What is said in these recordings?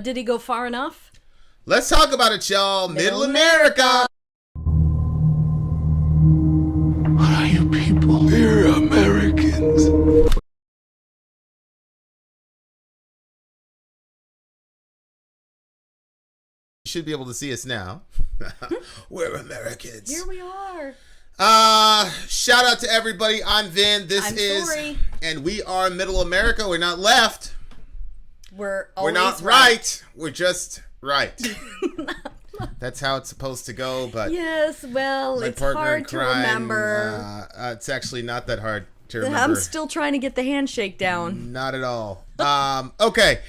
Did he go far enough? Let's talk about it, y'all. Middle America. What are you people? We're Americans. You should be able to see us now. We're Americans. Here we are. Shout out to everybody. I'm Vin. I'm Sori. And we are Middle America. We're not left. We're not right. We're just right. That's how it's supposed to go. But yes, well, it's hard to remember. It's actually not that hard to remember. I'm still trying to get the handshake down. Not at all. Okay.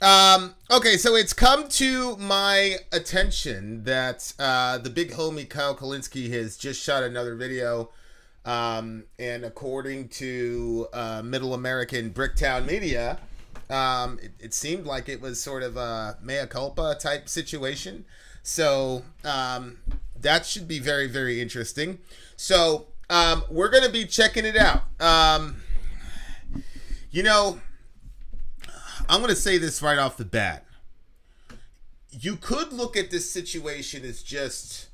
Okay, so it's come to my attention that the big homie Kyle Kulinski has just shot another video, and according to Middle American Bricktown Media, it seemed like it was sort of a mea culpa type situation. So that should be very, very interesting. So we're going to be checking it out. I'm going to say this right off the bat. You could look at this situation as just,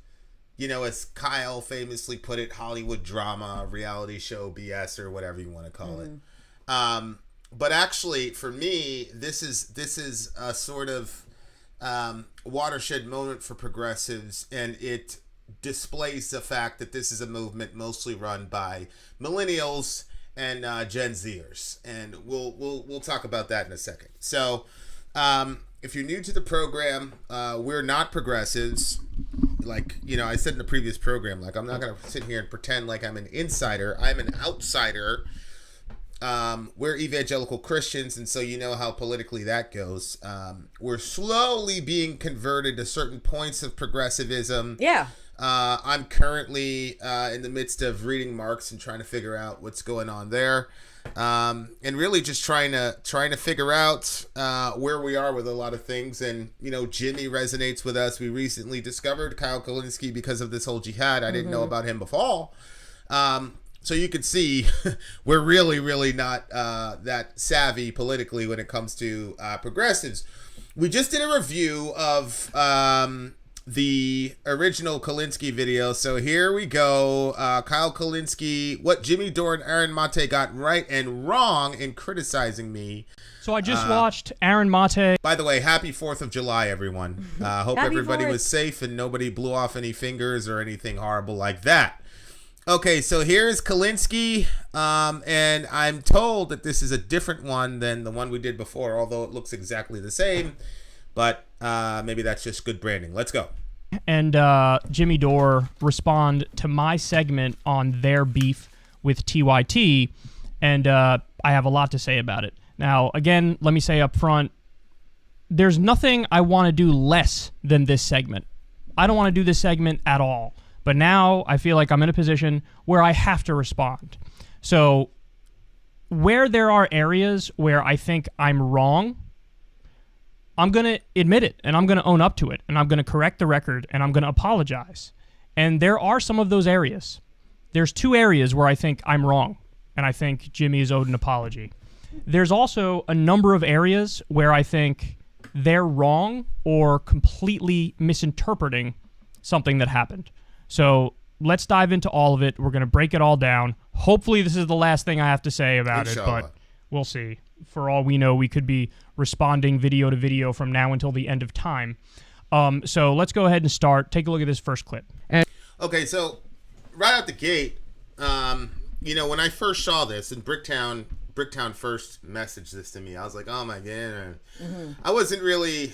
as Kyle famously put it, Hollywood drama, reality show BS, or whatever you want to call it. But actually, for me, this is a sort of watershed moment for progressives, and it displays the fact that this is a movement mostly run by millennials and Gen Zers, and we'll talk about that in a second. So, if you're new to the program, we're not progressives. Like I said in the previous program, like I'm not gonna sit here and pretend like I'm an insider. I'm an outsider. We're evangelical Christians, and so you know how politically that goes. We're slowly being converted to certain points of progressivism. Yeah. I'm currently in the midst of reading Marx and trying to figure out what's going on there, and really just trying to figure out where we are with a lot of things. And Jimmy resonates with us. We recently discovered Kyle Kulinski because of this whole jihad. I didn't know about him before. So you can see we're really, really not that savvy politically when it comes to progressives. We just did a review of the original Kulinski video. So here we go. Kyle Kulinski, what Jimmy, Dore, and Aaron Mate got right and wrong in criticizing me. So I just watched Aaron Mate. By the way, happy 4th of July, everyone. Hope Happy everybody 4th. was safe and nobody blew off any fingers or anything horrible like that. Okay, so here's Kulinski, and I'm told that this is a different one than the one we did before, although it looks exactly the same, but maybe that's just good branding. Let's go. And Jimmy Dore respond to my segment on their beef with TYT, and I have a lot to say about it. Now, again, let me say up front, there's nothing I want to do less than this segment. I don't want to do this segment at all. But now I feel like I'm in a position where I have to respond. So where there are areas where I think I'm wrong, I'm going to admit it, and I'm going to own up to it, and I'm going to correct the record, and I'm going to apologize. And there are some of those areas. There's 2 areas where I think I'm wrong, and I think Jimmy is owed an apology. There's also a number of areas where I think they're wrong or completely misinterpreting something that happened. So let's dive into all of it. We're going to break it all down. Hopefully this is the last thing I have to say about it, but we'll see. For all we know, we could be responding video to video from now until the end of time. So let's go ahead and start. Take a look at this first clip. Okay, so right out the gate, when I first saw this, and Bricktown first messaged this to me, I was like, oh my god. I wasn't really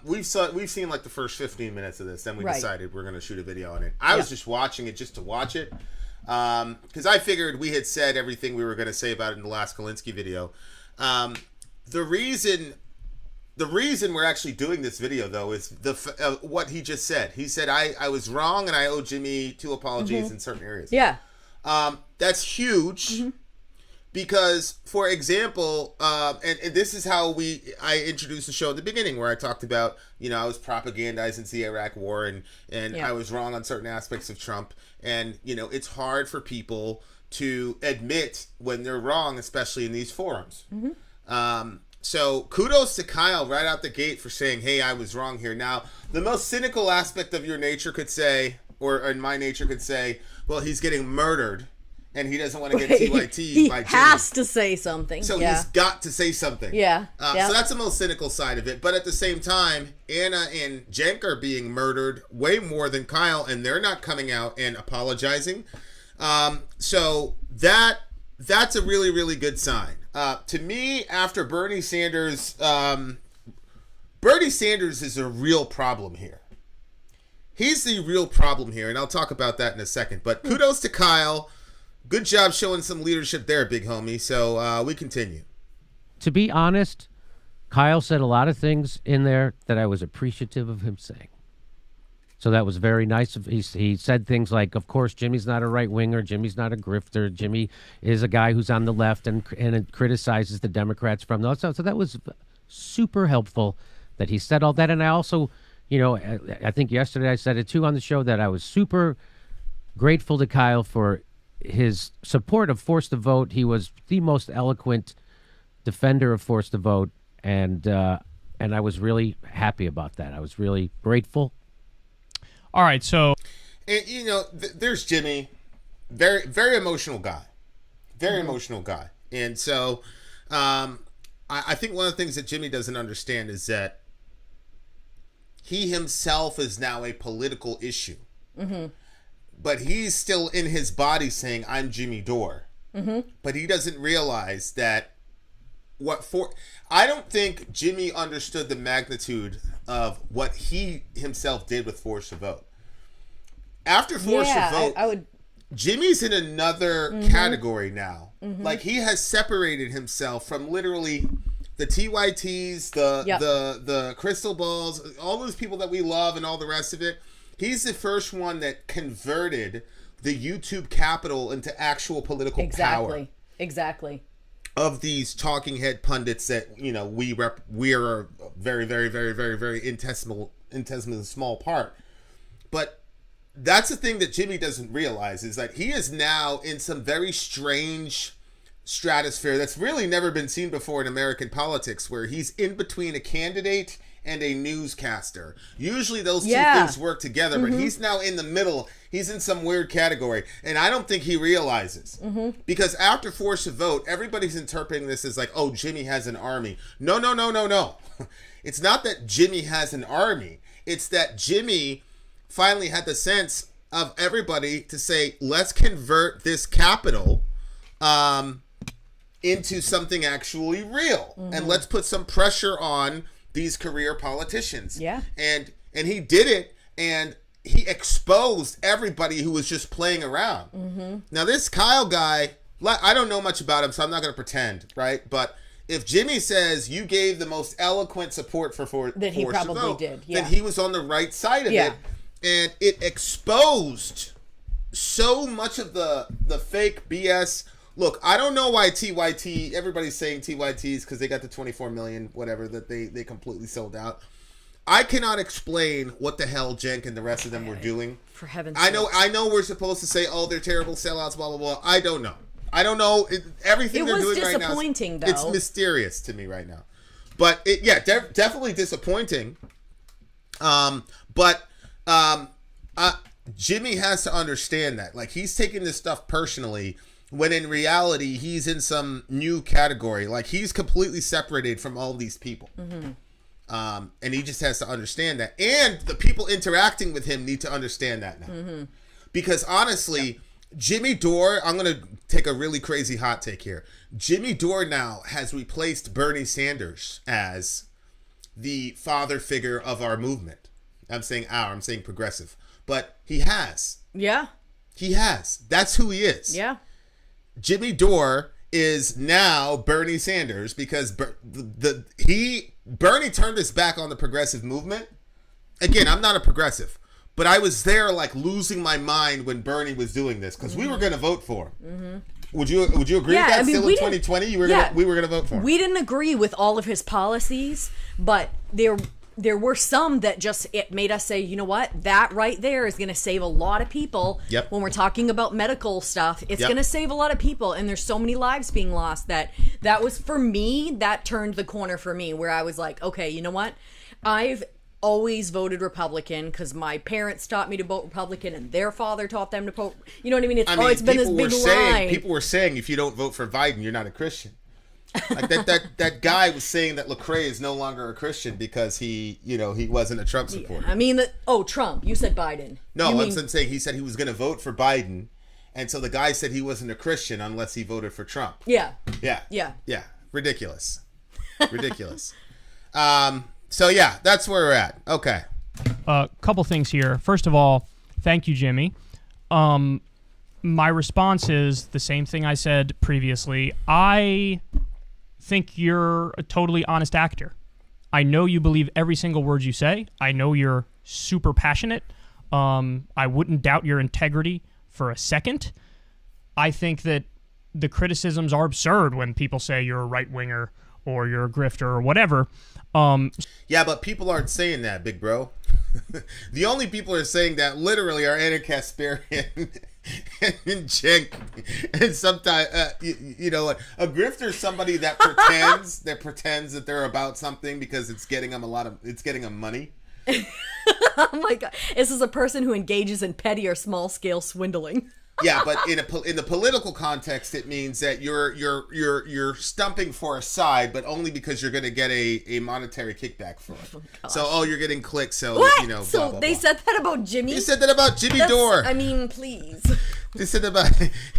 we've seen like the first 15 minutes of this, then we decided we're going to shoot a video on it. I was just watching it just to watch it, because I figured we had said everything we were going to say about it in the last Kulinski video. The reason we're actually doing this video, though, is what he just said. He said I was wrong and I owe Jimmy 2 apologies in certain areas. Yeah. That's huge. Because, for example, and this is how I introduced the show at the beginning, where I talked about, I was propagandizing the Iraq War, and I was wrong on certain aspects of Trump. And, it's hard for people to admit when they're wrong, especially in these forums. So kudos to Kyle right out the gate for saying, hey, I was wrong here. Now, the most cynical aspect of your nature could say, or in my nature could say, well, he's getting murdered and he doesn't want to get TYT by Jimmy. He has to say something. So he's got to say something. Yeah. So that's the most cynical side of it. But at the same time, Anna and Cenk are being murdered way more than Kyle, and they're not coming out and apologizing. So that's a really, really good sign. To me, after Bernie Sanders is a real problem here. He's the real problem here, and I'll talk about that in a second. But kudos to Kyle. Good job showing some leadership there, big homie. So we continue. To be honest, Kyle said a lot of things in there that I was appreciative of him saying. So that was very nice. He said things like, of course, Jimmy's not a right-winger. Jimmy's not a grifter. Jimmy is a guy who's on the left and criticizes the Democrats from those. So that was super helpful that he said all that. And I also, I think yesterday I said it too on the show that I was super grateful to Kyle for his support of Force the Vote. He was the most eloquent defender of Force the Vote. And I was really happy about that. I was really grateful. All right, so... And, there's Jimmy. Very, very emotional guy. Very emotional guy. And so I think one of the things that Jimmy doesn't understand is that he himself is now a political issue. Mm-hmm. But he's still in his body saying, I'm Jimmy Dore. Mm-hmm. But he doesn't realize that I don't think Jimmy understood the magnitude of what he himself did with Force the Vote. After Force the Vote, I would... Jimmy's in another category now. Mm-hmm. Like, he has separated himself from literally the TYTs, the Crystal Balls, all those people that we love and all the rest of it. He's the first one that converted the YouTube capital into actual political power. Exactly. Of these talking head pundits that we are a very, very, very, very, very infinitesimal small part. But that's the thing that Jimmy doesn't realize is that he is now in some very strange stratosphere that's really never been seen before in American politics, where he's in between a candidate and a newscaster. Usually those two things work together, but he's now in the middle. He's in some weird category, and I don't think he realizes. Mm-hmm. Because after Force the Vote, everybody's interpreting this as like, oh, Jimmy has an army. No. It's not that Jimmy has an army. It's that Jimmy finally had the sense of everybody to say, let's convert this capital into something actually real. Mm-hmm. And let's put some pressure on these career politicians. Yeah. And he did it, and he exposed everybody who was just playing around. Mm-hmm. Now, this Kyle guy, I don't know much about him, so I'm not going to pretend, right? But if Jimmy says you gave the most eloquent support for that he probably did, then he was on the right side of it. And it exposed so much of the fake BS. Look, I don't know why TYT, everybody's saying TYTs because they got the 24 million, whatever, that they completely sold out. I cannot explain what the hell Cenk and the rest of them were doing. For heaven's sake. I know we're supposed to say, oh, they're terrible sellouts, blah, blah, blah. I don't know. Everything they're doing right now. It was disappointing, though. It's mysterious to me right now. But, definitely disappointing. But Jimmy has to understand that. Like, he's taking this stuff personally, when in reality, he's in some new category. Like, he's completely separated from all these people. Mm-hmm. And he just has to understand that. And the people interacting with him need to understand that now. Mm-hmm. Because honestly, Jimmy Dore, I'm going to take a really crazy hot take here. Jimmy Dore now has replaced Bernie Sanders as the father figure of our movement. I'm saying I'm saying progressive. But he has. Yeah. He has. That's who he is. Yeah. Jimmy Dore is now Bernie Sanders because Bernie turned his back on the progressive movement. Again, I'm not a progressive, but I was there like losing my mind when Bernie was doing this because we were going to vote for him. Mm-hmm. Would you agree with that? Still in 2020, we were going to vote for him. We didn't agree with all of his policies, but there there were some that just, it made us say, you know what, that right there is going to save a lot of people. Yep. When we're talking about medical stuff, it's Yep. going to save a lot of people, and there's so many lives being lost that was, for me, that turned the corner for me, where I was like, okay, you know what, I've always voted Republican because my parents taught me to vote Republican and their father taught them to vote, you know what I mean? It's been this big line. People were saying if you don't vote for Biden, you're not a Christian. Like that guy was saying that Lecrae is no longer a Christian because he wasn't a Trump supporter. I mean, Trump. You said Biden. No, I'm saying he said he was going to vote for Biden, and so the guy said he wasn't a Christian unless he voted for Trump. Yeah. Yeah. Ridiculous. So yeah, that's where we're at. Okay. Couple things here. First of all, thank you, Jimmy. My response is the same thing I said previously. I think you're a totally honest actor. I know you believe every single word you say. I know you're super passionate. I wouldn't doubt your integrity for a second. I think that the criticisms are absurd when people say you're a right-winger or you're a grifter or whatever. Yeah, but people aren't saying that, big bro. The only people who are saying that literally are Anna Kasparian and Cenk. And sometimes, a grifter is somebody that pretends that they're about something because it's getting them money. Oh my God. This is a person who engages in petty or small scale swindling. Yeah, but in the political context, it means that you're stumping for a side, but only because you're going to get a monetary kickback for it. So, you're getting clicks. So what? Blah, so blah, they blah. said that about Jimmy. They said that about Jimmy Dore. I mean, please. They said about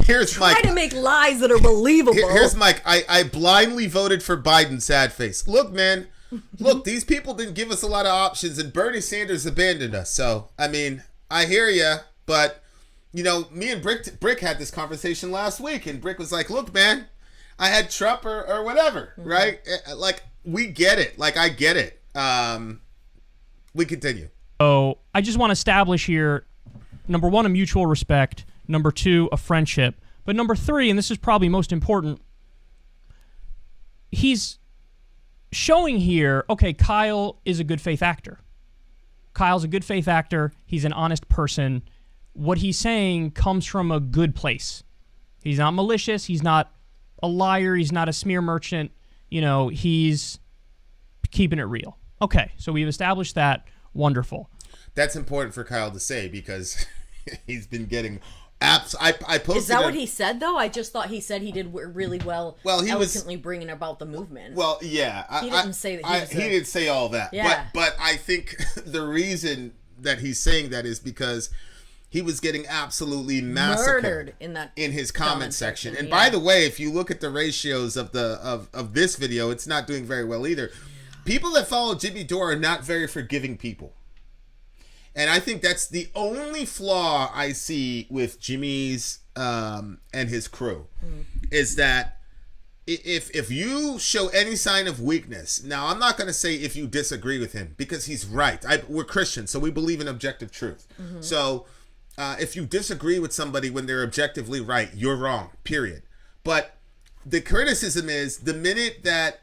here's Mike. Try to make lies that are believable. Here's Mike. I blindly voted for Biden. Sad face. Look, man. Look, these people didn't give us a lot of options, and Bernie Sanders abandoned us. So, I mean, I hear you, but. Me and Brick had this conversation last week, and Brick was like, look, man, I had Trump or whatever, right? Like, we get it. Like, I get it. We continue. So I just want to establish here, number one, a mutual respect. Number two, a friendship. But number three, and this is probably most important, he's showing here, okay, Kyle is a good faith actor. Kyle's a good faith actor. He's an honest person. What he's saying comes from a good place. He's not malicious. He's not a liar. He's not a smear merchant. He's keeping it real. Okay, so we've established that. Wonderful. That's important for Kyle to say because he's been getting apps. I posted. Is that what he said, though? I just thought he said he did really well. Well, he eloquently bringing about the movement. Well, yeah. He didn't say that. He didn't say all that. Yeah. But I think the reason that he's saying that is because he was getting absolutely massacred in his comment section. And by the way, if you look at the ratios of this video, it's not doing very well either. People that follow Jimmy Dore are not very forgiving people. And I think that's the only flaw I see with Jimmy's and his crew is that if you show any sign of weakness, now I'm not going to say if you disagree with him because he's right. We're Christians, so we believe in objective truth. So if you disagree with somebody when they're objectively right, you're wrong, period. But the criticism is the minute that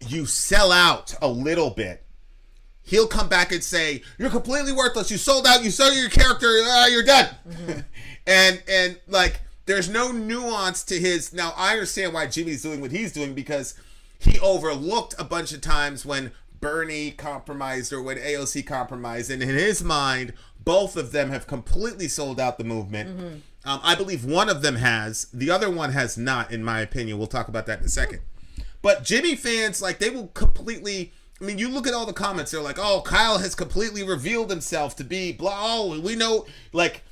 you sell out a little bit, he'll come back and say, you're completely worthless. You sold out. You sold your character. You're done. And like, there's no nuance to his. Now, I understand why Jimmy's doing what he's doing because he overlooked a bunch of times when Bernie compromised or when AOC compromised. And in his mind, both of them have completely sold out the movement. I believe one of them has. The other one has not, in my opinion. We'll talk about that in a second. But Jimmy fans, like, they will completely... I mean, you look at all the comments. They're like, oh, Kyle has completely revealed himself to be blah. Oh, we know... Like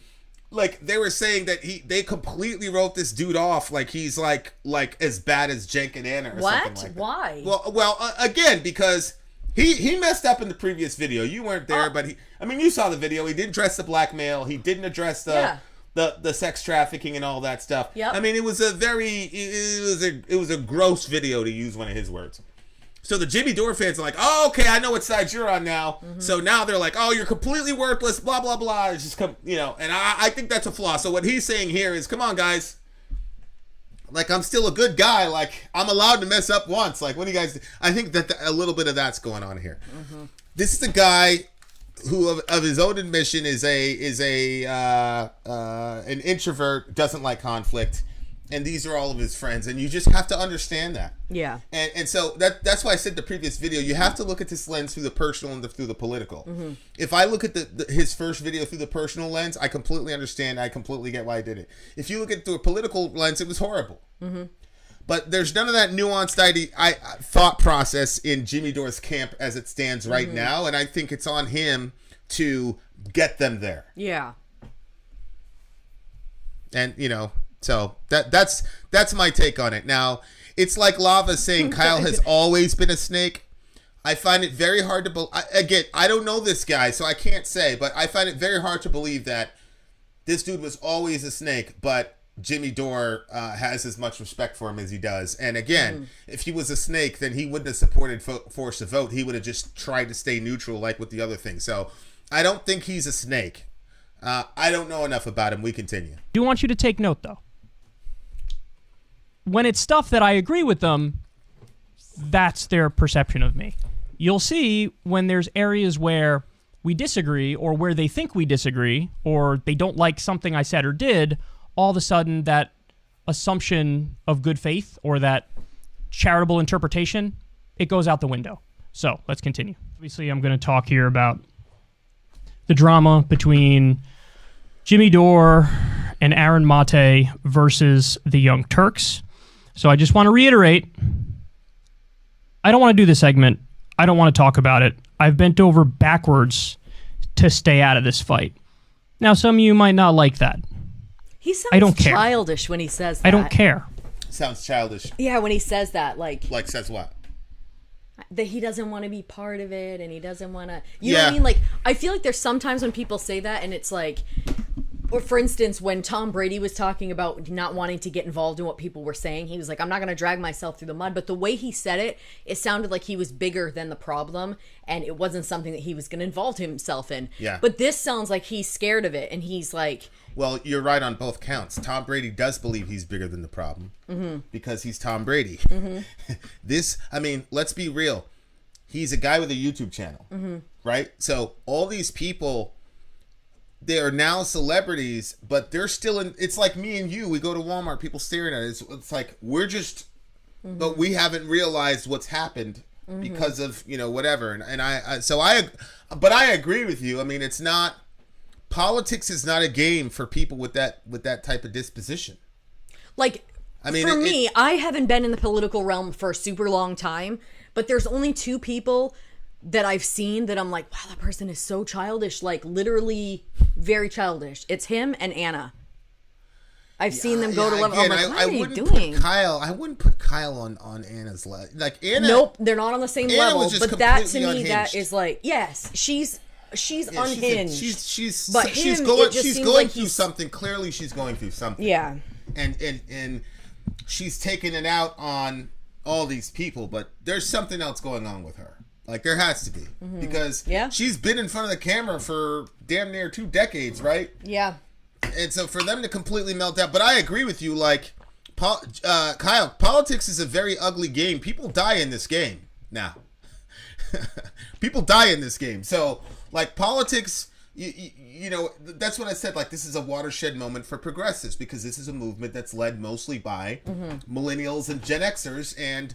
they were saying that they completely wrote this dude off like he's like as bad as Cenk and Anna or something like that. Why? Well, again, because... He messed up in the previous video. You weren't there, but you saw the video. He didn't address the blackmail. He didn't address the sex trafficking and all that stuff. Yep. I mean, it was a gross video, to use one of his words. So the Jimmy Dore fans are like, oh, okay, I know what side you're on now. So now they're like, oh, you're completely worthless, blah, blah, blah. It's just and I think that's a flaw. So what he's saying here is, come on, guys. like I'm still a good guy. Like I'm allowed to mess up once. Like what do you guys do? I think that a little bit of that's going on here. Mm-hmm. This is a guy who, of his own admission, is an introvert, doesn't like conflict, and these are all of his friends, and you just have to understand that. Yeah. And so that's why I said the previous video, you have to look at this lens through the personal and through the political. Mm-hmm. If I look at his first video through the personal lens, I completely understand. I completely get why I did it. If you look at it through a political lens, it was horrible. Mm-hmm. But there's none of that nuanced thought process in Jimmy Dore's camp as it stands right now, and I think it's on him to get them there. Yeah. And so that's my take on it. Now, it's like Lava saying Kyle has always been a snake. I find it very hard to believe. Again, I don't know this guy, so I can't say, but I find it very hard to believe that this dude was always a snake, but Jimmy Dore has as much respect for him as he does. And again, if he was a snake, then he wouldn't have supported Force the Vote. He would have just tried to stay neutral like with the other things. So I don't think he's a snake. I don't know enough about him. We continue. I do want you to take note, though. When it's stuff that I agree with them, that's their perception of me. You'll see when there's areas where we disagree or where they think we disagree or they don't like something I said or did, all of a sudden that assumption of good faith or that charitable interpretation, it goes out the window. So let's continue. Obviously, I'm going to talk here about the drama between Jimmy Dore and Aaron Mate versus the Young Turks. So I just want to reiterate, I don't want to do this segment. I don't want to talk about it. I've bent over backwards to stay out of this fight. Now, some of you might not like that. He sounds I don't care. childish when he says that. I don't care. Sounds childish. Yeah, when he says that, like Says what? that he doesn't want to be part of it and he doesn't want to, you know what I mean? Like, I feel like there's sometimes when people say that and it's like, or for instance, when Tom Brady was talking about not wanting to get involved in what people were saying, he was like, I'm not going to drag myself through the mud. But the way he said it, it sounded like he was bigger than the problem and it wasn't something that he was going to involve himself in. Yeah. But this sounds like he's scared of it and he's like... Well, you're right on both counts. Tom Brady does believe he's bigger than the problem because he's Tom Brady. Let's be real. He's a guy with a YouTube channel, right? So all these people, they are now celebrities, but they're still in. It's like me and you. We go to Walmart, people staring at it. It's like we're just, but we haven't realized what's happened because of whatever. But I agree with you. I mean, it's not. Politics is not a game for people with that type of disposition. Like, for me, I haven't been in the political realm for a super long time, but there's only two people that I've seen that I'm like, wow, that person is so childish, like literally very childish. It's him and Anna. I've seen them go to level. I'm like, what are you doing? I wouldn't put Kyle on Anna's level. Like Anna. Nope, they're not on the same level. But that to me, unhinged. That is like, yes, she's unhinged. She's going like through something. Clearly, she's going through something. Yeah. And she's taking it out on all these people, but there's something else going on with her. Like there has to be because she's been in front of the camera for damn near 2 decades, right? Yeah. And so for them to completely melt out, but I agree with you. Like Kyle, politics is a very ugly game. People die in this game now. People die in this game. So. Like politics, that's what I said. Like this is a watershed moment for progressives because this is a movement that's led mostly by millennials and Gen Xers, and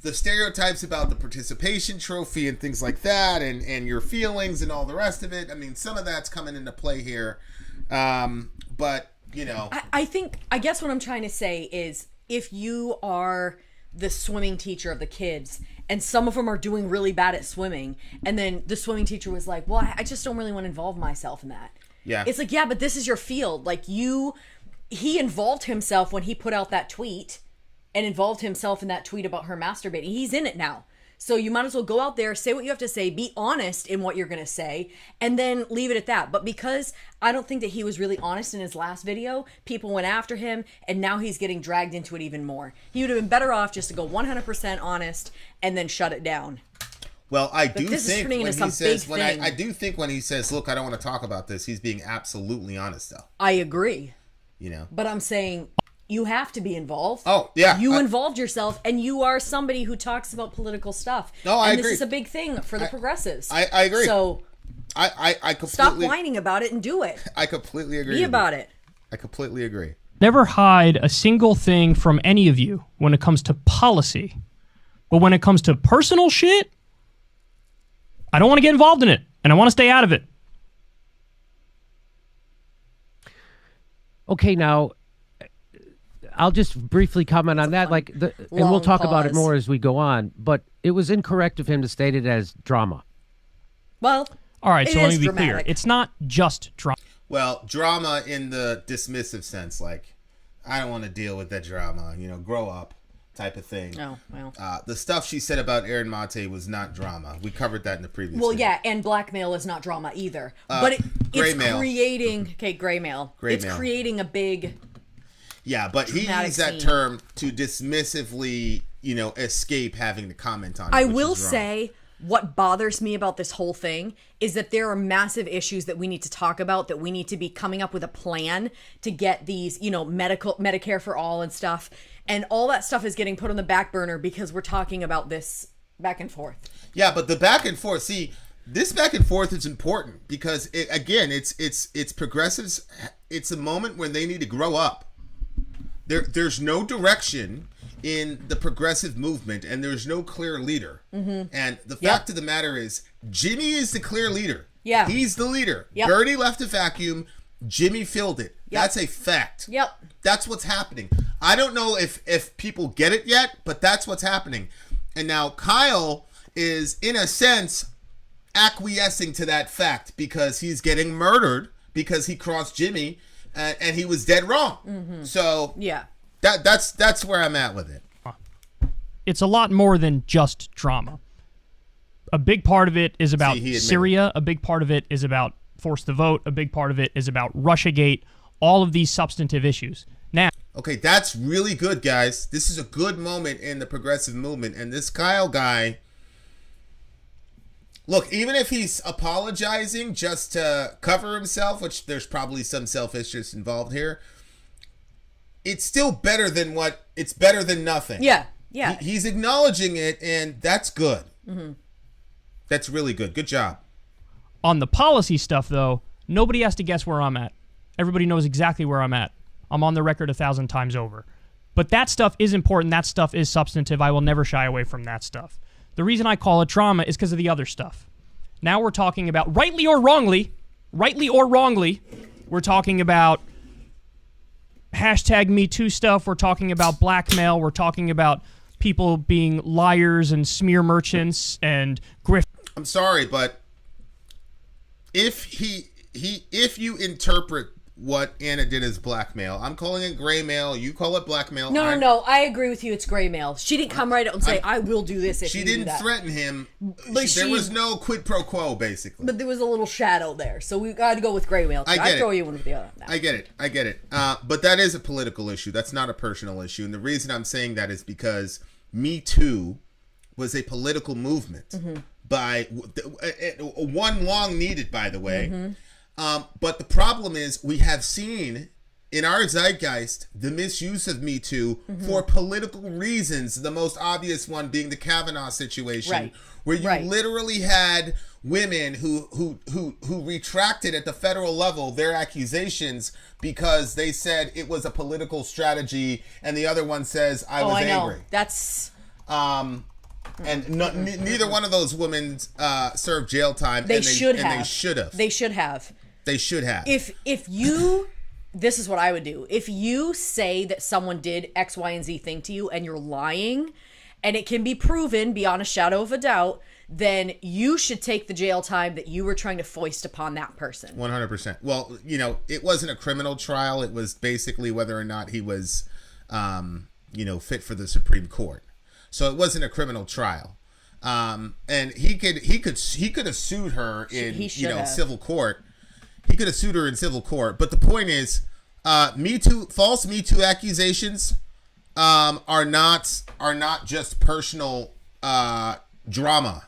the stereotypes about the participation trophy and things like that, and your feelings and all the rest of it. I mean, some of that's coming into play here, but I guess what I'm trying to say is if you are the swimming teacher of the kids and some of them are doing really bad at swimming and then the swimming teacher was like, well, I just don't really want to involve myself in that. Yeah. It's like, yeah, but this is your field. Like he involved himself when he put out that tweet and involved himself in that tweet about her masturbating. He's in it now. So you might as well go out there, say what you have to say, be honest in what you're going to say, and then leave it at that. But because I don't think that he was really honest in his last video, people went after him, and now he's getting dragged into it even more. He would have been better off just to go 100% honest and then shut it down. Well, I do think when he says, look, I don't want to talk about this, he's being absolutely honest, though. I agree. But I'm saying you have to be involved. Oh, yeah. You involved yourself, and you are somebody who talks about political stuff. No, I agree. This is a big thing for the progressives. I agree. So I completely... Stop whining about it and do it. I completely agree. Be about it. I completely agree. Never hide a single thing from any of you when it comes to policy. But when it comes to personal shit, I don't want to get involved in it, and I want to stay out of it. Okay, now I'll just briefly comment on that, and we'll talk about it more as we go on. But it was incorrect of him to state it as drama. Well, all right. So let me be dramatic. clear. It's not just drama. Well, drama in the dismissive sense, like I don't want to deal with that drama. Grow up, type of thing. Oh, well. The stuff she said about Aaron Mate was not drama. We covered that in the previous. Well, video. yeah, and blackmail is not drama either. But it's mail. creating gray mail. It's mail. creating a big. Yeah, but he used that term to dismissively, escape having to comment on it. I will say what bothers me about this whole thing is that there are massive issues that we need to talk about, that we need to be coming up with a plan to get these, Medicare for all and stuff. And all that stuff is getting put on the back burner because we're talking about this back and forth. Yeah, but the back and forth, this back and forth is important because it's progressives. It's a moment when they need to grow up. There's no direction in the progressive movement, and there's no clear leader. Mm-hmm. And the fact of the matter is, Jimmy is the clear leader. Yeah. He's the leader. Yep. Bernie left a vacuum. Jimmy filled it. Yep. That's a fact. Yep. That's what's happening. I don't know if people get it yet, but that's what's happening. And now Kyle is, in a sense, acquiescing to that fact because he's getting murdered because he crossed Jimmy and he was dead wrong. Mm-hmm. So yeah. That's where I'm at with it. It's a lot more than just drama. A big part of it is about Syria. A big part of it is about force the vote. A big part of it is about Russiagate. All of these substantive issues. Now, okay, that's really good, guys. This is a good moment in the progressive movement. And this Kyle guy, look, even if he's apologizing just to cover himself, which there's probably some selfishness involved here, it's still better than nothing. Yeah, yeah. He's acknowledging it, and that's good. Mm-hmm. That's really good. Good job. On the policy stuff, though, nobody has to guess where I'm at. Everybody knows exactly where I'm at. I'm on the record 1,000 times over. But that stuff is important. That stuff is substantive. I will never shy away from that stuff. The reason I call it drama is because of the other stuff. Now we're talking about, rightly or wrongly, we're talking about #MeToo stuff. We're talking about blackmail. We're talking about people being liars and smear merchants and grift. I'm sorry, but if you interpret what Anna did as blackmail, I'm calling it gray mail. You call it blackmail. No. I agree with you. It's gray mail. She didn't come right out and say, "I will do this." If she you didn't do that. threaten him. But there was no quid pro quo, basically. But there was a little shadow there, so we got to go with gray mail. I throw you one with the other. I get it. But that is a political issue. That's not a personal issue. And the reason I'm saying that is because Me Too was a political movement by one long needed, by the way. Mm-hmm. But the problem is we have seen in our zeitgeist the misuse of Me Too for political reasons. The most obvious one being the Kavanaugh situation, where you literally had women who retracted at the federal level their accusations because they said it was a political strategy, and the other one says I was angry. That's and neither one of those women served jail time. They should have. They should have. If you, this is what I would do. If you say that someone did X, Y, and Z thing to you and you're lying, and it can be proven beyond a shadow of a doubt, then you should take the jail time that you were trying to foist upon that person. 100%. Well, it wasn't a criminal trial. It was basically whether or not he was, fit for the Supreme Court. So it wasn't a criminal trial. And he could have sued her in civil court. He could have sued her in civil court. But the point is, false Me Too accusations are not just personal drama.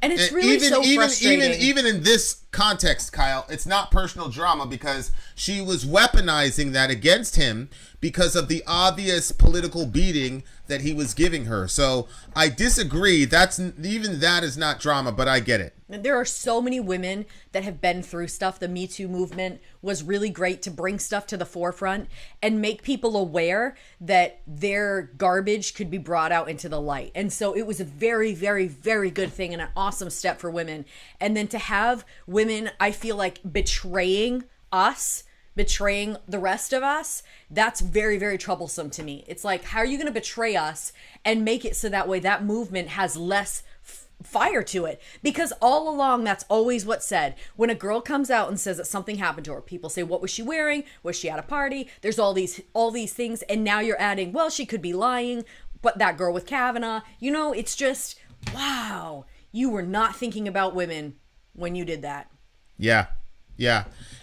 And it's really so frustrating. Even in this context, Kyle, it's not personal drama because she was weaponizing that against him because of the obvious political beating that he was giving her. So I disagree. Even that is not drama, but I get it. There are so many women that have been through stuff. The Me Too movement was really great to bring stuff to the forefront and make people aware that their garbage could be brought out into the light. And so it was a very, very, very good thing and an awesome step for women. And then to have women, I feel like, betraying us, betraying the rest of us, that's very, very troublesome to me. It's like, how are you going to betray us and make it so that way that movement has less fire to it? Because all along, that's always what's said. When a girl comes out and says that something happened to her, people say, what was she wearing? Was she at a party? There's all these things. And now you're adding, well, she could be lying, but that girl with Kavanaugh, it's just, wow, you were not thinking about women when you did that. Yeah.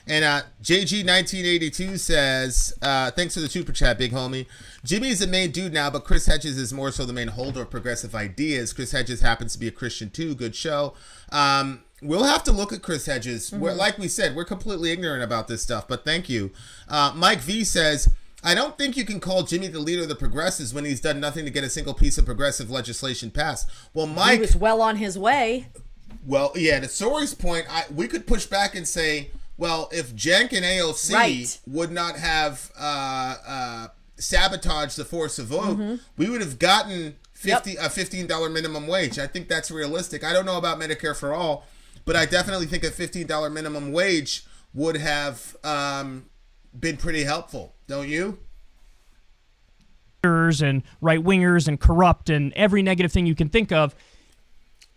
And JG1982 says, thanks for the super chat, big homie. Jimmy's the main dude now, but Chris Hedges is more so the main holder of progressive ideas. Chris Hedges happens to be a Christian too. Good show. We'll have to look at Chris Hedges. Like we said, we're completely ignorant about this stuff, but thank you. Mike V says, I don't think you can call Jimmy the leader of the progressives when he's done nothing to get a single piece of progressive legislation passed. Well, Mike... He was well on his way. Well, yeah, to Sori's point, we could push back and say, well, if Cenk and AOC would not have sabotaged the force of vote, we would have gotten a $15 minimum wage. I think that's realistic. I don't know about Medicare for all, but I definitely think a $15 minimum wage would have been pretty helpful. Don't you? And right-wingers and corrupt and every negative thing you can think of.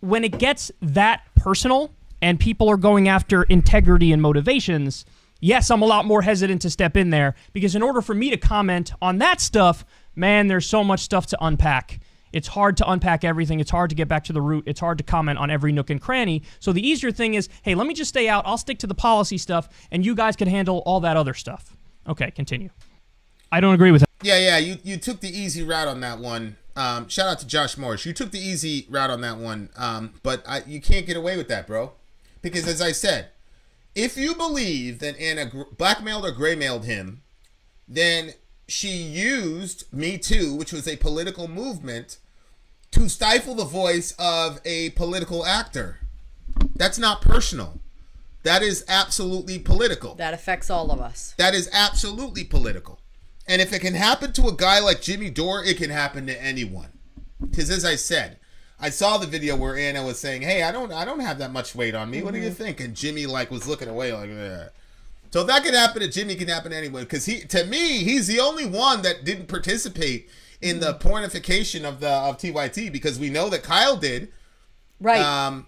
When it gets that personal and people are going after integrity and motivations, yes, I'm a lot more hesitant to step in there because in order for me to comment on that stuff, man, there's so much stuff to unpack. It's hard to unpack everything. It's hard to get back to the root. It's hard to comment on every nook and cranny. So the easier thing is, hey, let me just stay out. I'll stick to the policy stuff, and you guys can handle all that other stuff. Okay, continue. I don't agree with that. Yeah, you took the easy route on that one. Shout out to Josh Morris. You took the easy route on that one, but you can't get away with that, bro. Because as I said, if you believe that Anna blackmailed or graymailed him, then she used Me Too, which was a political movement, to stifle the voice of a political actor. That's not personal. That is absolutely political. That affects all of us. That is absolutely political. And if it can happen to a guy like Jimmy Dore, it can happen to anyone. Because as I said, I saw the video where Anna was saying, "Hey, I don't have that much weight on me. What do you think?" And Jimmy was looking away like that. So if that could happen to Jimmy, it can happen to anyone. Because he's the only one that didn't participate in the pornification of TYT, because we know that Kyle did. Right.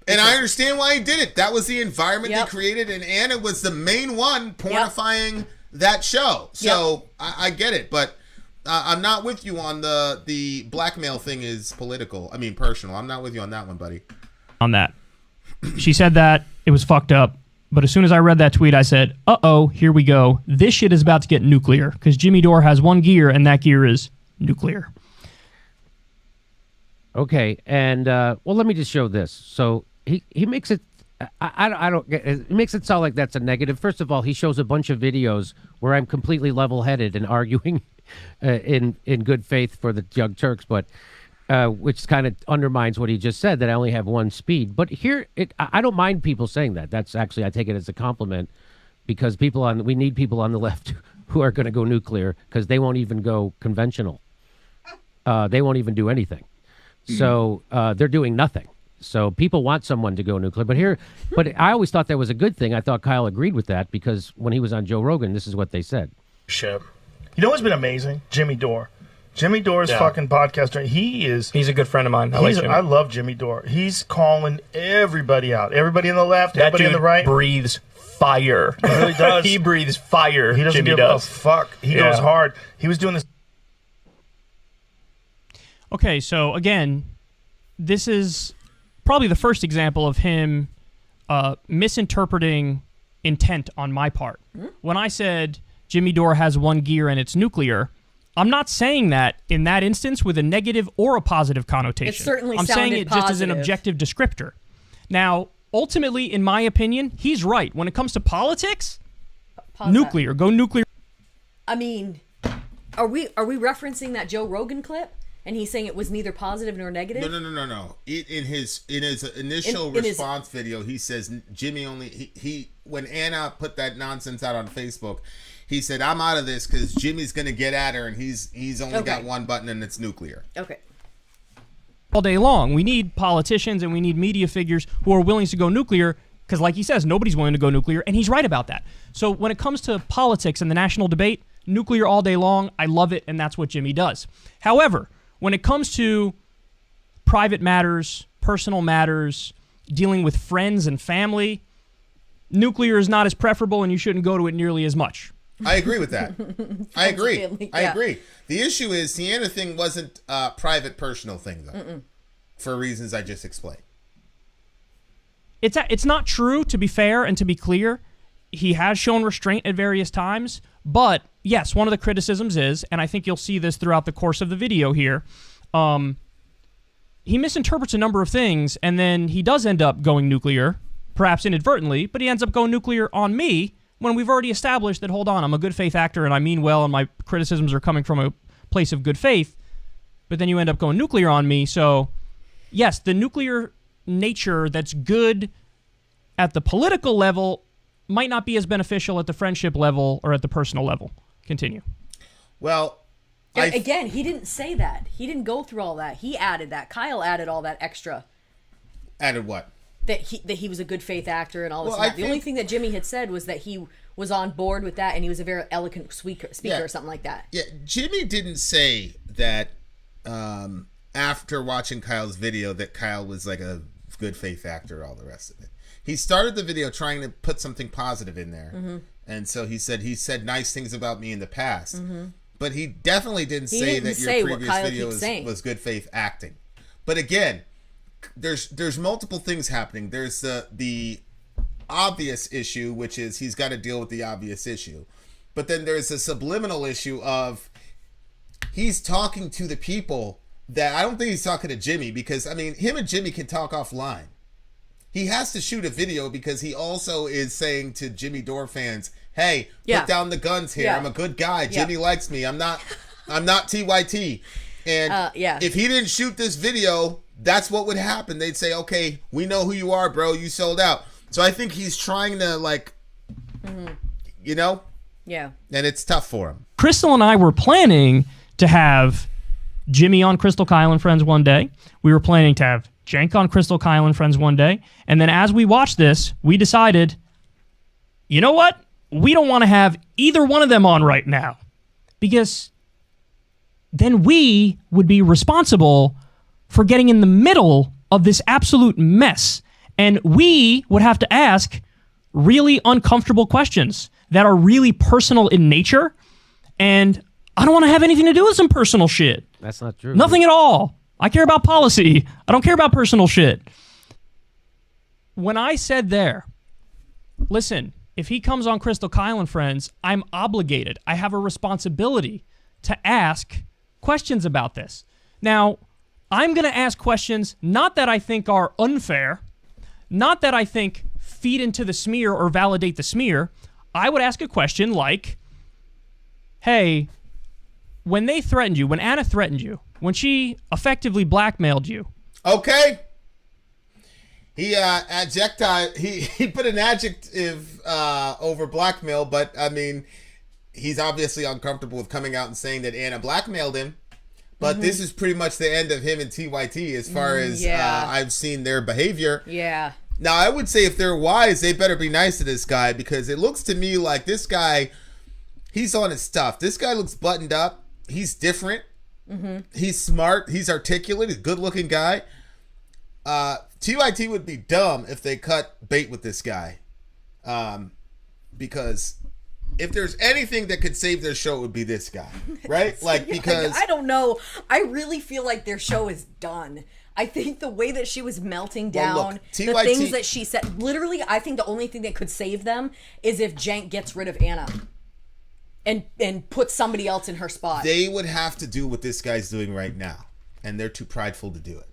And I understand why he did it. That was the environment they created, and Anna was the main one pornifying that show. So I get it, but I'm not with you on the blackmail thing is political. I mean, personal. I'm not with you on that one, buddy. On that. She said that. It was fucked up. But as soon as I read that tweet, I said, uh-oh, here we go. This shit is about to get nuclear, because Jimmy Dore has one gear, and that gear is nuclear. Okay, and, well, let me just show this. So he makes it, I don't get it. It makes it sound like that's a negative. First of all, he shows a bunch of videos where I'm completely level-headed and arguing in good faith for the Young Turks, but which kind of undermines what he just said, that I only have one speed. But here, I don't mind people saying that. That's actually, I take it as a compliment, because we need people on the left who are going to go nuclear, because they won't even go conventional. They won't even do anything. So they're doing nothing. So people want someone to go nuclear. But I always thought that was a good thing. I thought Kyle agreed with that, because when he was on Joe Rogan, this is what they said. You know what's been amazing? Jimmy Dore. Jimmy Dore's fucking podcaster. He's a good friend of mine. I love Jimmy Dore. He's calling everybody out. Everybody on the left, everybody on the right. Breathes fire. He really does. He breathes fire. He doesn't give a fuck. He goes hard. He was doing this. Okay, so again, this is probably the first example of him misinterpreting intent on my part. When I said Jimmy Dore has one gear and it's nuclear, I'm not saying that in that instance with a negative or a positive connotation. It certainly I'm saying sounded it just as an positive. objective descriptor. Now, ultimately, in my opinion, he's right. When it comes to politics, nuclear. Go nuclear. I mean, are we referencing that Joe Rogan clip? And he's saying it was neither positive nor negative? No. In his initial response video, he says Jimmy only he when Anna put that nonsense out on Facebook, he said, I'm out of this because Jimmy's gonna get at her and he's only got one button and it's nuclear. Okay. All day long. We need politicians and we need media figures who are willing to go nuclear because, like he says, nobody's willing to go nuclear, and he's right about that. So when it comes to politics and the national debate, nuclear all day long, I love it, and that's what Jimmy does. However, when it comes to private matters, personal matters, dealing with friends and family, nuclear is not as preferable, and you shouldn't go to it nearly as much. I agree with that. I agree. The issue is the Anna thing wasn't a private, personal thing, though, for reasons I just explained. It's not true, to be fair and to be clear. He has shown restraint at various times, but yes, one of the criticisms is, and I think you'll see this throughout the course of the video here, he misinterprets a number of things, and then he does end up going nuclear, perhaps inadvertently, but he ends up going nuclear on me when we've already established that, hold on, I'm a good faith actor and I mean well and my criticisms are coming from a place of good faith, but then you end up going nuclear on me. So, yes, the nuclear nature that's good at the political level might not be as beneficial at the friendship level or at the personal level. Continue. Well, again, he didn't say that. He didn't go through all that. He added that. Kyle added all that extra. Added what? That he was a good faith actor and all this. The only thing that Jimmy had said was that he was on board with that and he was a very eloquent speaker or something like that. Yeah, Jimmy didn't say that after watching Kyle's video that Kyle was like a good faith actor, all the rest of it. He started the video trying to put something positive in there. And so he said nice things about me in the past. But he definitely didn't say that your previous video was good faith acting. But again, there's multiple things happening. There's the obvious issue, which is he's got to deal with the obvious issue. But then there's a subliminal issue of he's talking to the people that I don't think he's talking to Jimmy, because I mean, him and Jimmy can talk offline. He has to shoot a video because he also is saying to Jimmy Dore fans, hey, put down the guns here. I'm a good guy. Jimmy likes me. I'm not TYT. And if he didn't shoot this video, that's what would happen. They'd say, okay, we know who you are, bro. You sold out. So I think he's trying to you know? Yeah. And it's tough for him. Crystal and I were planning to have Jimmy on Crystal, Kyle, and Friends one day. We were planning to have Jank on Crystal, Kyle, and Friends one day. And then as we watched this, we decided, you know what? We don't want to have either one of them on right now, because then we would be responsible for getting in the middle of this absolute mess. And we would have to ask really uncomfortable questions that are really personal in nature. And I don't want to have anything to do with some personal shit. That's not true. Nothing at all. I care about policy. I don't care about personal shit. When I said there, listen, if he comes on Crystal, Kyle, and Friends, I'm obligated. I have a responsibility to ask questions about this. Now, I'm going to ask questions not that I think are unfair, not that I think feed into the smear or validate the smear. I would ask a question like, hey, when they threatened you, when Anna threatened you, when she effectively blackmailed you. Okay. He he put an adjective over blackmail, but I mean, he's obviously uncomfortable with coming out and saying that Anna blackmailed him. But this is pretty much the end of him and TYT as far as I've seen their behavior. Yeah. Now, I would say if they're wise, they better be nice to this guy, because it looks to me like this guy, he's on his stuff. This guy looks buttoned up. He's different. He's smart. He's articulate. He's a good-looking guy. TYT would be dumb if they cut bait with this guy. Because if there's anything that could save their show, it would be this guy, right? Because I don't know. I really feel like their show is done. I think the way that she was melting down, the things that she said, literally, I think the only thing that could save them is if Jank gets rid of Anna. and put somebody else in her spot. They would have to do what this guy's doing right now, and they're too prideful to do it.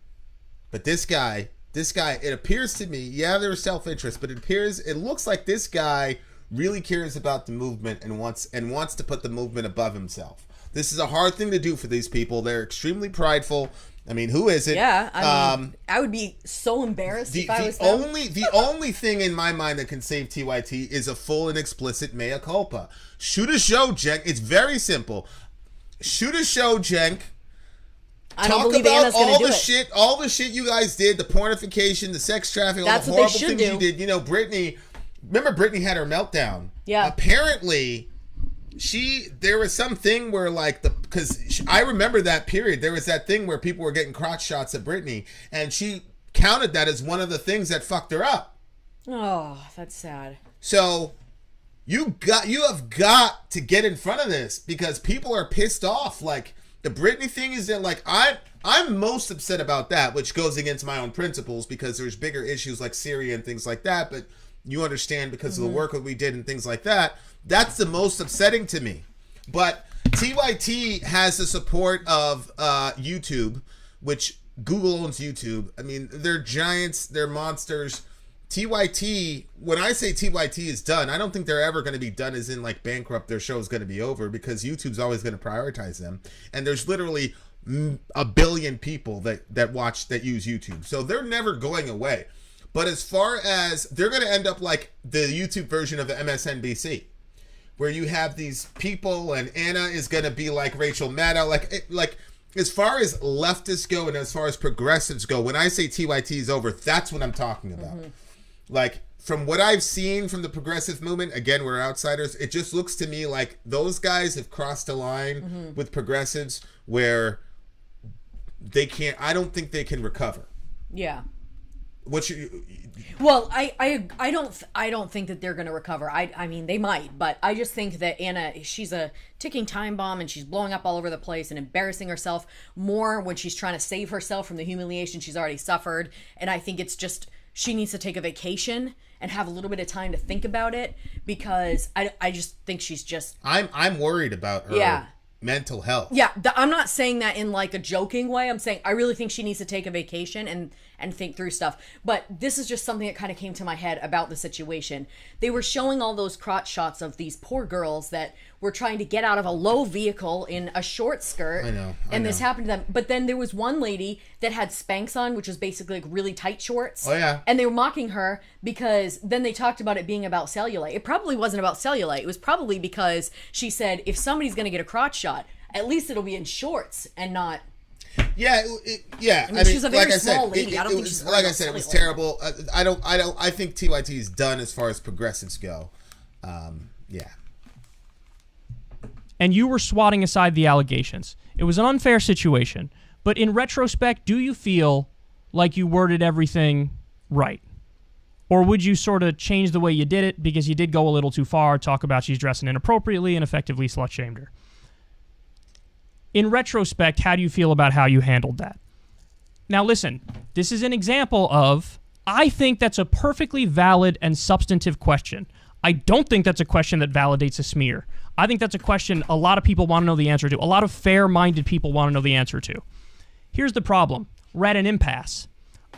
But this guy, it appears to me, yeah, there's self-interest, but it looks like this guy really cares about the movement and wants to put the movement above himself. This is a hard thing to do for these people. They're extremely prideful. I mean, who is it? Yeah, I mean, I would be so embarrassed if I was them. The only thing in my mind that can save TYT is a full and explicit mea culpa. Shoot a show, Jenk. It's very simple. Shoot a show, Jenk. I don't believe Anna's gonna do it. All the shit you guys did, the pornification, the sex trafficking, all the horrible things you did. You know, Britney. Remember, Britney had her meltdown. Yeah. Apparently, there was something where because I remember that period. There was that thing where people were getting crotch shots at Britney, and she counted that as one of the things that fucked her up. Oh, that's sad. So you have got to get in front of this because people are pissed off. Like the Britney thing is that I'm most upset about that, which goes against my own principles because there's bigger issues like Syria and things like that. But you understand because of the work that we did and things like that. That's the most upsetting to me. But TYT has the support of YouTube, which Google owns YouTube. I mean, they're giants, they're monsters. TYT, when I say TYT is done, I don't think they're ever going to be done as in bankrupt, their show is going to be over because YouTube's always going to prioritize them. And there's literally a billion people that use YouTube. So they're never going away. But as far as they're going to end up like the YouTube version of the MSNBC, where you have these people and Anna is going to be like Rachel Maddow, like as far as leftists go and as far as progressives go, when I say TYT is over, that's what I'm talking about. Like from what I've seen from the progressive movement, again, we're outsiders. It just looks to me like those guys have crossed a line with progressives where they can't. I don't think they can recover. Yeah. Well, I don't think that they're going to recover. I mean, they might, but I just think that Anna, she's a ticking time bomb and she's blowing up all over the place and embarrassing herself more when she's trying to save herself from the humiliation she's already suffered. And I think it's just, she needs to take a vacation and have a little bit of time to think about it because I just think she's just... I'm worried about her mental health. Yeah, I'm not saying that in like a joking way. I'm saying I really think she needs to take a vacation and think through stuff. But this is just something that kind of came to my head about the situation. They were showing all those crotch shots of these poor girls that were trying to get out of a low vehicle in a short skirt. I know. This happened to them. But then there was one lady that had Spanx on, which was basically like really tight shorts. Oh, yeah. And they were mocking her because then they talked about it being about cellulite. It probably wasn't about cellulite. It was probably because she said, if somebody's going to get a crotch shot, at least it'll be in shorts and not... Yeah, I mean, she's a very small lady. I don't think she's like I said, it was terrible. I think TYT is done as far as progressives go. Yeah. And you were swatting aside the allegations. It was an unfair situation. But in retrospect, do you feel like you worded everything right? Or would you sort of change the way you did it because you did go a little too far, talk about she's dressing inappropriately and effectively slut-shamed her? In retrospect, how do you feel about how you handled that? Now listen, this is an example of, I think that's a perfectly valid and substantive question. I don't think that's a question that validates a smear. I think that's a question a lot of people want to know the answer to. A lot of fair-minded people want to know the answer to. Here's the problem. We're at an impasse.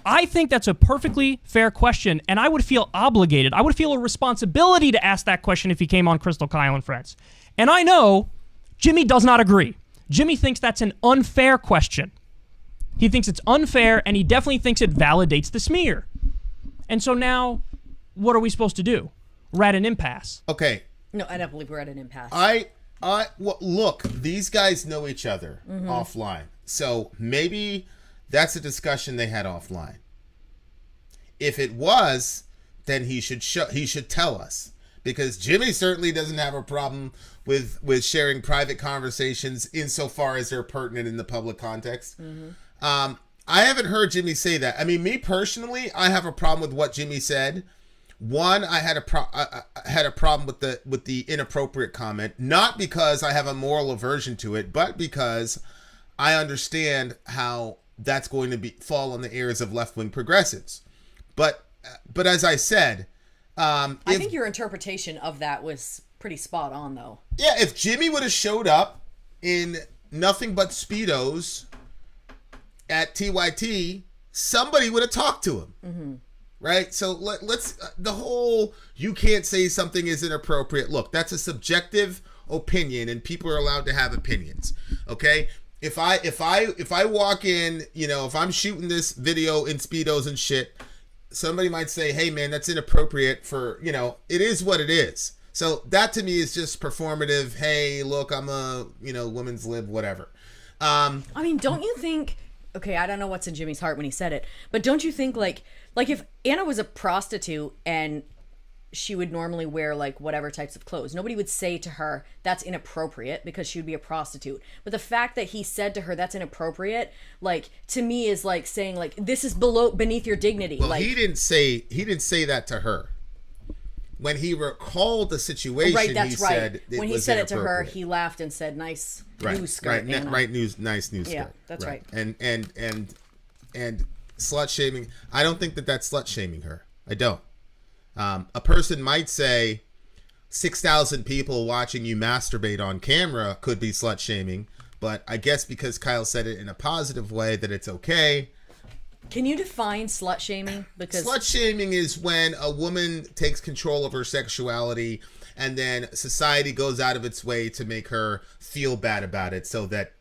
I think that's a perfectly fair question, and I would feel obligated. I would feel a responsibility to ask that question if he came on Crystal, Kyle, and Friends. And I know Jimmy does not agree. Jimmy thinks that's an unfair question. He thinks it's unfair, and he definitely thinks it validates the smear. And so now, what are we supposed to do? We're at an impasse. Okay. No, I don't believe we're at an impasse. Well, look, these guys know each other offline. So maybe that's a discussion they had offline. If it was, then he should tell us. Because Jimmy certainly doesn't have a problem with sharing private conversations insofar as they're pertinent in the public context. I haven't heard Jimmy say that. I mean, me personally, I have a problem with what Jimmy said. One, I had a problem with the inappropriate comment, not because I have a moral aversion to it, but because I understand how that's going to fall on the ears of left-wing progressives. But as I said, I think your interpretation of that was pretty spot on, though. Yeah, if Jimmy would have showed up in nothing but Speedos at TYT, somebody would have talked to him. Mm-hmm. Right? So let's the whole you can't say something is inappropriate. Look, that's a subjective opinion, and people are allowed to have opinions. Okay? If I walk in, if I'm shooting this video in Speedos and shit, somebody might say, "Hey man, that's inappropriate for," it is what it is. So that to me is just performative. Hey, look, I'm a, woman's lib, whatever. I mean, don't you think, okay, I don't know what's in Jimmy's heart when he said it, but don't you think like if Anna was a prostitute and she would normally wear like whatever types of clothes, nobody would say to her that's inappropriate because she would be a prostitute. But the fact that he said to her that's inappropriate, like, to me is like saying like this is beneath your dignity. Well, like, he didn't say that to her. When he recalled the situation, right, that's he said it when he was said it to her, inappropriate. he laughed and said, "Nice news skirt, right, Anna." nice news Yeah, skirt. that's right. And slut shaming. I don't think that's slut shaming her. I don't. A person might say 6,000 people watching you masturbate on camera could be slut shaming, but I guess because Kyle said it in a positive way that it's okay. Can you define slut shaming? Because slut shaming is when a woman takes control of her sexuality and then society goes out of its way to make her feel bad about it so that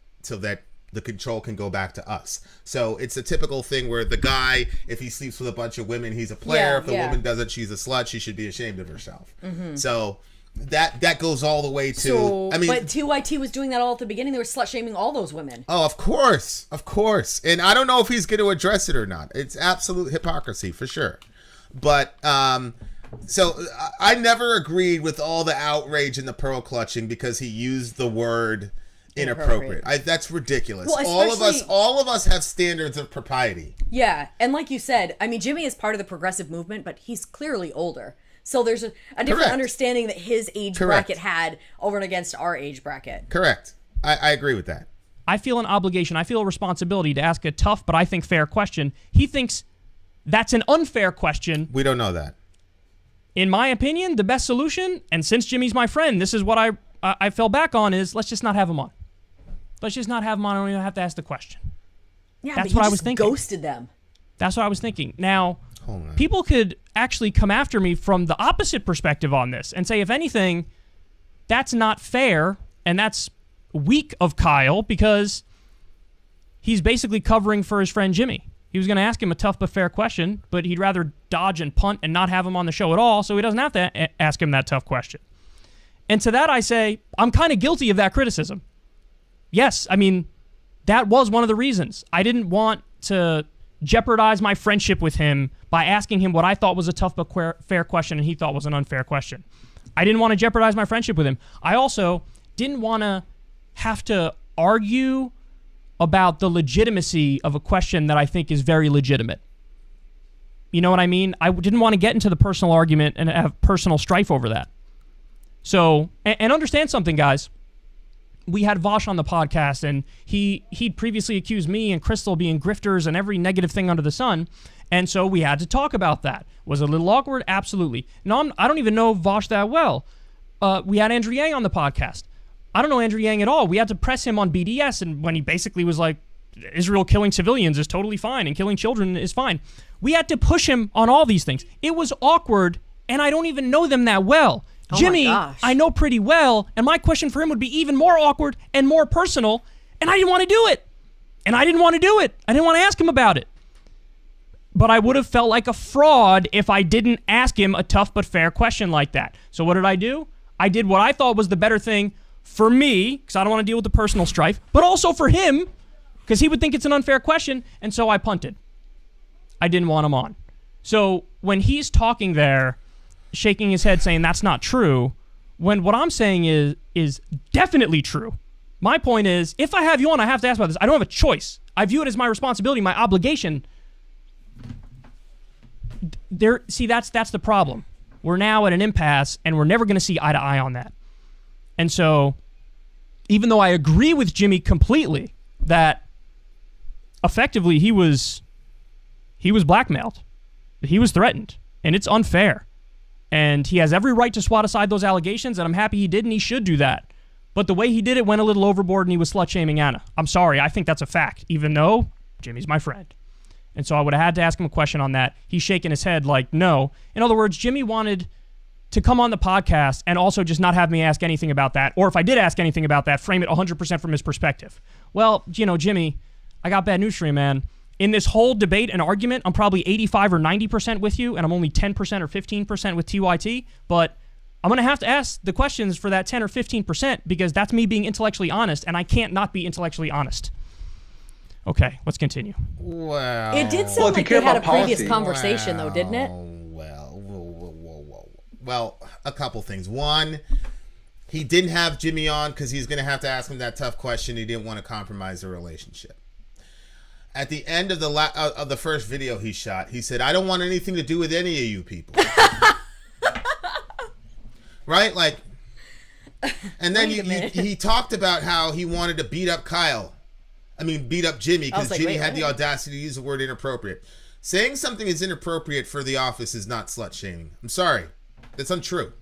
the control can go back to us. So it's a typical thing where the guy, if he sleeps with a bunch of women, he's a player. If the woman does it, she's a slut. She should be ashamed of herself. Mm-hmm. So that goes all the way to. So, but TYT was doing that all at the beginning. They were slut shaming all those women. Oh, of course. And I don't know if he's going to address it or not. It's absolute hypocrisy for sure. But so I never agreed with all the outrage and the pearl clutching because he used the word inappropriate. That's ridiculous. Well, all of us have standards of propriety. Yeah, and like you said, I mean, Jimmy is part of the progressive movement, but he's clearly older. So there's a different Correct. understanding that his age Correct. bracket had over and against our age bracket. Correct. I agree with that. I feel an obligation. I feel a responsibility to ask a tough, but I think fair question. He thinks that's an unfair question. We don't know that. In my opinion, the best solution, and since Jimmy's my friend, this is what I fell back on, is let's just not have him on. Let's just not have him on. I don't even have to ask the question. Yeah, that's but what you I was just thinking. Ghosted them. That's what I was thinking. Now, people could actually come after me from the opposite perspective on this and say, if anything, that's not fair and that's weak of Kyle because he's basically covering for his friend Jimmy. He was going to ask him a tough but fair question, but he'd rather dodge and punt and not have him on the show at all, so he doesn't have to ask him that tough question. And to that I say, I'm kind of guilty of that criticism. Yes, I mean, that was one of the reasons. I didn't want to jeopardize my friendship with him by asking him what I thought was a tough but fair question and he thought was an unfair question. I didn't want to jeopardize my friendship with him. I also didn't want to have to argue about the legitimacy of a question that I think is very legitimate. You know what I mean? I didn't want to get into the personal argument and have personal strife over that. So, and understand something, guys. We had Vosh on the podcast, and he'd previously accused me and Crystal of being grifters and every negative thing under the sun, and so we had to talk about that. Was it a little awkward? Absolutely. No, I don't even know Vosh that well. We had Andrew Yang on the podcast. I don't know Andrew Yang at all. We had to press him on BDS, and when he basically was like, Israel killing civilians is totally fine, and killing children is fine. We had to push him on all these things. It was awkward, and I don't even know them that well. Jimmy, I know pretty well, and my question for him would be even more awkward and more personal, and I didn't want to do it. I didn't want to ask him about it. But I would have felt like a fraud if I didn't ask him a tough but fair question like that. So what did I do? I did what I thought was the better thing for me, because I don't want to deal with the personal strife, but also for him, because he would think it's an unfair question, and so I punted. I didn't want him on. So when he's talking there, shaking his head saying that's not true, when what I'm saying is definitely true. My point is, if I have you on, I have to ask about this. I don't have a choice. I view it as my responsibility, my obligation. That's the problem. We're now at an impasse, and we're never going to see eye to eye on that. And so, even though I agree with Jimmy completely that effectively he was blackmailed, he was threatened, and it's unfair. And he has every right to swat aside those allegations, and I'm happy he did, and he should do that. But the way he did it went a little overboard, and he was slut-shaming Anna. I'm sorry, I think that's a fact, even though Jimmy's my friend. And so I would have had to ask him a question on that. He's shaking his head like, no. In other words, Jimmy wanted to come on the podcast and also just not have me ask anything about that. Or if I did ask anything about that, frame it 100% from his perspective. Well, Jimmy, I got bad news for you, man. In this whole debate and argument, I'm probably 85 or 90% with you, and I'm only 10% or 15% with TYT. But I'm going to have to ask the questions for that 10 or 15% because that's me being intellectually honest, and I can't not be intellectually honest. Okay, let's continue. Well, it did sound like they had a previous conversation, though, didn't it? Well, a couple things. One, he didn't have Jimmy on because he's going to have to ask him that tough question. He didn't want to compromise the relationship. At the end of the first video he shot, he said, "I don't want anything to do with any of you people." Right? Like, and then he talked about how he wanted to beat up Jimmy because Jimmy had the audacity to use the word inappropriate. Saying something is inappropriate for The Office is not slut shaming. I'm sorry. That's untrue.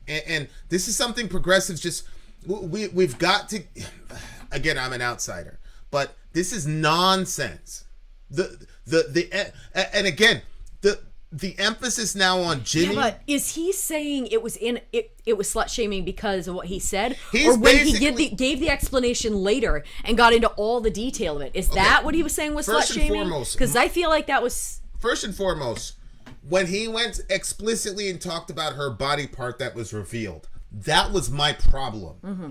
And this is something progressives just, we've got to, again, I'm an outsider, but this is nonsense. And again, the emphasis now on Jimmy. Yeah, but is he saying it was slut shaming because of what he said, or when he gave the explanation later and got into all the detail of it? Is that what he was saying was slut shaming? Because I feel like that was first and foremost when he went explicitly and talked about her body part that was revealed. That was my problem. Mm-hmm.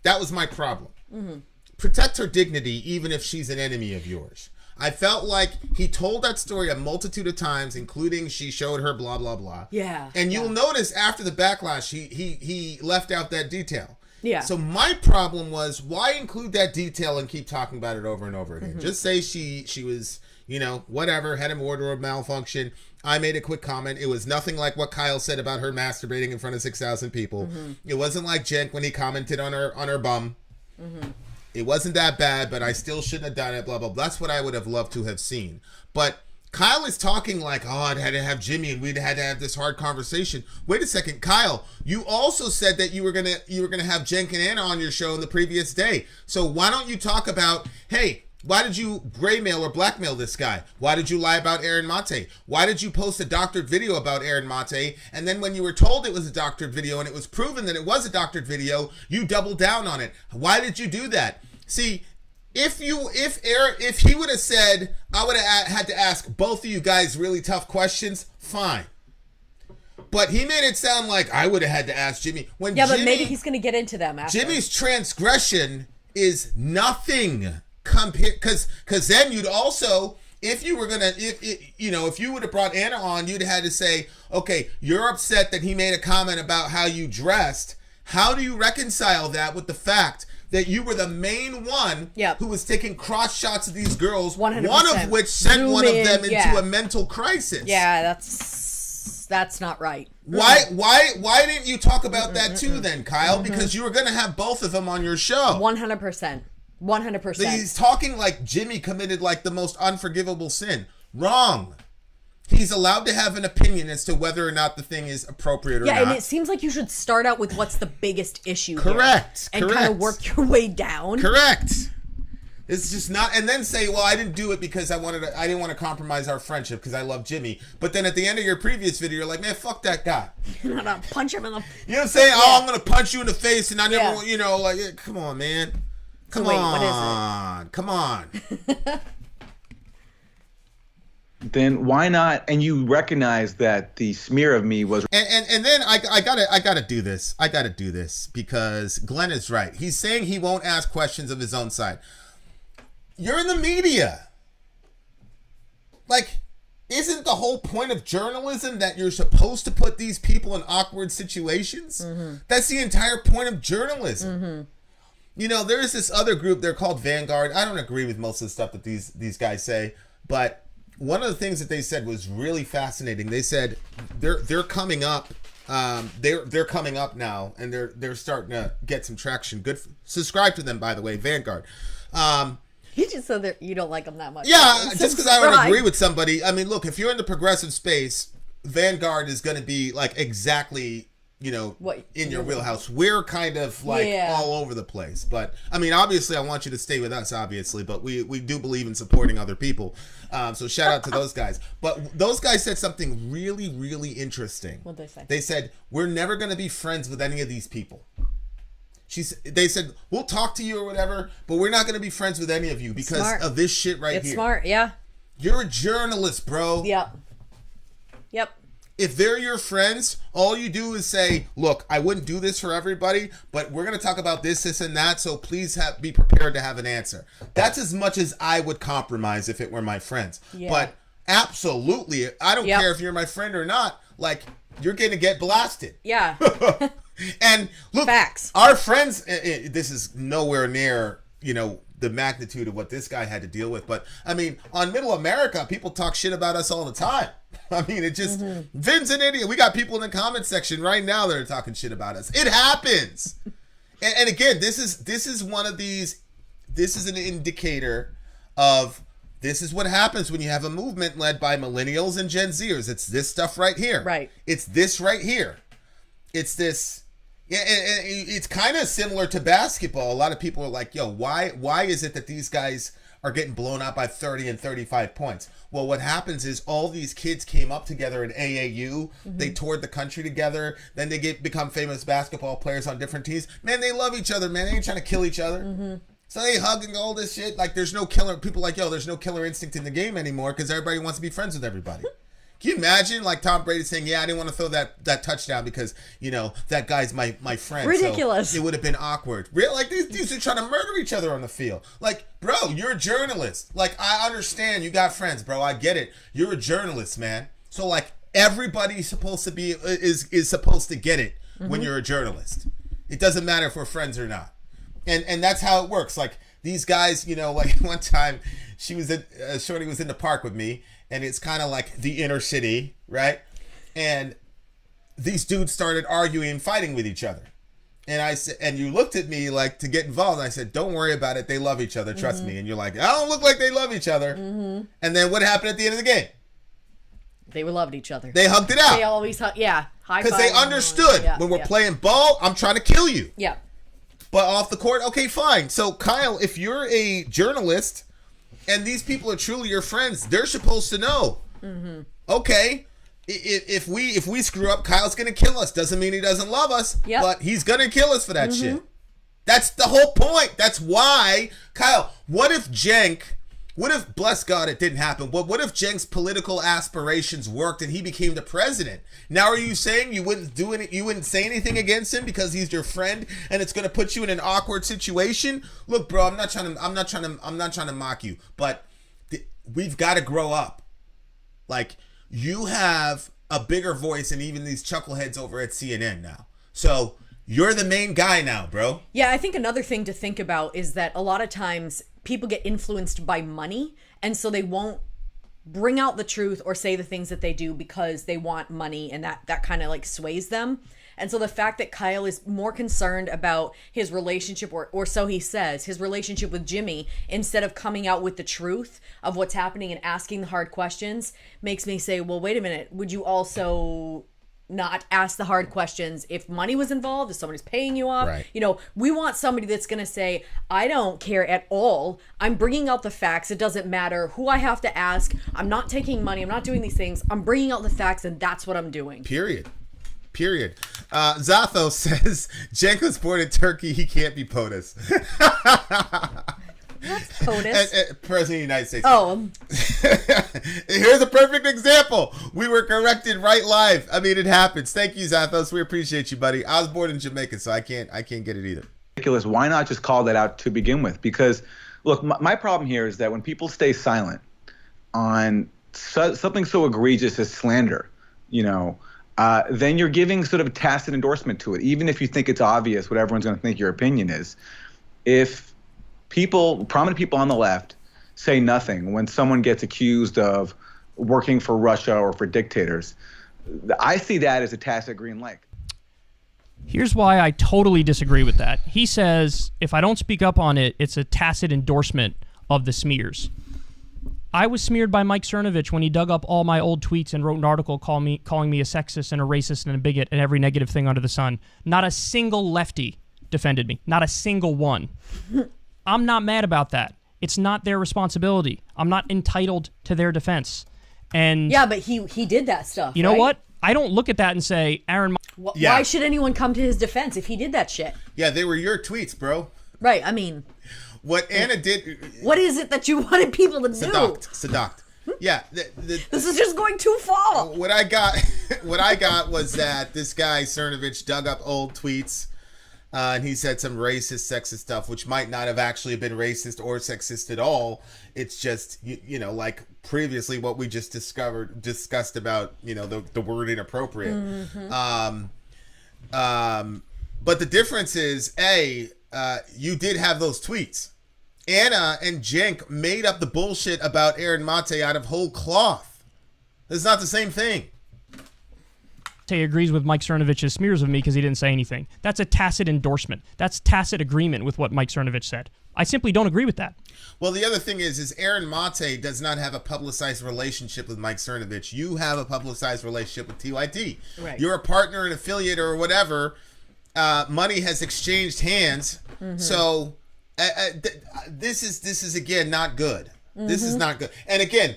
That was my problem. Mm-hmm. Protect her dignity, even if she's an enemy of yours. I felt like he told that story a multitude of times, including she showed her blah, blah, blah. Yeah. And you'll notice after the backlash, he left out that detail. Yeah. So my problem was, why include that detail and keep talking about it over and over again? Mm-hmm. Just say she was, whatever, had a wardrobe malfunction. I made a quick comment. It was nothing like what Kyle said about her masturbating in front of 6,000 people. Mm-hmm. It wasn't like Cenk when he commented on her bum. Mm-hmm. It wasn't that bad, but I still shouldn't have done it, blah, blah, blah. That's what I would have loved to have seen. But Kyle is talking like, I'd had to have Jimmy and we'd had to have this hard conversation. Wait a second, Kyle, you also said that you were gonna have Cenk and Anna on your show the previous day. So why don't you talk about, hey, why did you graymail or blackmail this guy? Why did you lie about Aaron Mate? Why did you post a doctored video about Aaron Mate? And then when you were told it was a doctored video and it was proven that it was a doctored video, you doubled down on it. Why did you do that? See, if he would have said, I would have had to ask both of you guys really tough questions, fine. But he made it sound like I would have had to ask Jimmy. But maybe he's going to get into them after. Jimmy's transgression is nothing. Because then you'd also, if you would have brought Anna on, you'd have had to say, okay, you're upset that he made a comment about how you dressed. How do you reconcile that with the fact that you were the main one who was taking cross shots of these girls, 100%. One of which sent one of them into a mental crisis? Yeah, that's not right. Why didn't you talk about that too then, Kyle? Because you were going to have both of them on your show. 100%. 100%. He's talking like Jimmy committed like the most unforgivable sin. Wrong. He's allowed to have an opinion as to whether or not the thing is appropriate or not. Yeah, and it seems like you should start out with what's the biggest issue Correct. Here, and kind of work your way down. Correct. It's just not, and then say, well, I didn't do it because I didn't want to compromise our friendship because I love Jimmy. But then at the end of your previous video, you're like, man, fuck that guy. I'm gonna punch him in the. You know what I'm saying? Yeah. Oh, I'm gonna punch you in the face, and I never, come on, man. Come on. Come on. Then why not? And you recognize that the smear of me was. And then I gotta do this. I gotta do this because Glenn is right. He's saying he won't ask questions of his own side. You're in the media. Like, isn't the whole point of journalism that you're supposed to put these people in awkward situations? Mm-hmm. That's the entire point of journalism. Mm-hmm. There's this other group, they're called Vanguard. I don't agree with most of the stuff that these guys say, but one of the things that they said was really fascinating. They said they're coming up. They're coming up now, and they're starting to get some traction. Good. Subscribe to them, by the way, Vanguard. You just said that you don't like them that much. Yeah, just because I don't agree with somebody. I mean, look, if you're in the progressive space, Vanguard is going to be like exactly, in your wheelhouse. We're kind of like all over the place. But I mean, obviously I want you to stay with us, obviously, but we do believe in supporting other people. So shout out to those guys. But those guys said something really, really interesting. What'd they say? They said, we're never going to be friends with any of these people. They said, we'll talk to you or whatever, but we're not going to be friends with any of you because of this shit right here. It's smart, yeah. You're a journalist, bro. Yep. If they're your friends, all you do is say, look, I wouldn't do this for everybody, but we're going to talk about this, and that, so please be prepared to have an answer. That's as much as I would compromise if it were my friends. Yeah. But absolutely, I don't care if you're my friend or not, like, you're going to get blasted. Yeah. And look, facts. Our friends, this is nowhere near, the magnitude of what this guy had to deal with. But, I mean, on Middle America, people talk shit about us all the time. I mean, it just, Vin's an idiot. We got people in the comment section right now that are talking shit about us. It happens. And again, this is one of these, this is an indicator of, this is what happens when you have a movement led by millennials and Gen Zers. It's this stuff right here. Right. It's this right here. It's this. Yeah, and it's kind of similar to basketball. A lot of people are like, yo, why is it that these guys are getting blown out by 30 and 35 points? Well, what happens is all these kids came up together in AAU. They toured the country together. Then they become famous basketball players on different teams. Man, they love each other, man. They ain't trying to kill each other. So they hug and all this shit. Like, there's no killer. People are like, yo, there's no killer instinct in the game anymore because everybody wants to be friends with everybody. Can you imagine, like, Tom Brady saying, yeah, I didn't want to throw that touchdown because, that guy's my friend. Ridiculous. So it would have been awkward. Real, like, these dudes are trying to murder each other on the field. Like, bro, you're a journalist. Like, I understand you got friends, bro. I get it. You're a journalist, man. So, like, everybody's supposed to be, is supposed to get it when you're a journalist. It doesn't matter if we're friends or not. And that's how it works. Like, these guys, like, one time, Shorty was in the park with me, and it's kind of like the inner city, right? And these dudes started arguing and fighting with each other. And I said, and you looked at me like to get involved. And I said, don't worry about it. They love each other. Trust me. And you're like, I don't look like they love each other. And then what happened at the end of the game? They loved each other. They hugged it out. They always hug. Yeah. Because they understood when we're playing ball, I'm trying to kill you. Yeah. But off the court, okay, fine. So Kyle, if you're a journalist and these people are truly your friends, they're supposed to know. Okay, if we screw up, Kyle's gonna kill us. Doesn't mean he doesn't love us, but he's gonna kill us for that shit. That's the whole point. That's why, Kyle. What if bless God it didn't happen, but what if Cenk's political aspirations worked and he became the president? Now are you saying you wouldn't do it? You wouldn't say anything against him because he's your friend and it's gonna put you in an awkward situation? Look, bro, I'm not trying to mock you, but we've got to grow up. Like, you have a bigger voice than even these chuckleheads over at CNN now. So you're the main guy now, bro. Yeah, I think another thing to think about is that a lot of times people get influenced by money, and so they won't bring out the truth or say the things that they do because they want money, and that kind of like sways them. And so the fact that Kyle is more concerned about his relationship, or so he says, his relationship with Jimmy, instead of coming out with the truth of what's happening and asking the hard questions, makes me say, well, wait a minute, would you also not ask the hard questions if money was involved, if somebody's paying you off? Right. We want somebody that's going to say, I don't care at all. I'm bringing out the facts. It doesn't matter who I have to ask. I'm not taking money. I'm not doing these things. I'm bringing out the facts, and that's what I'm doing. Period. Zatho says, Cenk was born in Turkey. He can't be POTUS. What's POTUS? President of the United States. Oh. Here's a perfect example. We were corrected right live. I mean, it happens. Thank you, Zathos. We appreciate you, buddy. I was born in Jamaica, so I can't get it either. Ridiculous. Why not just call that out to begin with? Because, look, my problem here is that when people stay silent on something so egregious as slander, then you're giving sort of a tacit endorsement to it, even if you think it's obvious what everyone's going to think your opinion is. If prominent people on the left, say nothing when someone gets accused of working for Russia or for dictators, I see that as a tacit green light. Here's why I totally disagree with that. He says, if I don't speak up on it, it's a tacit endorsement of the smears. I was smeared by Mike Cernovich when he dug up all my old tweets and wrote an article calling me a sexist and a racist and a bigot and every negative thing under the sun. Not a single lefty defended me. Not a single one. I'm not mad about that. It's not their responsibility. I'm not entitled to their defense. And yeah, but he did that stuff. You know what? I don't look at that and say, Aaron. Why should anyone come to his defense if he did that shit? Yeah, they were your tweets, bro. Right. I mean, what Anna did. What is it that you wanted people to do? Seduct. Yeah. This is just going too far. What I got was that this guy Cernovich dug up old tweets. And he said some racist, sexist stuff, which might not have actually been racist or sexist at all. It's just, like previously what we just discussed about, the word inappropriate. Mm-hmm. But the difference is, you did have those tweets. Anna and Jenk made up the bullshit about Aaron Mate out of whole cloth. It's not the same thing. Agrees with Mike Cernovich's smears of me because he didn't say anything. That's a tacit endorsement. That's tacit agreement with what Mike Cernovich said. I simply don't agree with that. Well, the other thing is Aaron Mate does not have a publicized relationship with Mike Cernovich. You have a publicized relationship with TYT. Right. You're a partner, an affiliate, or whatever. Money has exchanged hands. Mm-hmm. So this is again not good. Mm-hmm. This is not good. And again,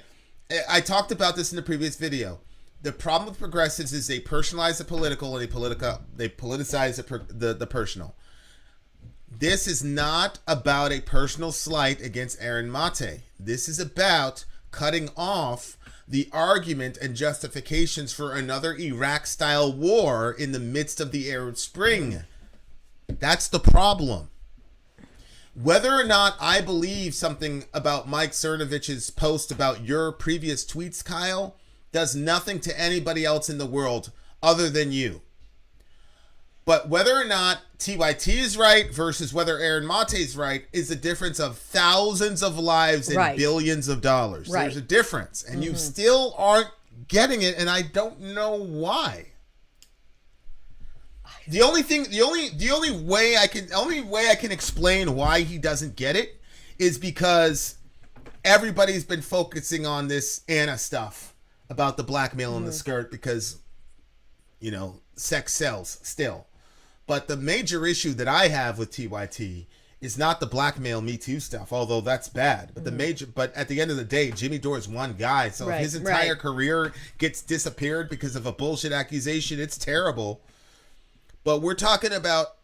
I talked about this in the previous video. The problem with progressives is they personalize the political and they politicize the personal. This is not about a personal slight against Aaron Mate. This is about cutting off the argument and justifications for another Iraq-style war in the midst of the Arab Spring. That's the problem. Whether or not I believe something about Mike Cernovich's post about your previous tweets, Kyle, does nothing to anybody else in the world other than you. But whether or not TYT is right versus whether Aaron Mate is right is a difference of thousands of lives and billions of dollars. Right. There's a difference, and you still aren't getting it, and I don't know why. The only way I can explain why he doesn't get it is because everybody's been focusing on this Anna stuff about the blackmail in the skirt because, sex sells still. But the major issue that I have with TYT is not the blackmail Me Too stuff, although that's bad. But but at the end of the day, Jimmy Dore is one guy. So if his entire career gets disappeared because of a bullshit accusation, it's terrible. But we're talking about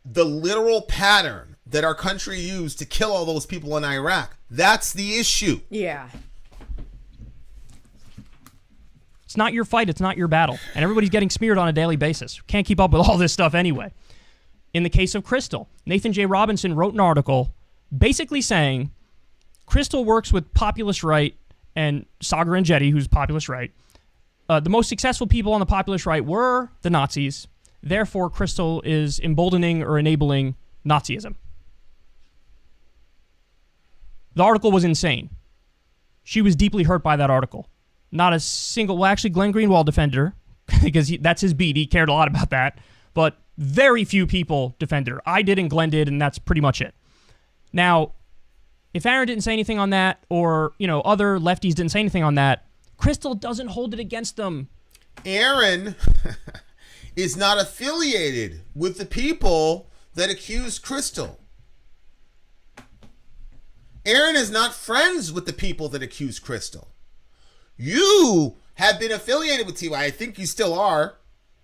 the literal pattern that our country used to kill all those people in Iraq. That's the issue. Yeah. It's not your fight. It's not your battle. And everybody's getting smeared on a daily basis. Can't keep up with all this stuff anyway. In the case of Crystal, Nathan J. Robinson wrote an article basically saying Crystal works with populist right and Sagar and Jetty, who's populist right. The most successful people on the populist right were the Nazis. Therefore, Crystal is emboldening or enabling Nazism. The article was insane. She was deeply hurt by that article. Not a single... Well, actually, Glenn Greenwald defended her because that's his beat. He cared a lot about that. But very few people defended her. I did and Glenn did, and that's pretty much it. Now, if Aaron didn't say anything on that or, other lefties didn't say anything on that, Crystal doesn't hold it against them. Aaron is not affiliated with the people that accused Crystal. Aaron is not friends with the people that accused Crystal. You have been affiliated with TY. I think you still are,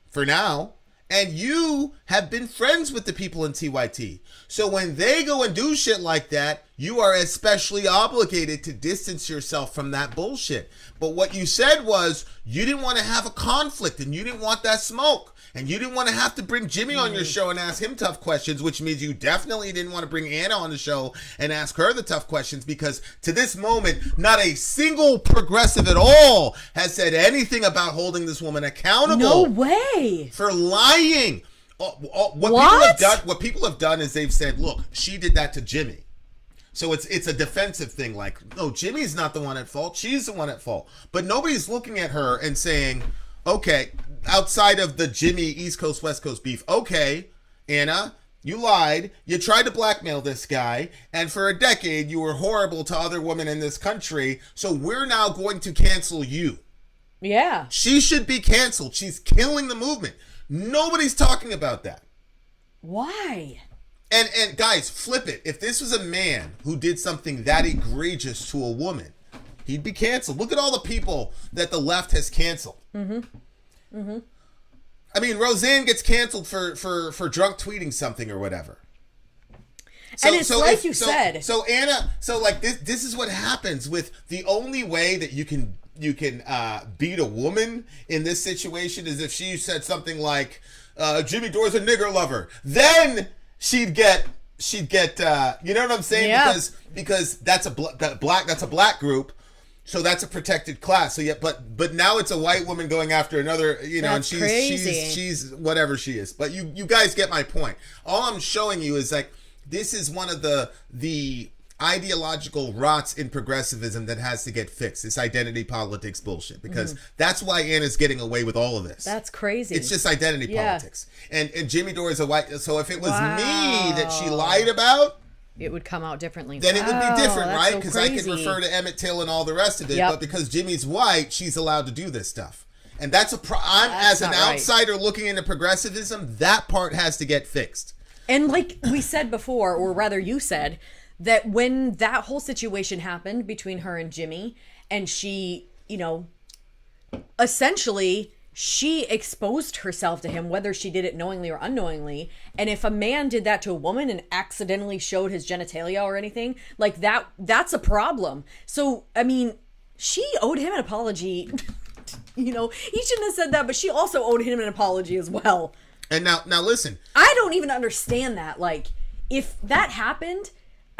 for now. And you have been friends with the people in TYT. So when they go and do shit like that, you are especially obligated to distance yourself from that bullshit. But what you said was you didn't want to have a conflict and you didn't want that smoke. And you didn't want to have to bring Jimmy on your show and ask him tough questions, which means you definitely didn't want to bring Anna on the show and ask her the tough questions, because to this moment, not a single progressive at all has said anything about holding this woman accountable. No way. For lying. What people have done is they've said, look, she did that to Jimmy. So it's a defensive thing, like, no, Jimmy's not the one at fault. She's the one at fault. But nobody's looking at her and saying, okay, outside of the Jimmy East Coast, West Coast beef, okay, Anna, You lied. You tried to blackmail this guy. And for a decade, you were horrible to other women in this country. So we're now going to cancel you. Yeah. She should be canceled. She's killing the movement. Nobody's talking about that. Why? And guys, flip it. If this was a man who did something that egregious to a woman, he'd be canceled. Look at all the people that the left has canceled. I mean, Roseanne gets canceled for drunk tweeting something or whatever. So, and it's like you said. So Anna, like this is what happens with the only way that you can beat a woman in this situation is if she said something like, Jimmy Dore's a nigger lover. Then she'd get you know what I'm saying? Yeah. Because that's a black group. So that's a protected class. So yeah, but now it's a white woman going after another, you know, that's and crazy. she's whatever she is. But you guys get my point. All I'm showing you is like this is one of the ideological rots in progressivism that has to get fixed. This identity politics bullshit, because that's why Anna's getting away with all of this. That's crazy. It's just identity politics. And Jimmy Dore is a white. So if it was me that she lied about, it would come out differently. Then it would be different, right? So Because I could refer to Emmett Till and all the rest of it. Yep. But because Jimmy's white, she's allowed to do this stuff. And that's I'm as an outsider looking into progressivism, that part has to get fixed. And like we said before, or rather you said, that when that whole situation happened between her and Jimmy, and she, you know, essentially she exposed herself to him, whether she did it knowingly or unknowingly. And if a man did that to a woman and accidentally showed his genitalia or anything like that's a problem. So, I mean, she owed him an apology. You know, he shouldn't have said that, but she also owed him an apology as well. And now listen. I don't even understand that. Like, if that happened,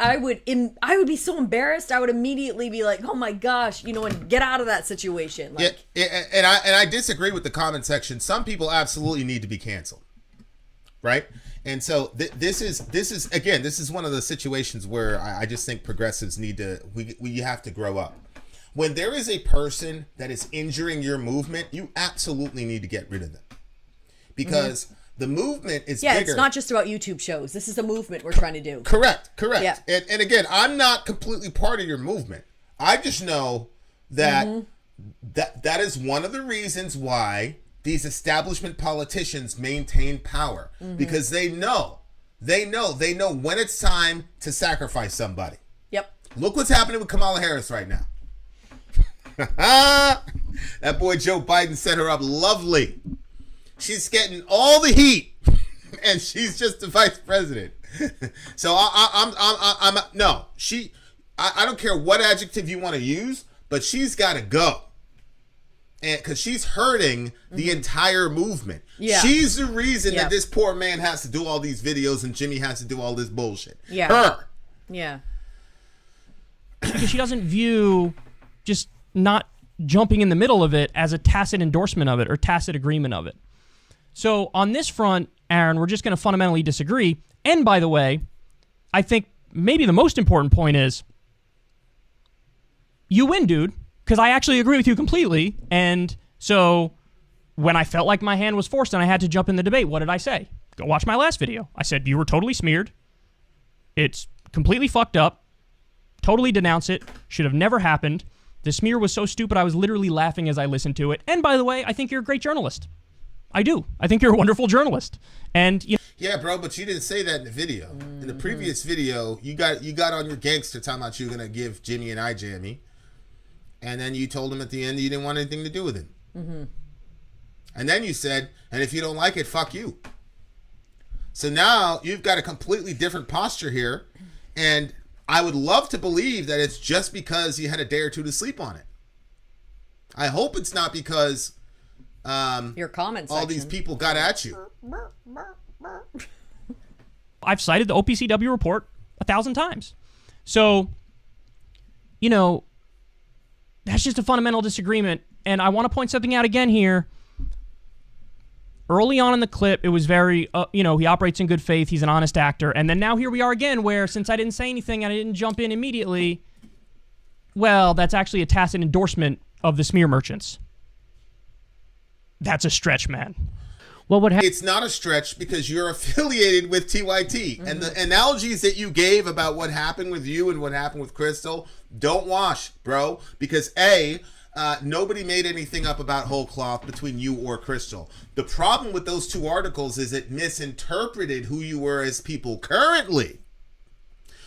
I would be so embarrassed. I would immediately be like, "Oh my gosh," you know, and get out of that situation. Like, yeah, and I disagree with the comment section. Some people absolutely need to be canceled, right? And so this is one of the situations where I just think progressives need to we have to grow up. When there is a person that is injuring your movement, you absolutely need to get rid of them, because the movement is bigger. It's not just about YouTube shows. This is a movement we're trying to do. Correct. Yeah. And again, I'm not completely part of your movement. I just know that that is one of the reasons why these establishment politicians maintain power, because they know when it's time to sacrifice somebody. Yep. Look what's happening with Kamala Harris right now. That boy Joe Biden set her up lovely. She's getting all the heat, and she's just the vice president. So I don't care what adjective you want to use, but she's got to go, and because she's hurting the entire movement. Yeah. She's the reason that this poor man has to do all these videos and Jimmy has to do all this bullshit. Yeah. Her. Yeah. Because she doesn't view just not jumping in the middle of it as a tacit endorsement of it or tacit agreement of it. So on this front, Aaron, we're just going to fundamentally disagree. And by the way, I think maybe the most important point is you win, dude, because I actually agree with you completely. And so when I felt like my hand was forced and I had to jump in the debate, what did I say? Go watch my last video. I said, you were totally smeared. It's completely fucked up. Totally denounce it. Should have never happened. The smear was so stupid, I was literally laughing as I listened to it. And by the way, I think you're a great journalist. I do. I think you're a wonderful journalist. And you know, yeah, bro, but you didn't say that in the video. In the previous video, you got on your gangster talking about you were gonna give Jimmy an eye jammy, and then you told him at the end you didn't want anything to do with him. And then you said, and if you don't like it, fuck you. So now you've got a completely different posture here, and I would love to believe that it's just because you had a day or two to sleep on it. I hope it's not because your comments. All these people got at you. I've cited the OPCW report 1,000 times. So, you know, that's just a fundamental disagreement. And I want to point something out again here. Early on in the clip, it was very, he operates in good faith. He's an honest actor. And then now here we are again, where since I didn't say anything and I didn't jump in immediately, well, that's actually a tacit endorsement of the smear merchants. That's a stretch, man. Well, it's not a stretch because you're affiliated with TYT. And the analogies that you gave about what happened with you and what happened with Crystal don't wash, bro. Because nobody made anything up about whole cloth between you or Crystal. The problem with those two articles is it misinterpreted who you were as people currently.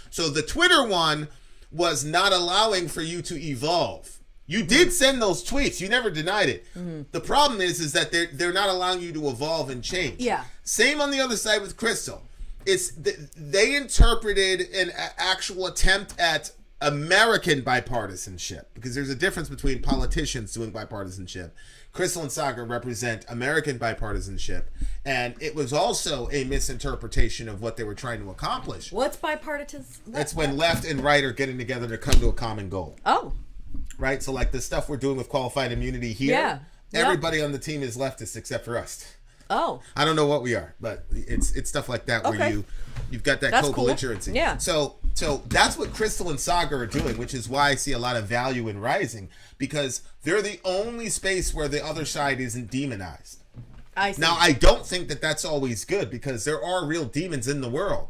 So the Twitter one was not allowing for you to evolve. You did send those tweets. You never denied it. The problem is that they're not allowing you to evolve and change. Yeah. Same on the other side with Crystal. They interpreted an actual attempt at American bipartisanship, because there's a difference between politicians doing bipartisanship. Crystal and Saga represent American bipartisanship, and it was also a misinterpretation of what they were trying to accomplish. What's bipartisan? That's when left and right are getting together to come to a common goal. Oh. Right? So like the stuff we're doing with qualified immunity here, everybody on the team is leftist except for us. Oh. I don't know what we are, but it's stuff like that where you've got that co-belligerency. Cool. Yeah. So that's what Crystal and Saga are doing, which is why I see a lot of value in Rising, because they're the only space where the other side isn't demonized. I see. Now, I don't think that that's always good, because there are real demons in the world.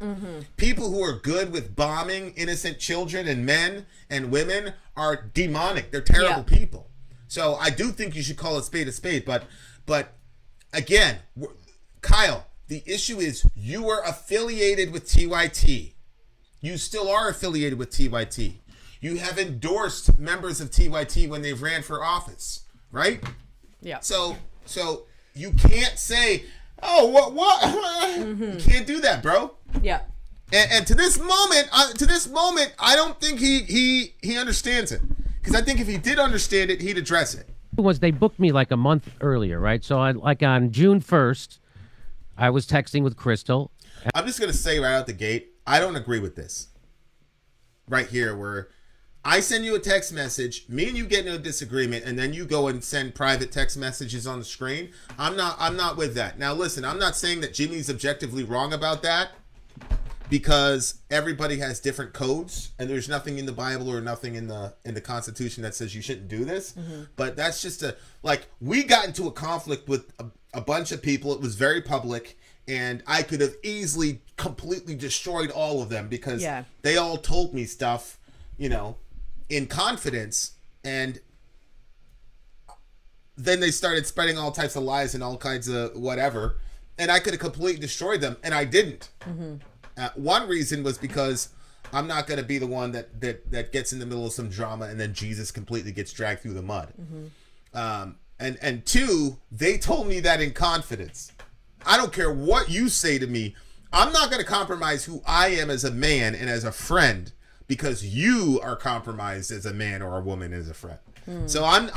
People who are good with bombing innocent children and men and women are demonic. They're terrible people. So I do think you should call a spade, but again, Kyle, the issue is you were affiliated with TYT. You still are affiliated with TYT. You have endorsed members of TYT when they've ran for office, right? Yeah. So you can't say, oh, what? You can't do that, bro. Yeah. And to this moment, I don't think he understands it. Because I think if he did understand it, he'd address it. Was they booked me like a month earlier, right? So on June 1st, I was texting with Crystal. I'm just going to say right out the gate, I don't agree with this. Right here, where I send you a text message, me and you get into a disagreement, and then you go and send private text messages on the screen. I'm not with that. Now listen, I'm not saying that Jimmy's objectively wrong about that, because everybody has different codes, and there's nothing in the Bible or nothing in the Constitution that says you shouldn't do this. But that's just we got into a conflict with a bunch of people. It was very public, and I could have easily completely destroyed all of them because they all told me stuff, in confidence, and then they started spreading all types of lies and all kinds of whatever, and I could have completely destroyed them, and I didn't. One reason was because I'm not going to be the one that gets in the middle of some drama and then Jesus completely gets dragged through the mud. And two, they told me that in confidence. I don't care what you say to me. I'm not going to compromise who I am as a man and as a friend because you are compromised as a man or a woman as a friend. So I'm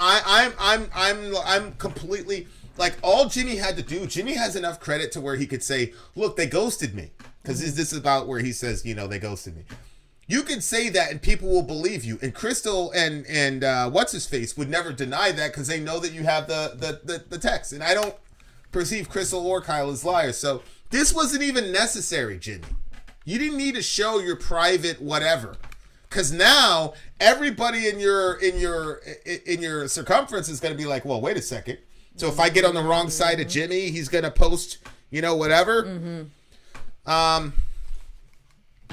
completely like, all Jimmy had to do. Jimmy has enough credit to where he could say, "Look, they ghosted me." Because this is about where he says, they ghosted me. You can say that and people will believe you. And Crystal and what's his face would never deny that because they know that you have the text. And I don't perceive Crystal or Kyle as liars. So this wasn't even necessary, Jimmy. You didn't need to show your private whatever. Because now everybody in your circumference is going to be like, well, wait a second. So if I get on the wrong side of Jimmy, he's going to post, whatever.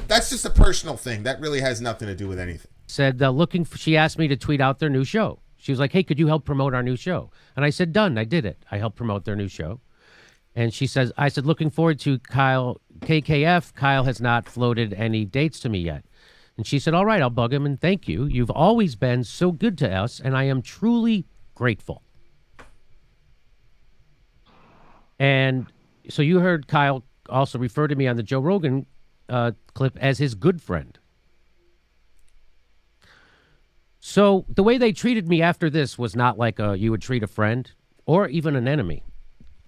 That's just a personal thing. That really has nothing to do with anything. Said she asked me to tweet out their new show. She was like, "Hey, could you help promote our new show?" And I said, "Done." I did it. I helped promote their new show. And I said, "Looking forward to Kyle KKF. Kyle has not floated any dates to me yet." And she said, "All right, I'll bug him and thank you. You've always been so good to us, and I am truly grateful." And so you heard Kyle also refer to me on the Joe Rogan clip as his good friend. So the way they treated me after this was not like you would treat a friend or even an enemy.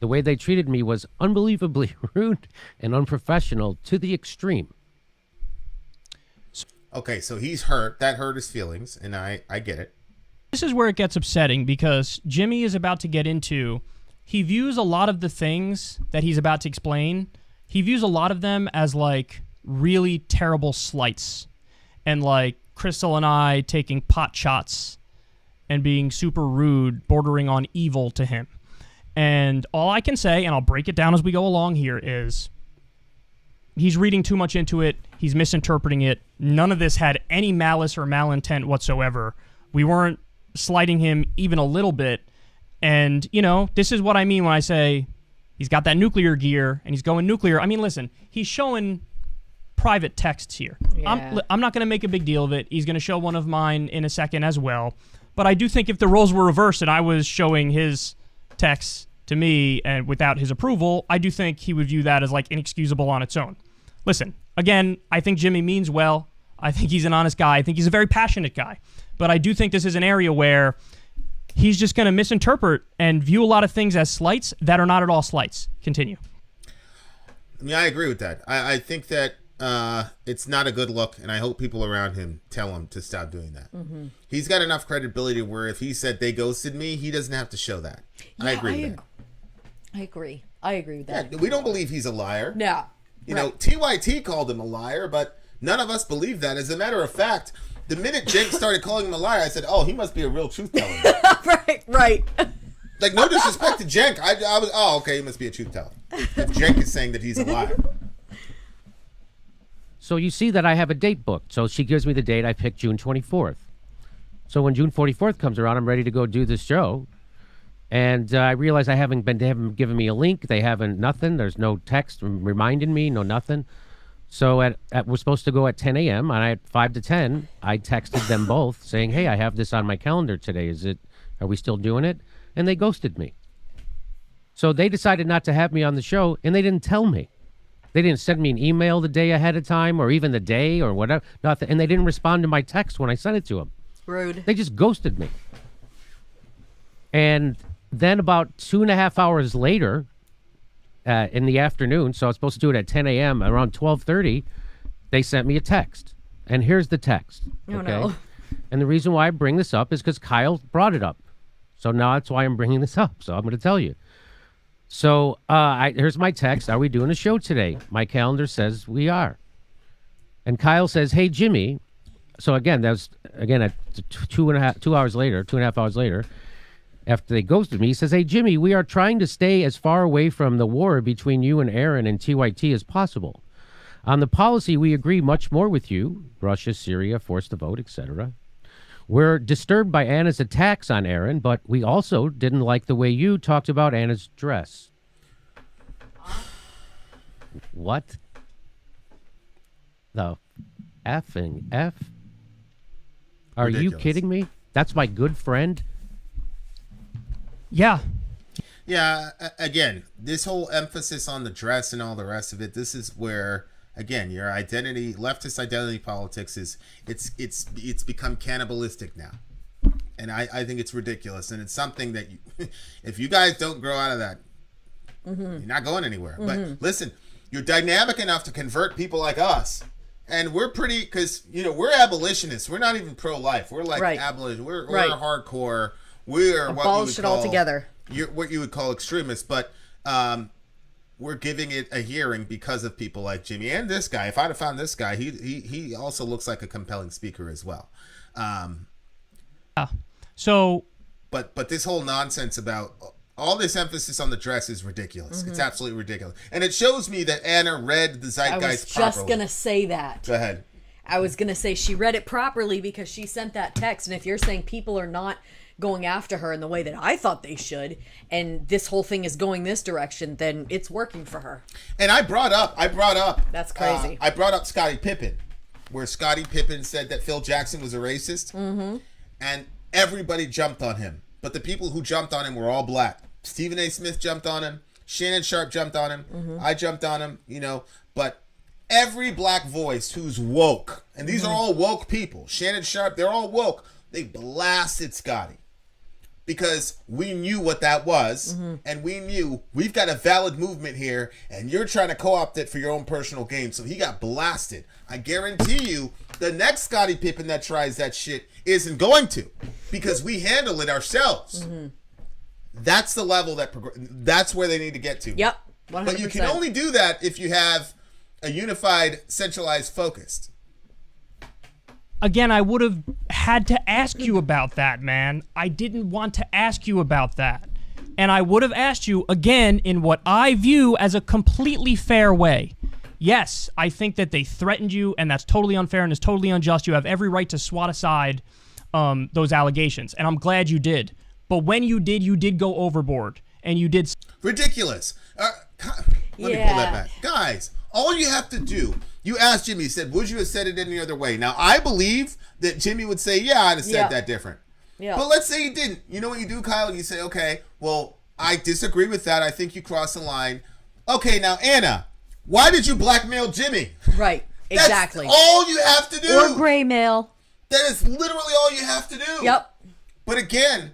The way they treated me was unbelievably rude and unprofessional to the extreme. Okay, so he's hurt. That hurt his feelings, and I get it. This is where it gets upsetting because Jimmy is about to get into, he views a lot of the things that he's about to explain, he views a lot of them as like really terrible slights and like Crystal and I taking pot shots and being super rude, bordering on evil to him. And all I can say, and I'll break it down as we go along here, is he's reading too much into it. He's misinterpreting it. None of this had any malice or malintent whatsoever. We weren't slighting him even a little bit. And, you know, this is what I mean when I say he's got that nuclear gear and he's going nuclear. I mean, listen, he's showing private texts here. Yeah. I'm not going to make a big deal of it. He's going to show one of mine in a second as well. But I do think if the roles were reversed and I was showing his texts to me and without his approval, I do think he would view that as like inexcusable on its own. Listen, again, I think Jimmy means well. I think he's an honest guy. I think he's a very passionate guy. But I do think this is an area where he's just going to misinterpret and view a lot of things as slights that are not at all slights. Continue. I mean, I agree with that. I think that it's not a good look, and I hope people around him tell him to stop doing that. Mm-hmm. He's got enough credibility where if he said they ghosted me, he doesn't have to show that. Yeah, I agree with that. I agree with that. Yeah, we don't believe he's a liar. No. You know, TYT called him a liar, but none of us believe that. As a matter of fact, the minute Jake started calling him a liar, I said, oh, he must be a real truth teller. Right. Like, no disrespect to Jenk. I was, oh, okay, he must be a truth teller. If Jenk is saying that he's a liar. So you see that I have a date booked. So she gives me the date. I picked June 24th. So when June 44th comes around, I'm ready to go do this show. And I realize they haven't given me a link. They haven't, nothing. There's no text reminding me, no nothing. So we're supposed to go at 10 a.m. and at 5 to 10, I texted them both saying, hey, I have this on my calendar today. Are we still doing it? And they ghosted me. So they decided not to have me on the show, and they didn't tell me. They didn't send me an email the day ahead of time or even the day or whatever. Nothing. And they didn't respond to my text when I sent it to them. Rude. They just ghosted me. And then about 2.5 hours later, in the afternoon, so I was supposed to do it at 10 a.m., around 12:30, they sent me a text. And here's the text. Oh, no. And the reason why I bring this up is because Kyle brought it up. So now that's why I'm bringing this up. So I'm going to tell you. So here's my text. Are we doing a show today? My calendar says we are. And Kyle says, hey, Jimmy. So again, that was, at 2.5 hours later, after they ghosted me, he says, hey, Jimmy, we are trying to stay as far away from the war between you and Aaron and TYT as possible. On the policy, we agree much more with you, Russia, Syria, forced to vote, etc. We're disturbed by Anna's attacks on Aaron, but we also didn't like the way you talked about Anna's dress. What? The effing F? Are Ridiculous. you kidding me? That's my good friend? Yeah. Yeah, again, this whole emphasis on the dress and all the rest of it, this is where, again, your identity, leftist identity politics it's become cannibalistic now. And I think it's ridiculous. And it's something that if you guys don't grow out of that, you're not going anywhere. But listen, you're dynamic enough to convert people like us. And we're pretty, because, we're abolitionists. We're not even pro-life. We're like abolition. We're hardcore. We're abolish it altogether. What you would call extremists, but we're giving it a hearing because of people like Jimmy and this guy. If I'd have found this guy, he also looks like a compelling speaker as well. So, but this whole nonsense about all this emphasis on the dress is ridiculous. It's absolutely ridiculous, and it shows me that Anna read the zeitgeist properly. I was just gonna say that. Go ahead. I was gonna say she read it properly because she sent that text, and if you're saying people are not going after her in the way that I thought they should, and this whole thing is going this direction, then it's working for her. And I brought up that's crazy. I brought up Scottie Pippen, where Scottie Pippen said that Phil Jackson was a racist, and everybody jumped on him. But the people who jumped on him were all black. Stephen A. Smith jumped on him. Shannon Sharp jumped on him. I jumped on him. But every black voice who's woke, and these are all woke people. Shannon Sharp, they're all woke. They blasted Scottie. Because we knew what that was, and we knew we've got a valid movement here, and you're trying to co-opt it for your own personal gain. So he got blasted. I guarantee you, the next Scottie Pippen that tries that shit isn't going to, because we handle it ourselves. That's the level that's where they need to get to. Yep, 100%. But you can only do that if you have a unified, centralized focus. Again, I would have had to ask you about that, man. I didn't want to ask you about that. And I would have asked you, again, in what I view as a completely fair way. Yes, I think that they threatened you, and that's totally unfair and is totally unjust. You have every right to swat aside those allegations, and I'm glad you did. But when you did go overboard, and you did... Ridiculous. Let me pull that back. Guys, all you have to do... You asked Jimmy, he said, would you have said it any other way? Now, I believe that Jimmy would say, yeah, I'd have said that different. Yeah. But let's say he didn't. You know what you do, Kyle? You say, okay, well, I disagree with that. I think you crossed the line. Okay, now, Anna, why did you blackmail Jimmy? Right, exactly. That's all you have to do. Or gray mail. That is literally all you have to do. Yep. But again,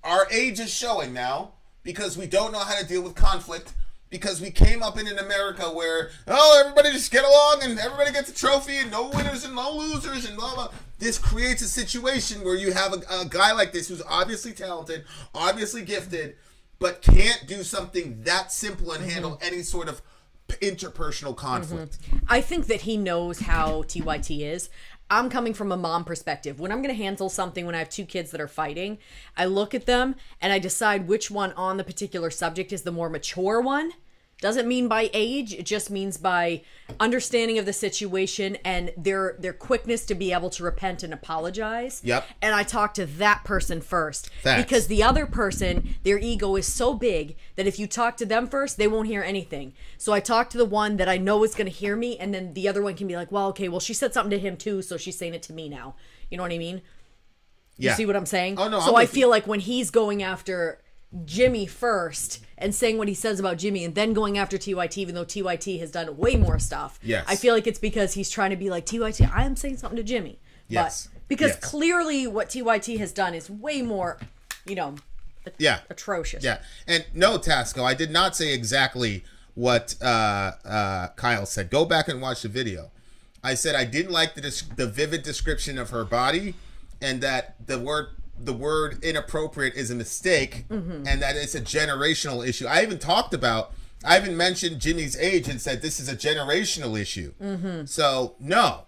our age is showing now because we don't know how to deal with conflict. Because we came up in an America where, everybody just get along and everybody gets a trophy and no winners and no losers and blah, blah. This creates a situation where you have a guy like this who's obviously talented, obviously gifted, but can't do something that simple and handle any sort of interpersonal conflict. I think that he knows how TYT is. I'm coming from a mom perspective. When I'm going to handle something when I have two kids that are fighting, I look at them and I decide which one on the particular subject is the more mature one. Doesn't mean by age, it just means by understanding of the situation and their quickness to be able to repent and apologize. Yep. And I talk to that person first. Facts. Because the other person, their ego is so big that if you talk to them first, they won't hear anything. So I talk to the one that I know is going to hear me, and then the other one can be like, well, okay, well, she said something to him too, so she's saying it to me now. You know what I mean? You see what I'm saying? Oh, no. So I feel like when he's going after Jimmy first and saying what he says about Jimmy and then going after TYT, even though TYT has done way more stuff. Yes. I feel like it's because he's trying to be like, TYT, I am saying something to Jimmy. Yes. But because clearly what TYT has done is way more, atrocious. Yeah. And no, Tasco, I did not say exactly what Kyle said. Go back and watch the video. I said I didn't like the vivid description of her body and that the word inappropriate is a mistake and that it's a generational issue. I even mentioned Jimmy's age and said this is a generational issue. So no,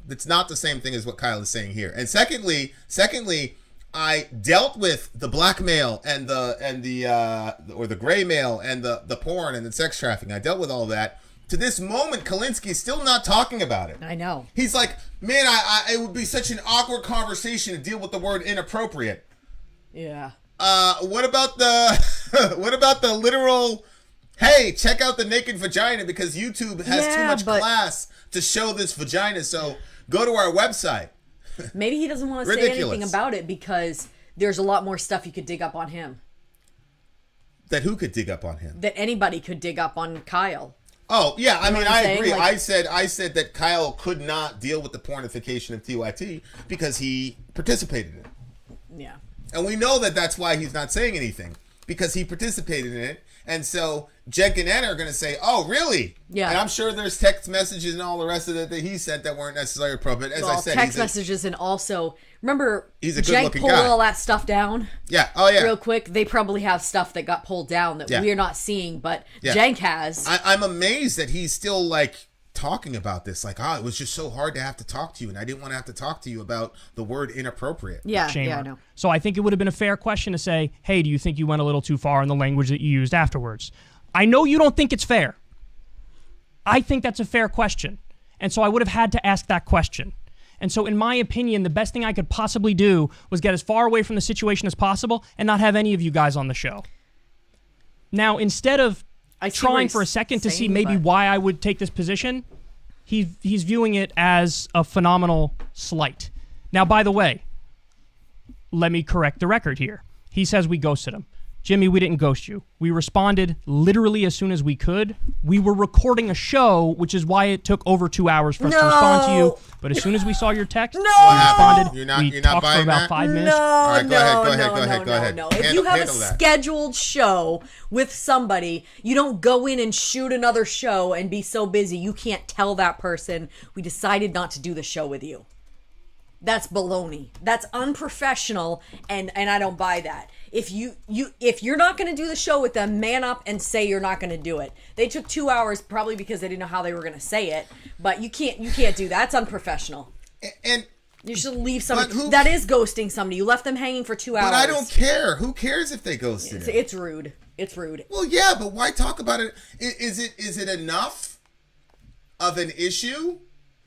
it's not the same thing as what Kyle is saying here. And secondly, I dealt with the blackmail and the gray mail and the porn and the sex trafficking. I dealt with all that. To this moment, Kulinski's still not talking about it. I know. He's like, man, it would be such an awkward conversation to deal with the word inappropriate. Yeah. What about the literal, hey, check out the naked vagina because YouTube has too much class to show this vagina, so go to our website. Maybe he doesn't want to say anything about it because there's a lot more stuff you could dig up on him. That who could dig up on him? That anybody could dig up on Kyle. Oh, yeah, I mean, I agree. Like, I said that Kyle could not deal with the pornification of TYT because he participated in it. Yeah. And we know that that's why he's not saying anything, because he participated in it. And so Jen and Anna are going to say, oh, really? Yeah. And I'm sure there's text messages and all the rest of it that he sent that weren't necessarily appropriate. As I said, text messages and also, remember, he's a Jen pulled guy. all that stuff down? Yeah. Oh, yeah. Real quick. They probably have stuff that got pulled down that we're not seeing, but Jenk has. I'm amazed that he's still, like, talking about this. Like, it was just so hard to have to talk to you, and I didn't want to have to talk to you about the word inappropriate. Yeah, I know. So I think it would have been a fair question to say, hey, do you think you went a little too far in the language that you used afterwards? I know you don't think it's fair. I think that's a fair question. And so I would have had to ask that question. And so in my opinion, the best thing I could possibly do was get as far away from the situation as possible and not have any of you guys on the show. Now, instead of trying for a second to see maybe why I would take this position, he's viewing it as a phenomenal slight. Now, by the way, let me correct the record here. He says we ghosted him. Jimmy, we didn't ghost you. We responded literally as soon as we could. We were recording a show, which is why it took over 2 hours for us to respond to you. But as soon as we saw your text, we responded. We talked for about 5 minutes. All right, go ahead. No. If you have a scheduled show with somebody, you don't go in and shoot another show and be so busy you can't tell that person, we decided not to do the show with you. That's baloney. That's unprofessional, and I don't buy that. If you're not going to do the show with them, man up and say you're not going to do it. They took 2 hours probably because they didn't know how they were going to say it, but you can't do that. It's unprofessional. And You should leave somebody. That is ghosting somebody. You left them hanging for 2 hours. But I don't care. Who cares if they ghosted him? It's rude. It's rude. Well, yeah, but why talk about it? Is it enough of an issue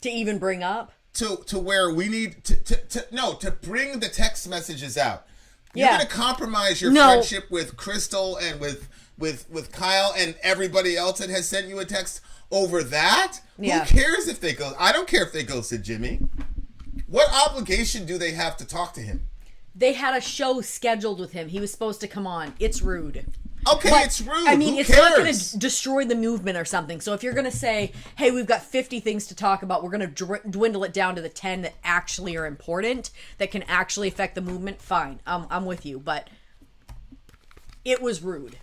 to even bring up? To where we need to bring the text messages out. You're going to compromise your friendship with Crystal and with Kyle and everybody else that has sent you a text over that? Yeah. Who cares if they go? I don't care if they ghosted Jimmy. What obligation do they have to talk to him? They had a show scheduled with him. He was supposed to come on. It's rude. Okay, but, it's rude. I mean, Who it's cares? not going to destroy the movement or something. So if you're going to say, hey, we've got 50 things to talk about, we're going to dwindle it down to the 10 that actually are important, that can actually affect the movement, fine. I'm with you. But it was rude.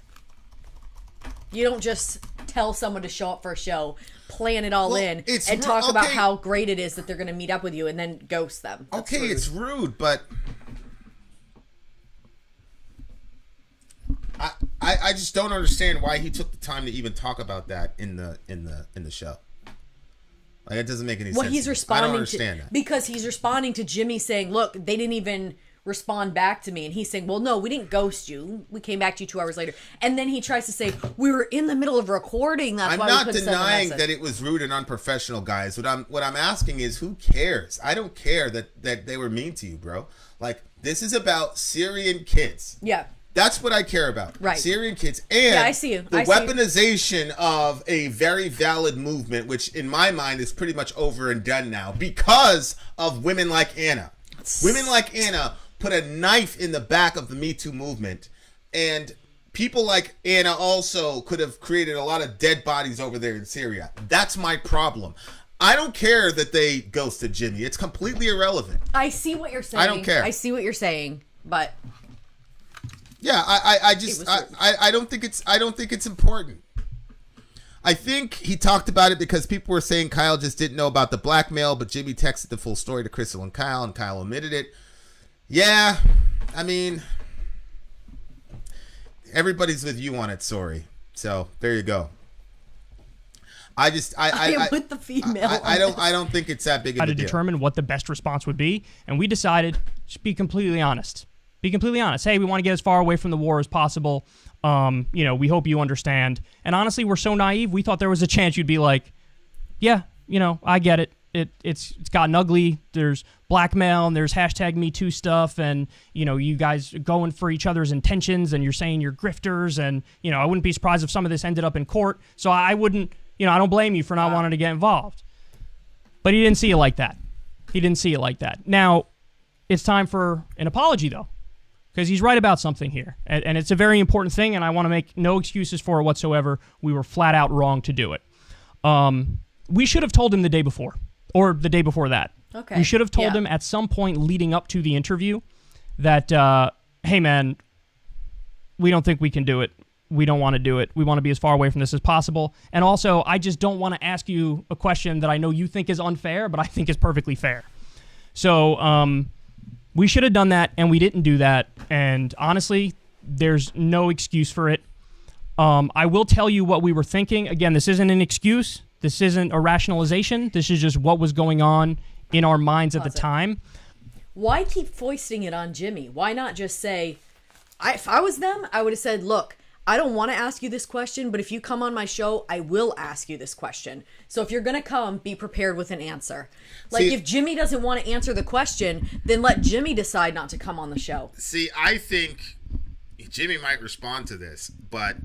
You don't just tell someone to show up for a show, plan it all in, and talk about how great it is that they're going to meet up with you and then ghost them. That's rude. It's rude, but I just don't understand why he took the time to even talk about that in the show. Like, it doesn't make any sense. Well, he's responding. I don't understand that. Because he's responding to Jimmy saying, "Look, they didn't even respond back to me," and he's saying, "Well, no, we didn't ghost you. We came back to you 2 hours later." And then he tries to say, "We were in the middle of recording. That's why we couldn't send the message." I'm not denying that it was rude and unprofessional, guys. What I'm asking is, who cares? I don't care that they were mean to you, bro. Like, this is about Syrian kids. Yeah. That's what I care about. Right. Syrian kids. And I see you. The weaponization of a very valid movement, which in my mind is pretty much over and done now because of women like Anna. Women like Anna put a knife in the back of the Me Too movement. And people like Anna also could have created a lot of dead bodies over there in Syria. That's my problem. I don't care that they ghosted Jimmy. It's completely irrelevant. I see what you're saying. I don't care. I see what you're saying, but... Yeah, I don't think it's important. I think he talked about it because people were saying Kyle just didn't know about the blackmail, but Jimmy texted the full story to Crystal and Kyle omitted it. Yeah, I mean, everybody's with you on it, Sori. So there you go. I am with the female. I don't think it's that big of a deal. To determine what the best response would be, and we decided just be completely honest. Be completely honest. Hey, we want to get as far away from the war as possible. We hope you understand. And honestly, we're so naive. We thought there was a chance you'd be like, yeah, I get it. It's gotten ugly. There's blackmail and there's #MeToo stuff. And, you guys are going for each other's intentions and you're saying you're grifters. And, I wouldn't be surprised if some of this ended up in court. So I wouldn't, I don't blame you for not wanting to get involved. But he didn't see it like that. Now, it's time for an apology, though. Because he's right about something here. And it's a very important thing, and I want to make no excuses for it whatsoever. We were flat out wrong to do it. We should have told him the day before, or the day before that. Okay. We should have told him at some point leading up to the interview that, hey, man, we don't think we can do it. We don't want to do it. We want to be as far away from this as possible. And also, I just don't want to ask you a question that I know you think is unfair, but I think is perfectly fair. So, we should have done that, and we didn't do that. And honestly, there's no excuse for it. I will tell you what we were thinking. Again, this isn't an excuse. This isn't a rationalization. This is just what was going on in our minds at the time. Why keep foisting it on Jimmy? Why not just say, if I was them, I would have said, look, I don't want to ask you this question, but if you come on my show, I will ask you this question. So if you're going to come, be prepared with an answer. Like, if Jimmy doesn't want to answer the question, then let Jimmy decide not to come on the show. See, I think Jimmy might respond to this, but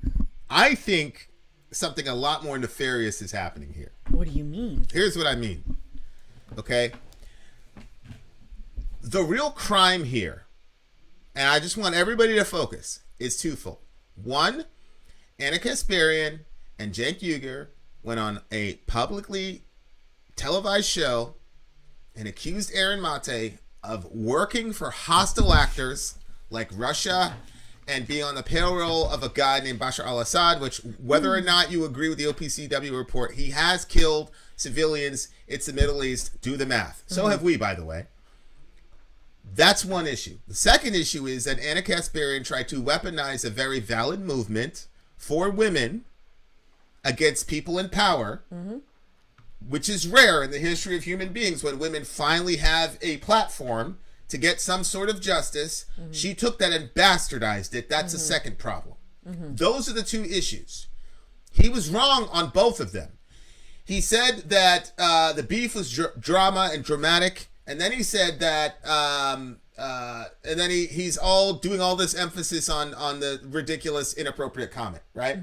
I think something a lot more nefarious is happening here. What do you mean? Here's what I mean. Okay? The real crime here, and I just want everybody to focus, is twofold. One, Anna Kasparian and Cenk Uygur went on a publicly televised show and accused Aaron Mate of working for hostile actors like Russia and being on the payroll of a guy named Bashar al-Assad, which, whether or not you agree with the OPCW report, he has killed civilians. It's the Middle East. Do the math. So have we, by the way. That's one issue. The second issue is that Anna Kasparian tried to weaponize a very valid movement for women against people in power which is rare in the history of human beings, when women finally have a platform to get some sort of justice, she took that and bastardized it. That's a second problem. Those are the two issues. He was wrong on both of them. He said that the beef was drama and dramatic, and then he said that, and then he's all doing all this emphasis on the ridiculous, inappropriate comment, right?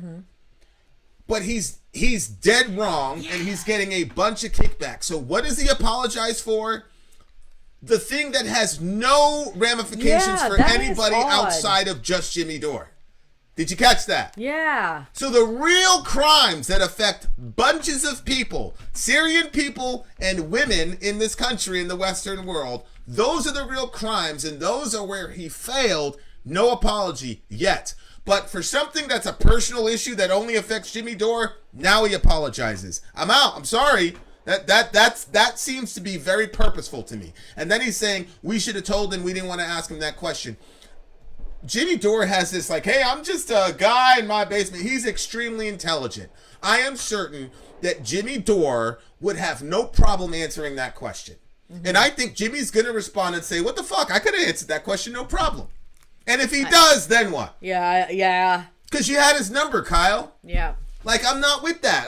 But he's dead wrong, and he's getting a bunch of kickback. So what does he apologize for? The thing that has no ramifications for anybody outside of just Jimmy Dore. Did you catch that? Yeah. So the real crimes that affect bunches of people, Syrian people and women in this country, in the Western world, those are the real crimes, and those are where he failed. No apology yet. But for something that's a personal issue that only affects Jimmy Dore, now he apologizes. I'm out. I'm sorry. That seems to be very purposeful to me. And then he's saying we should have told him we didn't want to ask him that question. Jimmy Dore has this like, hey, I'm just a guy in my basement. He's extremely intelligent. I am certain that Jimmy Dore would have no problem answering that question. And I think Jimmy's going to respond and say, what the fuck? I could have answered that question, no problem. And if he does, then what? Yeah. Because you had his number, Kyle. Yeah. Like, I'm not with that.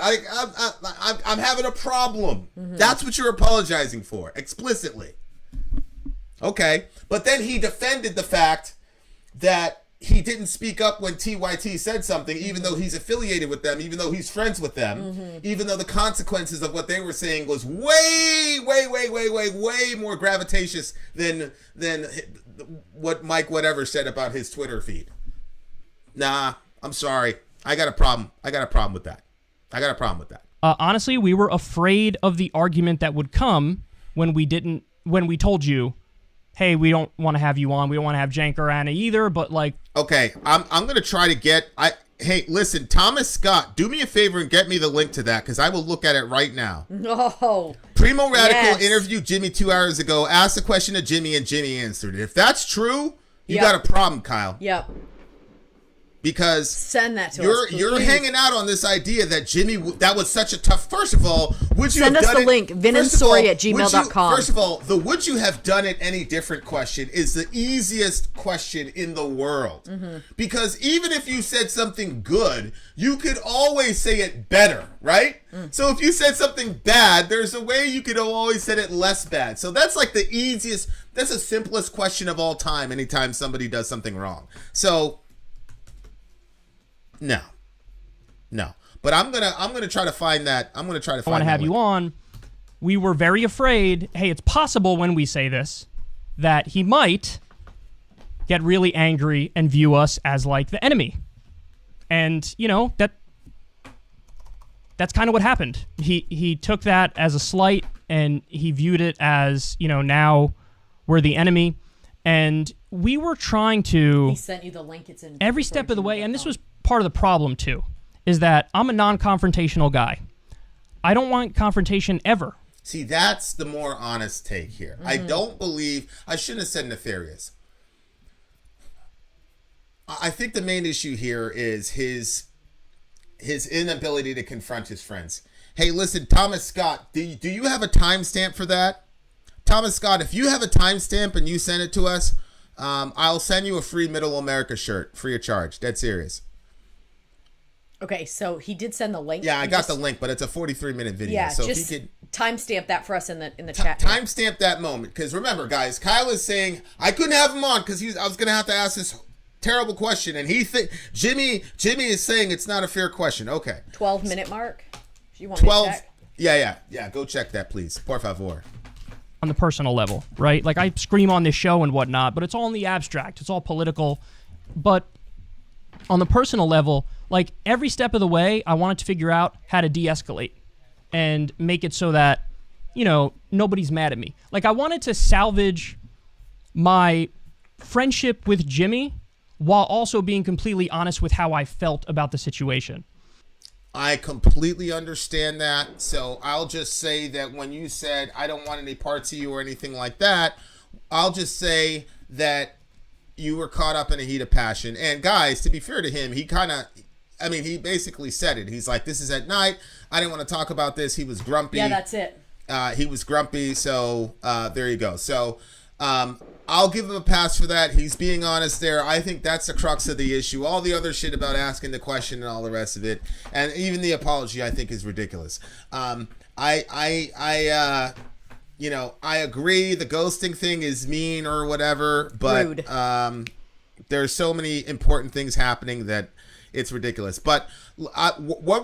I'm having a problem. That's what you're apologizing for, explicitly. Okay. But then he defended the fact that he didn't speak up when TYT said something, even though he's affiliated with them, even though he's friends with them, even though the consequences of what they were saying was way more gravitatious than what Mike whatever said about his Twitter feed. Nah, I'm sorry. I got a problem with that. Honestly, we were afraid of the argument that would come when we told you, hey, we don't want to have you on. We don't want to have Jank or Anna either, but like... Okay, I'm going to try to get... Hey, listen, Thomas Scott, do me a favor and get me the link to that, because I will look at it right now. No. Primo Radical interviewed Jimmy 2 hours ago, asked a question to Jimmy, and Jimmy answered it. If that's true, you got a problem, Kyle. Yep. Because send that to us. You're hanging out on this idea that Jimmy, that was such a tough. First of all, would you send have us done the link? VinandSori@gmail.com. First of all, the would you have done it any different question is the easiest question in the world. Because even if you said something good, you could always say it better, right? So if you said something bad, there's a way you could have always said it less bad. So that's like the easiest. That's the simplest question of all time. Anytime somebody does something wrong. So. No. But I'm gonna try to find that. I want to have you on. We were very afraid. Hey, it's possible when we say this that he might get really angry and view us as like the enemy, and that's kind of what happened. He took that as a slight, and he viewed it as now we're the enemy, and we were trying to. He sent you the link. It's in every step of the way, and this was. Part of the problem too is that I'm a non-confrontational guy. I don't want confrontation ever. See, that's the more honest take here. I don't believe I shouldn't have said nefarious. I think the main issue here is his inability to confront his friends. Hey, listen, Thomas Scott, do you have a timestamp for that? Thomas Scott, if you have a timestamp and you send it to us, I'll send you a free Middle America shirt, free of charge. Dead serious. Okay, so he did send the link. Yeah, I got the link, but it's a 43-minute video. Yeah, so just if he could timestamp that for us in the chat. Timestamp that moment, because remember, guys, Kyle is saying I couldn't have him on because I was going to have to ask this terrible question, and Jimmy is saying it's not a fair question. Okay, 12-minute mark. You want 12? Me to check? Yeah. Go check that, please, por favor. On the personal level, right? Like I scream on this show and whatnot, but it's all in the abstract. It's all political, but on the personal level. Like, every step of the way, I wanted to figure out how to de-escalate and make it so that, nobody's mad at me. Like, I wanted to salvage my friendship with Jimmy while also being completely honest with how I felt about the situation. I completely understand that. So I'll just say that when you said, I don't want any parts of you or anything like that, I'll just say that you were caught up in a heat of passion. And guys, to be fair to him, I mean, he basically said it. He's like, this is at night. I didn't want to talk about this. He was grumpy. Yeah, that's it. He was grumpy. So there you go. So I'll give him a pass for that. He's being honest there. I think that's the crux of the issue. All the other shit about asking the question and all the rest of it, and even the apology, I think is ridiculous. You know, I agree the ghosting thing is mean or whatever, but Rude. There's so many important things happening that it's ridiculous. But what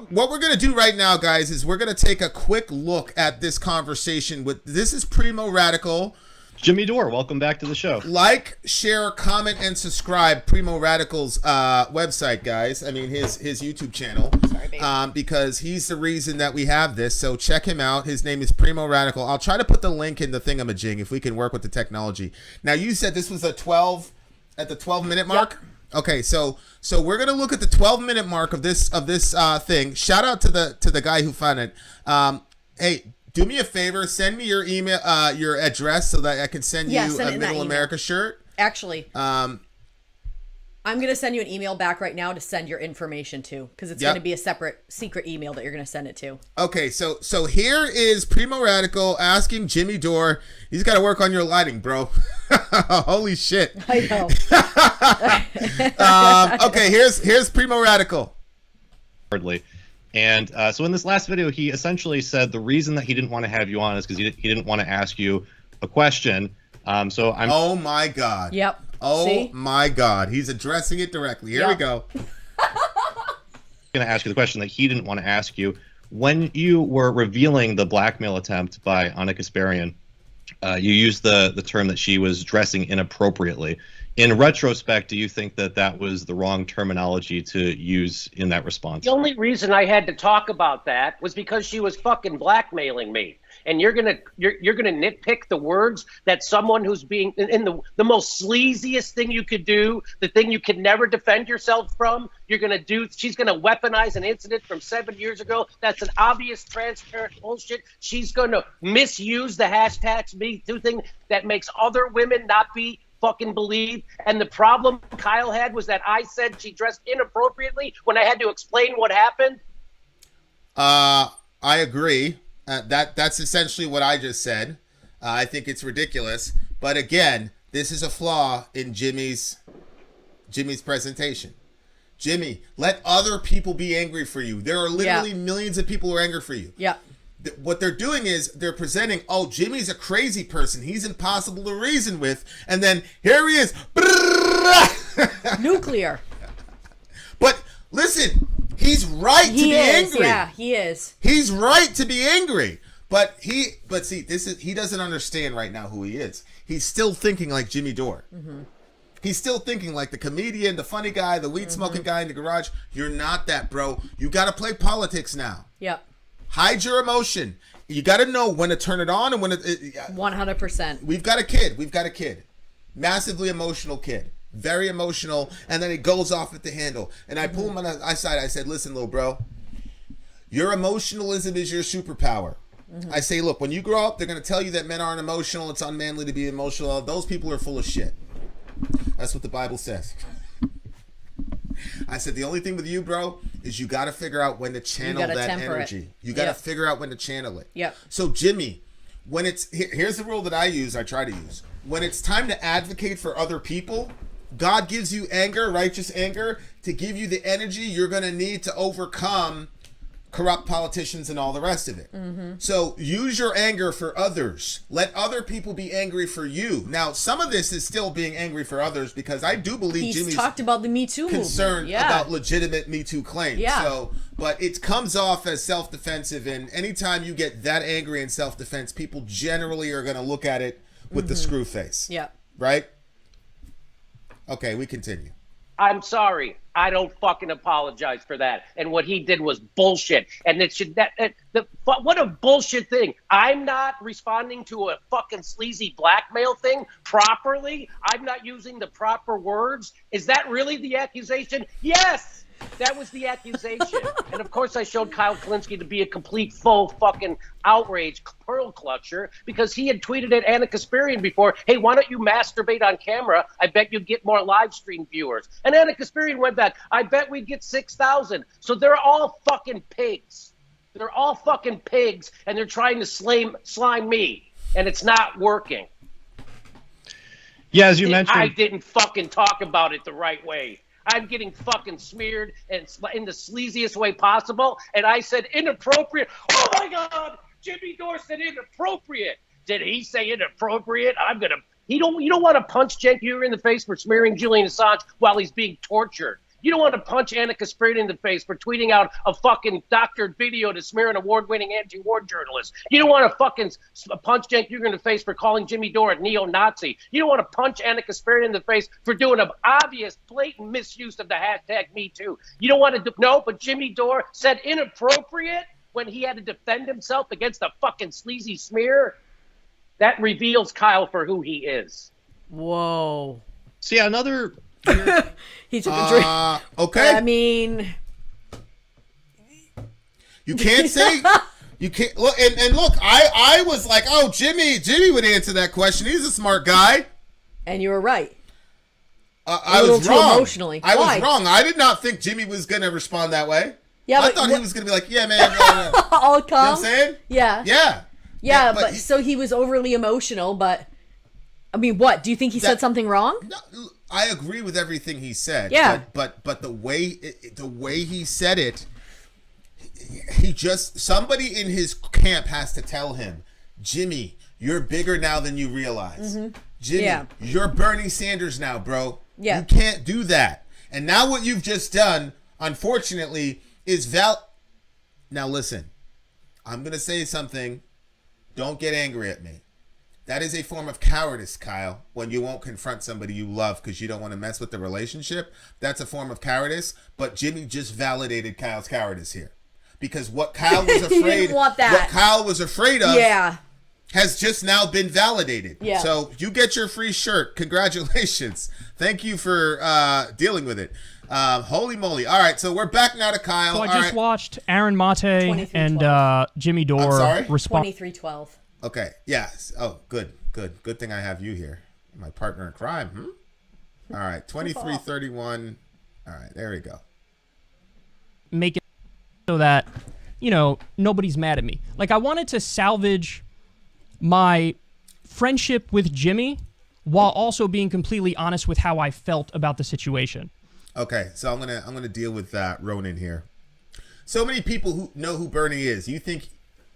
we're going to do right now, guys, is we're going to take a quick look at this conversation with, this is Primo Radical. Jimmy Dore, welcome back to the show. Like, share, comment, and subscribe. Primo Radical's website, guys. I mean, his YouTube channel. Sorry, babe. Because he's the reason that we have this. So check him out. His name is Primo Radical. I'll try to put the link in the thingamajig if we can work with the technology. Now, you said this was at the 12-minute mark? Yep. Okay, so we're gonna look at the 12-minute mark of this thing. Shout out to the guy who found it. Hey, do me a favor, send me your email, your address, so that I can send you a Middle America shirt. Actually, I'm going to send you an email back right now to send your information to, because it's going to be a separate secret email that you're going to send it to. Okay, so here is Primo Radical asking Jimmy Dore. He's got to work on your lighting, bro. Holy shit. I know. Okay, here's Primo Radical. Hardly. And so in this last video, he essentially said the reason that he didn't want to have you on is because he didn't want to ask you a question. So I'm. Oh my God. Yep. Oh my God. He's addressing it directly. Here we go. Going to ask you the question that he didn't want to ask you. When you were revealing the blackmail attempt by Anna Kasparian, you used the term that she was dressing inappropriately. In retrospect, do you think that that was the wrong terminology to use in that response? The only reason I had to talk about that was because she was fucking blackmailing me. And you're gonna nitpick the words that someone who's being in the most sleaziest thing you could do, the thing you could never defend yourself from. You're gonna do. She's gonna weaponize an incident from 7 years ago. That's an obvious, transparent bullshit. She's gonna misuse the hashtags #MeToo thing that makes other women not be fucking believed. And the problem Kyle had was that I said she dressed inappropriately when I had to explain what happened. I agree. That's essentially what I just said. I think it's ridiculous. But again, this is a flaw in Jimmy's presentation. Jimmy, let other people be angry for you. There are literally millions of people who are angry for you. Yeah. What they're doing is they're presenting, oh, Jimmy's a crazy person. He's impossible to reason with. And then here he is. Nuclear. But listen, he's right to be angry. Yeah, he is. He's right to be angry. But see, he doesn't understand right now who he is. He's still thinking like Jimmy Dore. Mm-hmm. He's still thinking like the comedian, the funny guy, the weed smoking guy in the garage. You're not that, bro. You got to play politics now. Yep. Hide your emotion. You got to know when to turn it on and when it 100%. We've got a kid. Massively emotional kid. Very emotional. And then he goes off at the handle. And I pull him on the side. I said, listen, little bro, your emotionalism is your superpower. Mm-hmm. I say, look, when you grow up, they're going to tell you that men aren't emotional. It's unmanly to be emotional. Those people are full of shit. That's what the Bible says. I said, the only thing with you, bro, is you got to figure out when to channel that energy. You got to figure out when to channel it. Yep. So, Jimmy, when here's the rule that I try to use. When it's time to advocate for other people, God gives you anger, righteous anger, to give you the energy you're going to need to overcome corrupt politicians and all the rest of it. Mm-hmm. So use your anger for others. Let other people be angry for you. Now, some of this is still being angry for others because I do believe Jimmy's talked about the Me Too concerned movement. about legitimate Me Too claims. Yeah. So, but it comes off as self-defensive, and anytime you get that angry in self-defense, people generally are going to look at it with the screw face. Yeah. Right? Okay, we continue. I'm sorry. I don't fucking apologize for that. And what he did was bullshit. And it should what a bullshit thing. I'm not responding to a fucking sleazy blackmail thing properly. I'm not using the proper words. Is that really the accusation? Yes. That was the accusation. And of course I showed Kyle Kulinski to be a complete full fucking outrage pearl clutcher because he had tweeted at Anna Kasparian before, hey, why don't you masturbate on camera? I bet you'd get more live stream viewers. And Anna Kasparian went back, I bet we'd get 6,000. So they're all fucking pigs. They're all fucking pigs, and they're trying to slime me, and it's not working. Yeah, as you mentioned, I didn't fucking talk about it the right way. I'm getting fucking smeared and in the sleaziest way possible, and I said inappropriate. Oh my God, Jimmy Dore said inappropriate. Did he say inappropriate? You don't want to punch Cenk Uygur in the face for smearing Julian Assange while he's being tortured. You don't want to punch Anna Kasparian in the face for tweeting out a fucking doctored video to smear an award-winning anti-war journalist. You don't want to fucking punch Cenk Uygur in the face for calling Jimmy Dore a neo-Nazi. You don't want to punch Anna Kasparian in the face for doing an obvious, blatant misuse of the hashtag #MeToo. You don't want to no, but Jimmy Dore said inappropriate when he had to defend himself against a fucking sleazy smear. That reveals Kyle for who he is. Whoa. See, another... He took a drink. Okay. I mean, you can't say you can't look and look. I was like, oh, Jimmy would answer that question. He's a smart guy. And you were right. I was wrong. Emotionally. I Why? was wrong. I did not think Jimmy was gonna respond that way. Yeah, I thought he was gonna be like, yeah, man. All calm. You know what I'm saying? Yeah. Yeah. But so he was overly emotional. But I mean, what? Do you think he said something wrong? No, I agree with everything he said. Yeah. But the way he said it, somebody in his camp has to tell him, Jimmy, you're bigger now than you realize. Mm-hmm. Jimmy, you're Bernie Sanders now, bro. Yeah. You can't do that. And now what you've just done, unfortunately, is Now listen, I'm gonna say something. Don't get angry at me. That is a form of cowardice, Kyle, when you won't confront somebody you love because you don't want to mess with the relationship. That's a form of cowardice, but Jimmy just validated Kyle's cowardice here. Because what Kyle was afraid want that. What Kyle was afraid of Yeah. has just now been validated. Yeah. So you get your free shirt. Congratulations. Thank you for dealing with it. Holy moly. All right, so we're back now to Kyle. So I just watched Aaron Mate and Jimmy Dore respond. 23-12. Okay. Yes. Oh, good. Good thing I have you here. My partner in crime. All right. 23-31. All right. There we go. Make it so that, nobody's mad at me. Like, I wanted to salvage my friendship with Jimmy while also being completely honest with how I felt about the situation. Okay. So I'm gonna deal with Ronan here. So many people who know who Bernie is. You think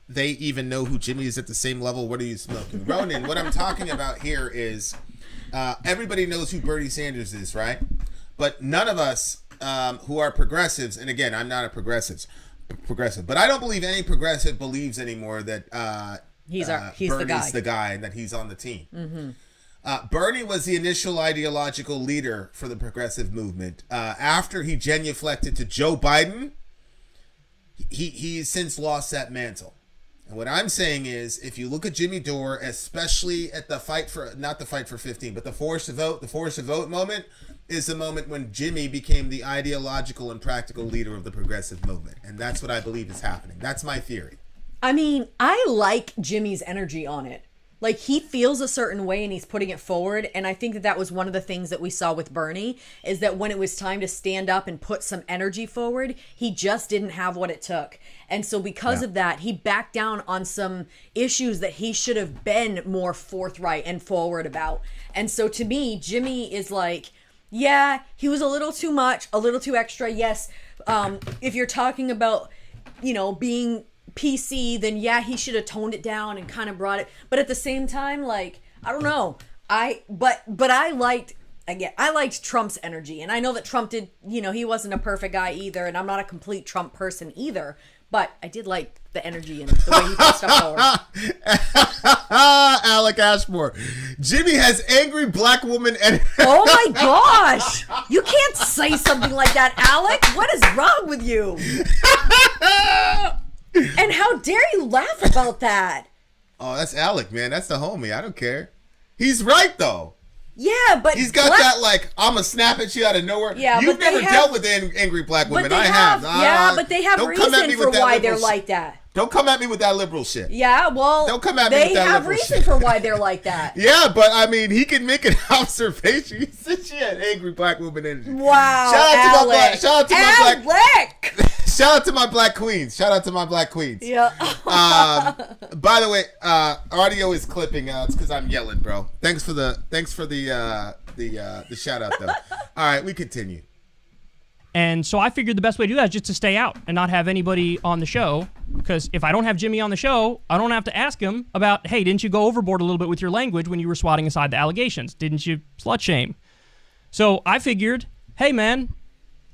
they even know who Jimmy is at the same level? What are you smoking? Ronan, what I'm talking about here is everybody knows who Bernie Sanders is, right? But none of us who are progressives, and again, I'm not a progressive, but I don't believe any progressive believes anymore that he's Bernie's the guy and that he's on the team. Mm-hmm. Bernie was the initial ideological leader for the progressive movement. After he genuflected to Joe Biden, he's since lost that mantle. And what I'm saying is, if you look at Jimmy Dore, especially at the not the fight for 15, but the force to vote moment is the moment when Jimmy became the ideological and practical leader of the progressive movement. And that's what I believe is happening. That's my theory. I mean, I like Jimmy's energy on it. Like, he feels a certain way and he's putting it forward. And I think that was one of the things that we saw with Bernie, is that when it was time to stand up and put some energy forward, he just didn't have what it took. And so because of that, he backed down on some issues that he should have been more forthright and forward about. And so to me, Jimmy is like, yeah, he was a little too much, a little too extra. Yes. If you're talking about, being PC, then yeah, he should have toned it down and kind of brought it. But at the same time, like, I don't know. But I liked Trump's energy. And I know that Trump did, he wasn't a perfect guy either. And I'm not a complete Trump person either. But I did like the energy and the way he put stuff forward. Alec Ashmore. Jimmy has angry black woman energy. Oh my gosh. You can't say something like that, Alec. What is wrong with you? And how dare you laugh about that? Oh, that's Alec, man. That's the homie. I don't care. He's right, though. Yeah, but he's got that like I'm gonna snap at you out of nowhere. Yeah, You've but they never have- dealt with angry black women. I have. Yeah, but they have Don't come at me reason for with that why they're liberal like that. Don't come at me with that liberal shit. Yeah, well, Don't come at me they with that have liberal reason shit. for why they're like that. Yeah, but I mean, he can make an observation. He said she had angry black woman energy. Wow, Shout out to my black queens. Shout out to my black queens. Yeah. By the way, audio is clipping. It's because I'm yelling, bro. Thanks for the shout out though. All right, we continue. And so I figured the best way to do that is just to stay out and not have anybody on the show. Because if I don't have Jimmy on the show, I don't have to ask him about, hey, didn't you go overboard a little bit with your language when you were swatting aside the allegations? Didn't you slut shame? So I figured, hey, man,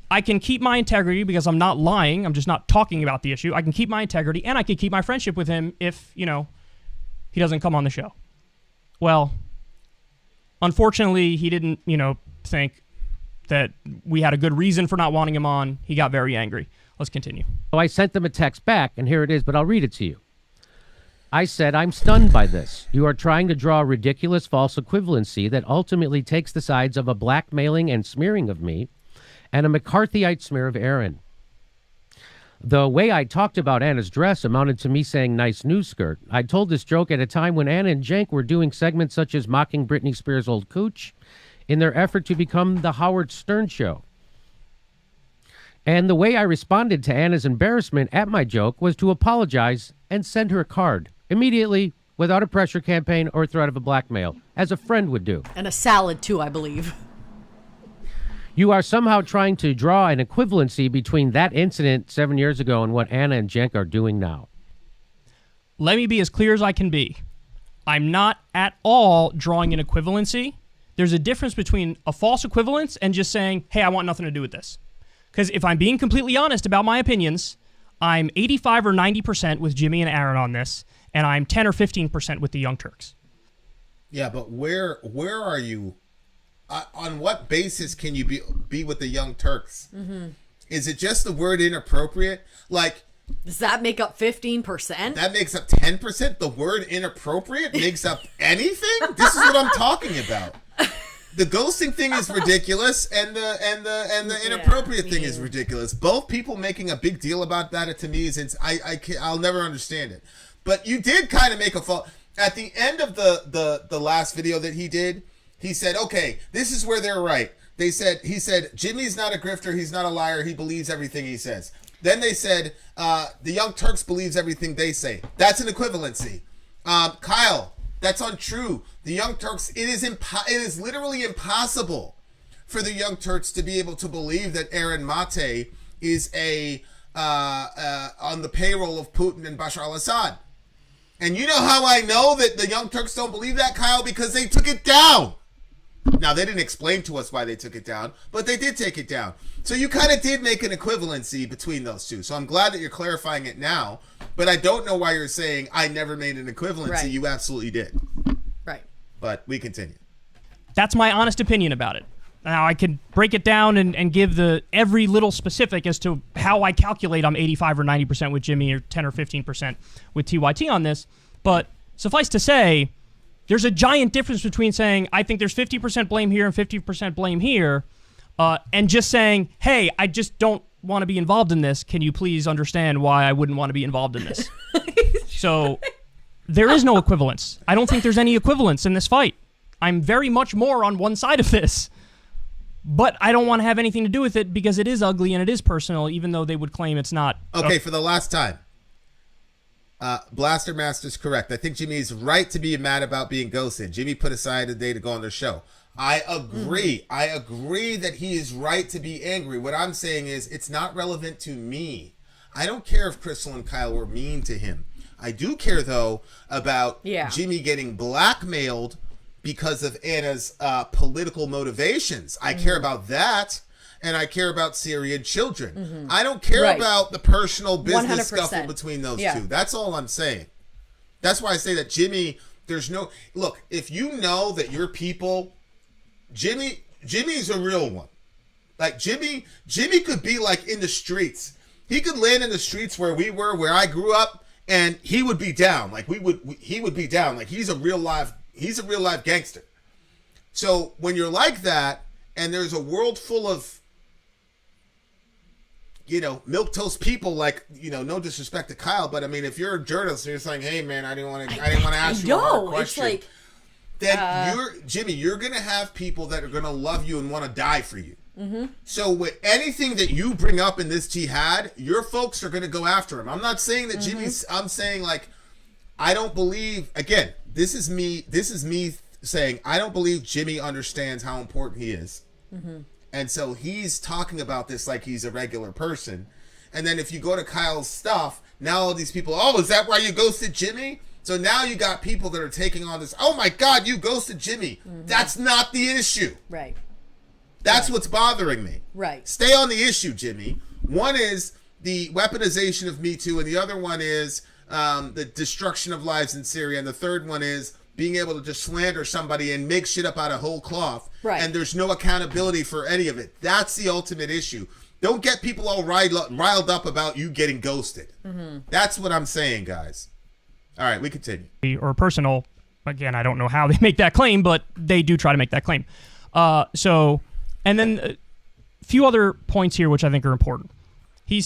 I can keep my integrity because I'm not lying. I'm just not talking about the issue. I can keep my integrity and I can keep my friendship with him if, he doesn't come on the show. Well, unfortunately, he didn't, think that we had a good reason for not wanting him on. He got very angry. Let's continue. So I sent them a text back, and here it is, but I'll read it to you. I said, I'm stunned by this. You are trying to draw a ridiculous false equivalency that ultimately takes the sides of a blackmailing and smearing of me and a McCarthyite smear of Aaron. The way I talked about Anna's dress amounted to me saying nice news skirt. I told this joke at a time when Anna and Cenk were doing segments such as mocking Britney Spears' old cooch in their effort to become the Howard Stern show. And the way I responded to Anna's embarrassment at my joke was to apologize and send her a card immediately without a pressure campaign or threat of a blackmail, as a friend would do. And a salad, too, I believe. You are somehow trying to draw an equivalency between that incident 7 years ago and what Anna and Cenk are doing now. Let me be as clear as I can be. I'm not at all drawing an equivalency. There's a difference between a false equivalence and just saying, hey, I want nothing to do with this. Because if I'm being completely honest about my opinions, I'm 85 or 90% with Jimmy and Aaron on this, and I'm 10 or 15% with the Young Turks. Yeah, but where are you? On what basis can you be with the Young Turks? Mm-hmm. Is it just the word inappropriate? Like, does that make up 15%? That makes up 10%? The word inappropriate makes up anything? This is what I'm talking about. The ghosting thing is ridiculous, and the inappropriate thing is ridiculous. Both people making a big deal about that, to me, is I'll never understand it. But you did kind of make a fault at the end of the last video that he did. He said, "Okay, this is where they're right." He said Jimmy's not a grifter, he's not a liar, he believes everything he says. Then they said the Young Turks believes everything they say. That's an equivalency. Kyle, that's untrue. The Young Turks, it is literally impossible for the Young Turks to be able to believe that Aaron Mate is on the payroll of Putin and Bashar al-Assad. And you know how I know that the Young Turks don't believe that, Kyle? Because they took it down. Now, they didn't explain to us why they took it down, but they did take it down. So you kind of did make an equivalency between those two. So I'm glad that you're clarifying it now, but I don't know why you're saying I never made an equivalency. Right. You absolutely did. Right. But we continue. That's my honest opinion about it. Now, I can break it down and give every little specific as to how I calculate I'm 85 or 90% with Jimmy or 10 or 15% with TYT on this. But suffice to say, there's a giant difference between saying, I think there's 50% blame here and 50% blame here, and just saying, hey, I just don't want to be involved in this. Can you please understand why I wouldn't want to be involved in this? So there is no equivalence. I don't think there's any equivalence in this fight. I'm very much more on one side of this. But I don't want to have anything to do with it because it is ugly and it is personal, even though they would claim it's not. Okay, for the last time. Blaster Master's correct. I think Jimmy's right to be mad about being ghosted. Jimmy put aside a day to go on their show. I agree. I agree that he is right to be angry. What I'm saying is it's not relevant to me. I don't care if Crystal and Kyle were mean to him. I do care, though, about Jimmy getting blackmailed because of Anna's political motivations. I care about that. And I care about Syrian children. Mm-hmm. I don't care about the personal business 100%. Scuffle between those two. That's all I'm saying. That's why I say that Jimmy, there's no... Look, if you know that your people... Jimmy's a real one. Like, Jimmy could be, like, in the streets. He could land in the streets where we were, where I grew up, and he would be down. Like, he would be down. Like, he's a real live gangster. So when you're like that, and there's a world full of, milquetoast people, like, no disrespect to Kyle, but I mean, if you're a journalist and you're saying, hey man, I didn't want to ask you a hard question. It's like, then you're going to have people that are going to love you and want to die for you. Mm-hmm. So with anything that you bring up in this jihad, your folks are going to go after him. I'm not saying that Jimmy's, I'm saying like, I don't believe, again, this is me saying, I don't believe Jimmy understands how important he is. Mm-hmm. And so he's talking about this like he's a regular person. And then if you go to Kyle's stuff, now all these people, oh, is that why you ghosted Jimmy? So now you got people that are taking on this, oh my God, you ghosted Jimmy. Mm-hmm. That's not the issue. Right. That's what's bothering me. Right. Stay on the issue, Jimmy. One is the weaponization of Me Too, and the other one is the destruction of lives in Syria, and the third one is being able to just slander somebody and make shit up out of whole cloth. Right. And there's no accountability for any of it. That's the ultimate issue. Don't get people all riled up about you getting ghosted. Mm-hmm. That's what I'm saying, guys. All right, we continue. Or personal, again, I don't know how they make that claim, but they do try to make that claim. And then a few other points here which I think are important. He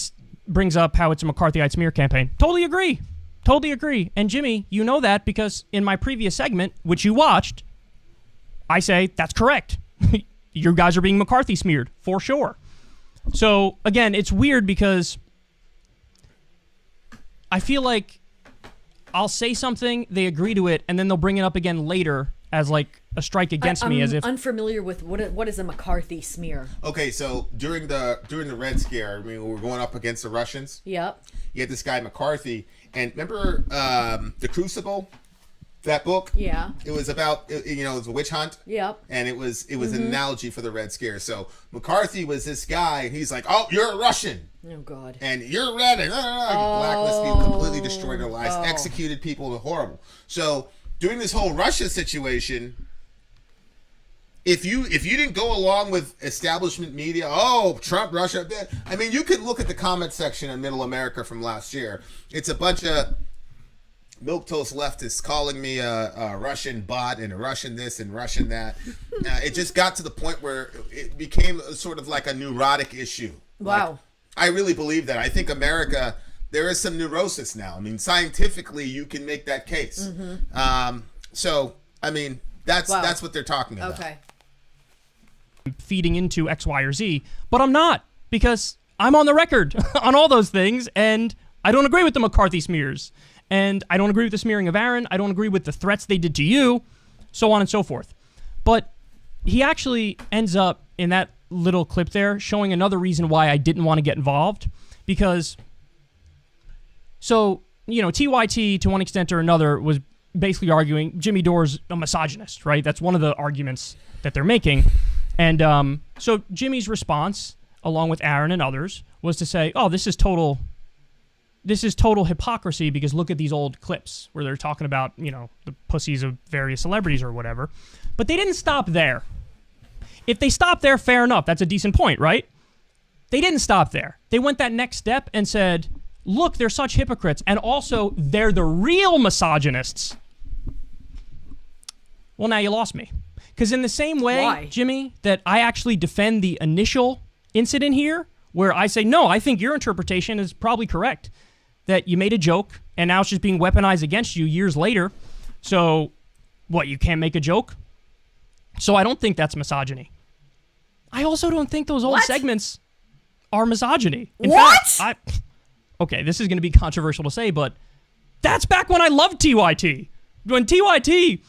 brings up how it's a McCarthyite smear campaign. Totally agree. And Jimmy, you know that because in my previous segment, which you watched, I say that's correct. You guys are being McCarthy smeared, for sure. So, again, it's weird because I feel like I'll say something, they agree to it, and then they'll bring it up again later as like a strike against me, as if I'm unfamiliar with what is a McCarthy smear. Okay, so during the Red Scare, I mean, we were going up against the Russians. Yep. You had this guy McCarthy, and remember The Crucible, that book? Yeah. It was about it was a witch hunt. Yep. And it was an analogy for the Red Scare. So McCarthy was this guy, and he's like, "Oh, you're a Russian." Oh God. And you're red, and blacklist people, completely destroyed their lives, executed people, horrible. So during this whole Russia situation, if you didn't go along with establishment media, Trump, Russia, I mean, you could look at the comment section in Middle America from last year. It's a bunch of milquetoast leftists calling me a Russian bot and a Russian this and Russian that. It just got to the point where it became sort of like a neurotic issue. Wow. Like, I really believe that. I think America, there is some neurosis now. I mean, scientifically, you can make that case. Mm-hmm. So, I mean, that's what they're talking about. Okay. Feeding into X, Y, or Z, but I'm not, because I'm on the record on all those things, and I don't agree with the McCarthy smears, and I don't agree with the smearing of Aaron. I don't agree with the threats they did to you, so on and so forth. But he actually ends up in that little clip there showing another reason why I didn't want to get involved, because TYT to one extent or another was basically arguing Jimmy Dore's a misogynist, right? That's one of the arguments that they're making. And so Jimmy's response, along with Aaron and others, was to say, this is total hypocrisy, because look at these old clips where they're talking about, the pussies of various celebrities or whatever. But they didn't stop there. If they stopped there, fair enough. That's a decent point, right? They didn't stop there. They went that next step and said, look, they're such hypocrites, and also they're the real misogynists. Well, now you lost me. Because in the same way, Jimmy, that I actually defend the initial incident here, where I say, no, I think your interpretation is probably correct, that you made a joke, and now it's just being weaponized against you years later. So, what, you can't make a joke? So I don't think that's misogyny. I also don't think those old segments are misogyny. In fact, okay, this is going to be controversial to say, but that's back when I loved TYT. When TYT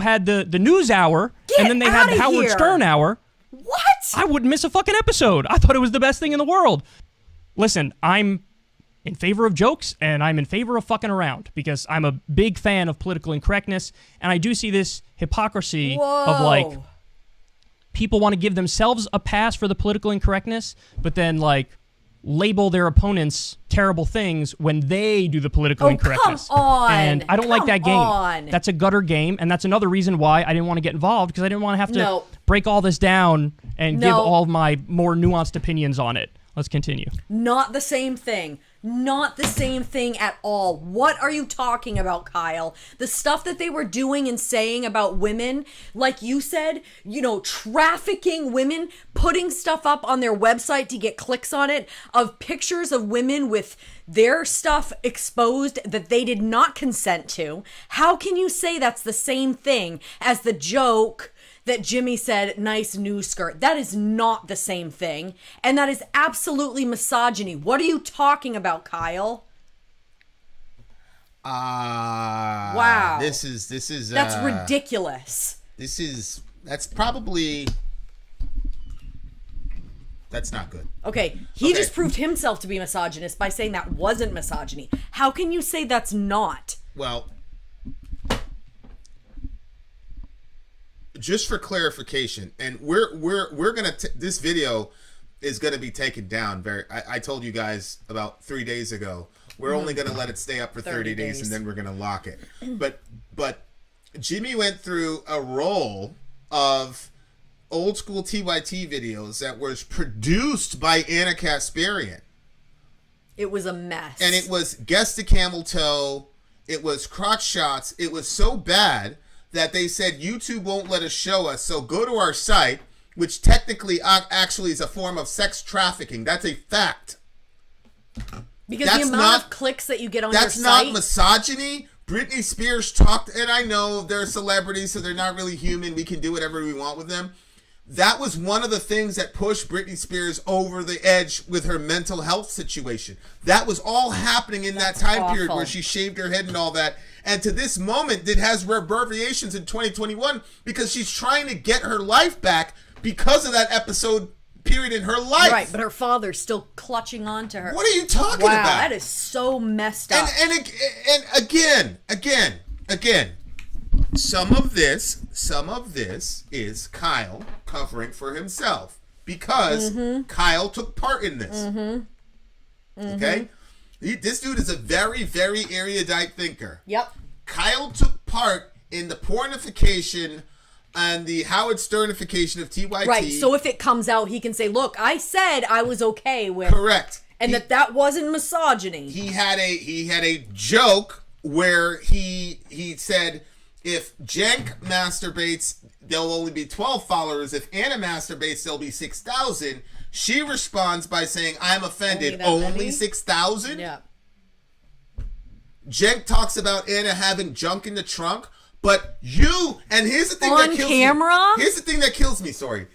had the news hour, and then they had the Howard Stern hour. What? I wouldn't miss a fucking episode. I thought it was the best thing in the world. Listen, I'm in favor of jokes, and I'm in favor of fucking around, because I'm a big fan of political incorrectness, and I do see this hypocrisy of, like, people want to give themselves a pass for the political incorrectness, but then, like, label their opponents terrible things when they do the political incorrectness. Come on. And I don't like that game. That's a gutter game, and that's another reason why I didn't want to get involved, because I didn't want to have to break all this down and give all of my more nuanced opinions on it. Let's continue. Not the same thing. Not the same thing at all. What are you talking about, Kyle? The stuff that they were doing and saying about women, like you said, trafficking women, putting stuff up on their website to get clicks on it, of pictures of women with their stuff exposed that they did not consent to. How can you say that's the same thing as the joke that Jimmy said, nice new skirt? That is not the same thing. And that is absolutely misogyny. What are you talking about, Kyle? Wow. This is That's ridiculous. That's not good. Okay, he just proved himself to be misogynist by saying that wasn't misogyny. How can you say that's not? Well, just for clarification, and we're gonna this video is gonna be taken down. I told you guys about 3 days ago. We're only gonna let it stay up for 30 days, and then we're gonna lock it. But Jimmy went through a roll of old school TYT videos that was produced by Anna Kasparian. It was a mess, and it was guess the camel toe. It was crotch shots. It was so bad that they said YouTube won't let us show us, so go to our site, which technically actually is a form of sex trafficking. That's a fact. Because the amount of clicks that you get on your site... That's not misogyny. Britney Spears talked, and I know they're celebrities, so they're not really human. We can do whatever we want with them. That was one of the things that pushed Britney Spears over the edge with her mental health situation. That was all happening in that time period where she shaved her head and all that. And to this moment, it has reverberations in 2021 because she's trying to get her life back because of that episode period in her life. Right, but her father's still clutching on to her. What are you talking about? Wow, that is so messed up. And again, some of this is Kyle covering for himself because Kyle took part in this. Okay? This dude is a very, very erudite thinker. Yep. Kyle took part in the pornification and the Howard Sternification of TYT. Right, so if it comes out, he can say, look, I said I was okay with... Correct. And that wasn't misogyny. He had a joke where he said, if Cenk masturbates, there'll only be 12 followers. If Anna masturbates, there'll be 6,000. She responds by saying, I'm offended. Only 6,000? Yeah. Cenk talks about Anna having junk in the trunk, but and here's the thing that kills camera? me. Here's the thing that kills me, Sori.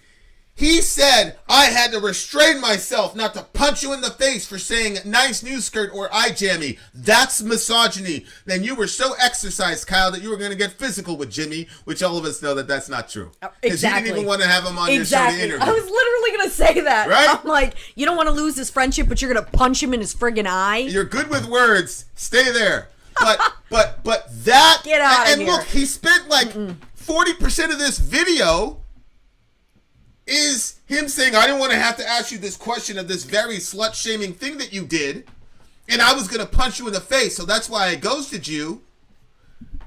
He said, I had to restrain myself not to punch you in the face for saying nice new skirt or eye jammy. That's misogyny. Then you were so exercised, Kyle, that you were going to get physical with Jimmy, which all of us know that that's not true. Because you didn't even want to have him on your show to interview. I was literally going to say that. Right? I'm like, you don't want to lose his friendship, but you're going to punch him in his friggin' eye? You're good with words. Stay there. But that... Get out of here. And look, he spent 40% of this video... is him saying, I didn't want to have to ask you this question of this very slut-shaming thing that you did, and I was going to punch you in the face, so that's why I ghosted you.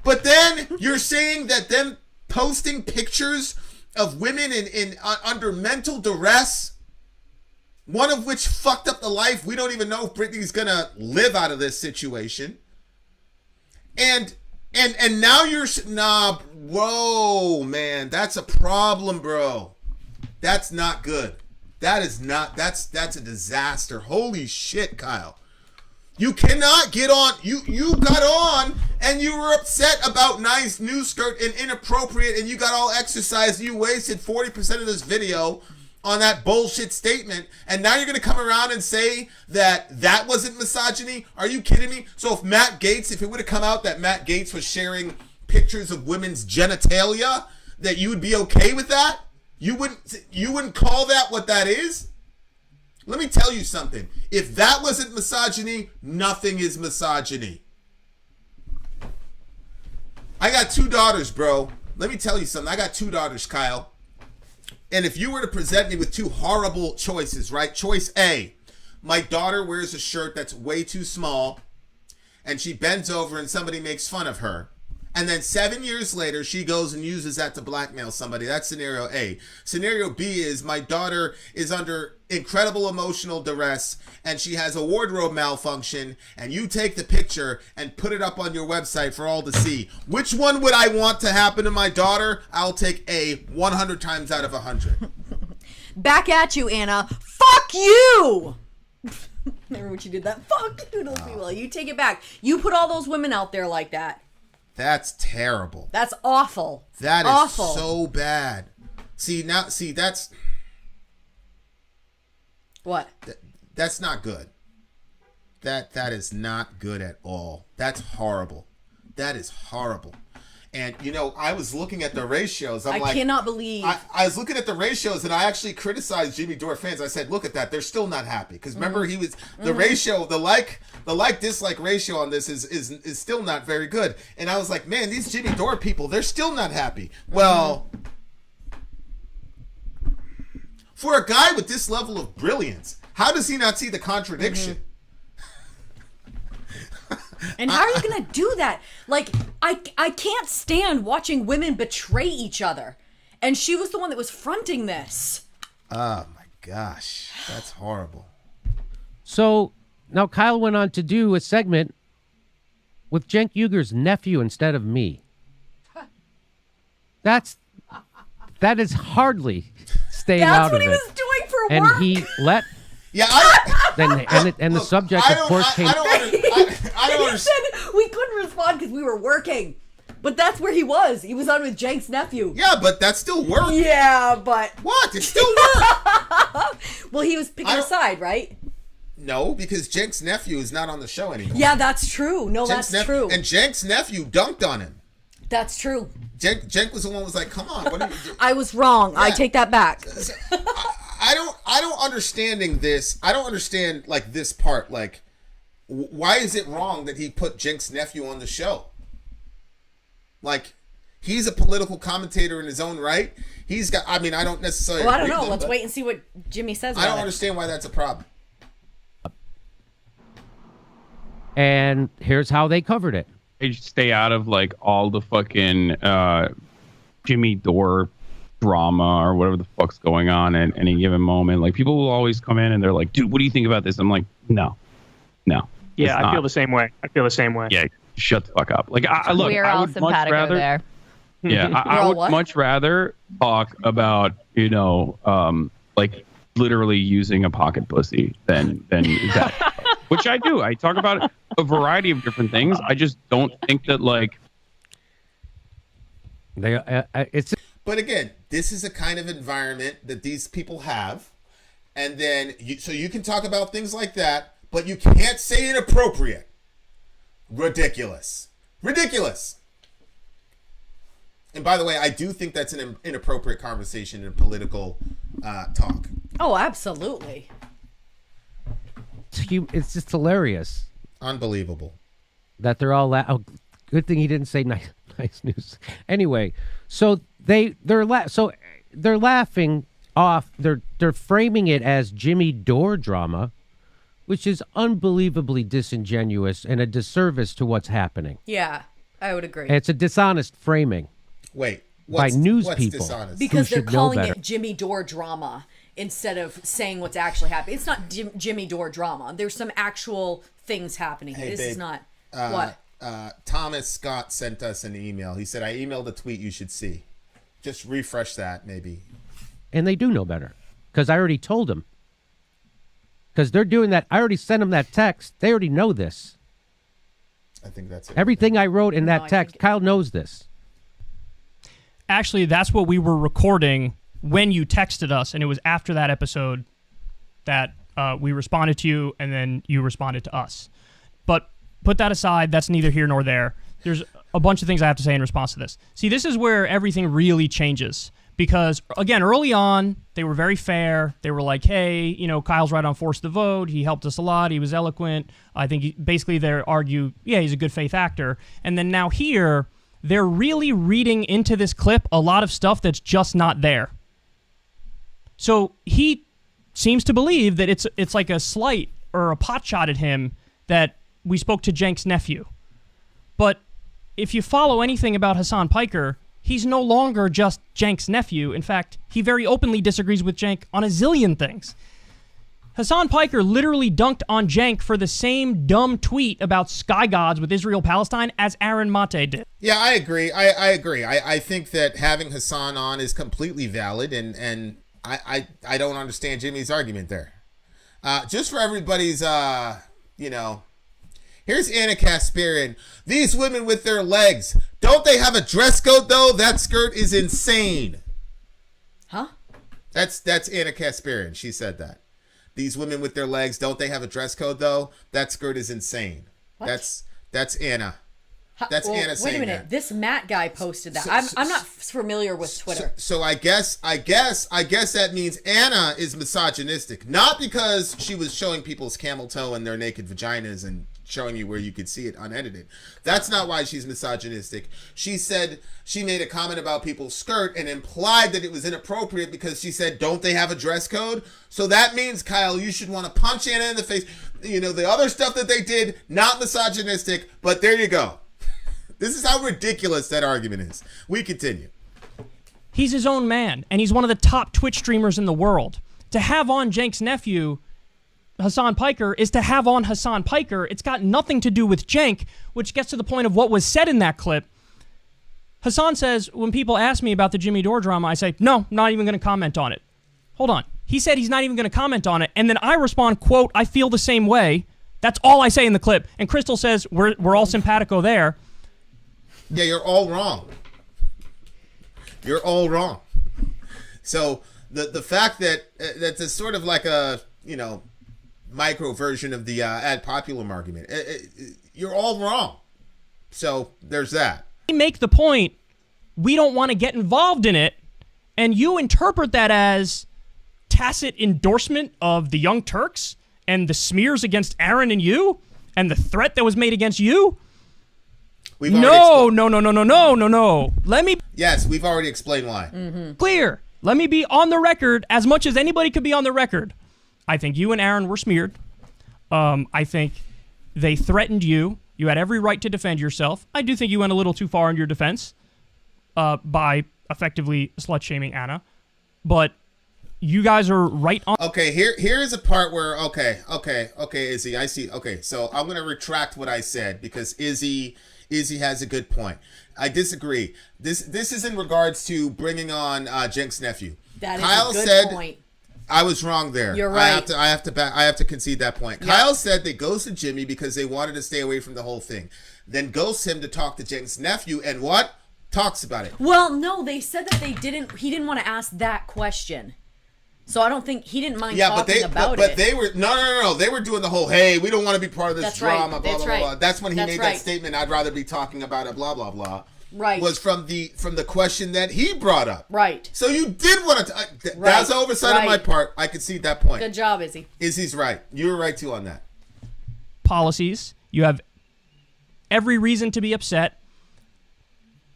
But then you're saying that them posting pictures of women under mental duress, one of which fucked up the life. We don't even know if Britney's going to live out of this situation. And now you're... whoa, man, that's a problem, bro. That's not good. That's a disaster. Holy shit, Kyle. You cannot get on. You got on and you were upset about nice new skirt and inappropriate and you got all exercised. You wasted 40% of this video on that bullshit statement. And now you're going to come around and say that wasn't misogyny? Are you kidding me? So if it would have come out that Matt Gaetz was sharing pictures of women's genitalia, that you would be okay with that? You wouldn't call that what that is? Let me tell you something. If that wasn't misogyny, nothing is misogyny. I got 2 daughters, bro. Let me tell you something. I got 2 daughters, Kyle. And if you were to present me with 2 horrible choices, right? Choice A, my daughter wears a shirt that's way too small and she bends over and somebody makes fun of her. And then 7 years later, she goes and uses that to blackmail somebody. That's scenario A. Scenario B is my daughter is under incredible emotional duress and she has a wardrobe malfunction, and you take the picture and put it up on your website for all to see. Which one would I want to happen to my daughter? I'll take A 100 times out of 100. Back at you, Anna. Fuck you! Remember when you did that? Fuck you, those people. You take it back. You put all those women out there like that. That's terrible. That's awful. That is awful. So bad. See, that's... What? That's not good. That is not good at all. That's horrible. That is horrible. And, you know, I was looking at the ratios. I cannot believe. I was looking at the ratios, and I actually criticized Jimmy Dore fans. I said, look at that. They're still not happy. Because remember, he was... The ratio, the like-dislike ratio on this is still not very good. And I was like, man, these Jimmy Dore people, they're still not happy. Well, for a guy with this level of brilliance, how does he not see the contradiction? And how are you going to do that? Like, I can't stand watching women betray each other. And she was the one that was fronting this. Oh, my gosh. That's horrible. So, now Kyle went on to do a segment with Cenk Uyghur's nephew instead of me. That is hardly staying out of it. That's what he was doing for and work. And he let... Yeah, the subject, of course, came... I don't understand. He said we couldn't respond because we were working. But that's where he was. He was on with Cenk's nephew. Yeah, but that's still work. Yeah, but... What? It's still work. Well, he was picking a side, right? No, because Cenk's nephew is not on the show anymore. Yeah, that's true. No, Cenk's that's true. And Cenk's nephew dunked on him. That's true. Cenk was the one who was like, come on. What are you doing? I was wrong. Yeah. I take that back. I don't understanding this. I don't understand, like, this part. Like, why is it wrong that he put Cenk's nephew on the show? Like, he's a political commentator in his own right. He's got, I mean, I don't necessarily Well, I don't know. Let's wait and see what Jimmy says about it. I don't understand why that's a problem. And here's how they covered it. They stay out of, like, all the fucking Jimmy Dore drama or whatever the fuck's going on at any given moment. Like, people will always come in and they're like, dude, what do you think about this? I'm like, no. Yeah, I feel the same way. Yeah, shut the fuck up. Like, look, we're all simpatico there. Yeah, I would much rather talk about, you know, like, literally using a pocket pussy than that. Which I do. I talk about a variety of different things. I just don't think that, like... But again, this is a kind of environment that these people have. And then, so you can talk about things like that, but you can't say inappropriate. Ridiculous. And by the way, I do think that's an inappropriate conversation in political talk. Oh, absolutely. It's just hilarious. Unbelievable. That they're all... good thing he didn't say nice news. Anyway, so they're laughing off. They're framing it as Jimmy Dore drama, which is unbelievably disingenuous and a disservice to what's happening. Yeah, I would agree. And it's a dishonest framing. Wait, by news what's people dishonest? Because they're calling it Jimmy Dore drama instead of saying what's actually happening. It's not Jimmy Dore drama. There's some actual things happening. Hey, this babe, is not what. Thomas Scott sent us an email. He said, I emailed a tweet you should see. Just refresh that, maybe. And they do know better, because I already told them. Because they're doing that. I already sent them that text. They already know this. I think that's it. Everything I wrote in that text, Kyle knows this. Actually, that's what we were recording when you texted us, and it was after that episode that we responded to you, and then you responded to us. But put that aside. That's neither here nor there. There's a bunch of things I have to say in response to this. See, this is where everything really changes. Because, again, early on, they were very fair. They were like, hey, you know, Kyle's right on force the vote. He helped us a lot. He was eloquent. I think basically they argue, yeah, he's a good faith actor. And then now here, they're really reading into this clip a lot of stuff that's just not there. So he seems to believe that it's like a slight or a pot shot at him that we spoke to Cenk's nephew. But if you follow anything about Hassan Piker, he's no longer just Cenk's nephew. In fact, he very openly disagrees with Cenk on a zillion things. Hassan Piker literally dunked on Cenk for the same dumb tweet about sky gods with Israel-Palestine as Aaron Mate did. Yeah, I agree. I agree. I think that having Hassan on is completely valid, and I don't understand Jimmy's argument there. Just for everybody's, here's Anna Kasparian. These women with their legs, don't they have a dress code though? That skirt is insane. Huh? That's Anna Kasparian. She said that. These women with their legs, don't they have a dress code though? That skirt is insane. What? That's Anna. That's Anna saying that. Wait a minute. This Matt guy posted that. I'm not familiar with Twitter. So I guess that means Anna is misogynistic, not because she was showing people's camel toe and their naked vaginas and showing you where you could see it unedited. That's not why she's misogynistic. She said she made a comment about people's skirt and implied that it was inappropriate because she said, don't they have a dress code? So that means, Kyle, you should want to punch Anna in the face. You know, the other stuff that they did, not misogynistic, but there you go. This is how ridiculous that argument is. We continue. He's his own man, and he's one of the top Twitch streamers in the world. To have on Cenk's nephew, Hassan Piker, is to have on Hassan Piker. It's got nothing to do with Cenk, which gets to the point of what was said in that clip. Hassan says, when people ask me about the Jimmy Dore drama, I say, no, not even going to comment on it. Hold on. He said he's not even going to comment on it, and then I respond, quote, I feel the same way. That's all I say in the clip. And Crystal says, we're all simpatico there. Yeah, you're all wrong. You're all wrong. So the fact that that's sort of like a, micro version of the ad populum argument. You're all wrong. So there's that. We make the point, we don't want to get involved in it, and you interpret that as tacit endorsement of the Young Turks and the smears against Aaron and you and the threat that was made against you. No. Yes, we've already explained why. Mm-hmm. Clear. Let me be on the record as much as anybody could be on the record. I think you and Aaron were smeared. I think they threatened you. You had every right to defend yourself. I do think you went a little too far in your defense by effectively slut-shaming Anna. But you guys are right on. Okay, here's a part where, okay, Izzy, I see. Okay, so I'm going to retract what I said because Izzy has a good point. I disagree. This is in regards to bringing on Cenk's nephew. That is Kyle a good said, point. I was wrong there. You're right. I have to concede that point. Yep. Kyle said they ghosted Jimmy because they wanted to stay away from the whole thing. Then ghosts him to talk to Cenk's nephew, and what? Talks about it. Well, no, they said that he didn't want to ask that question. So I don't think he didn't mind talking about it. But they were no. They were doing the whole, hey, we don't want to be part of this That's drama, right. blah, That's blah, right. blah. That's when he That's made right. that statement, I'd rather be talking about it, blah, blah, blah. Right. Was from the question that he brought up. Right. So you did want to... That's oversight on my part. I concede that point. Good job, Izzy. Izzy's right. You were right, too, on that. Policies. You have every reason to be upset.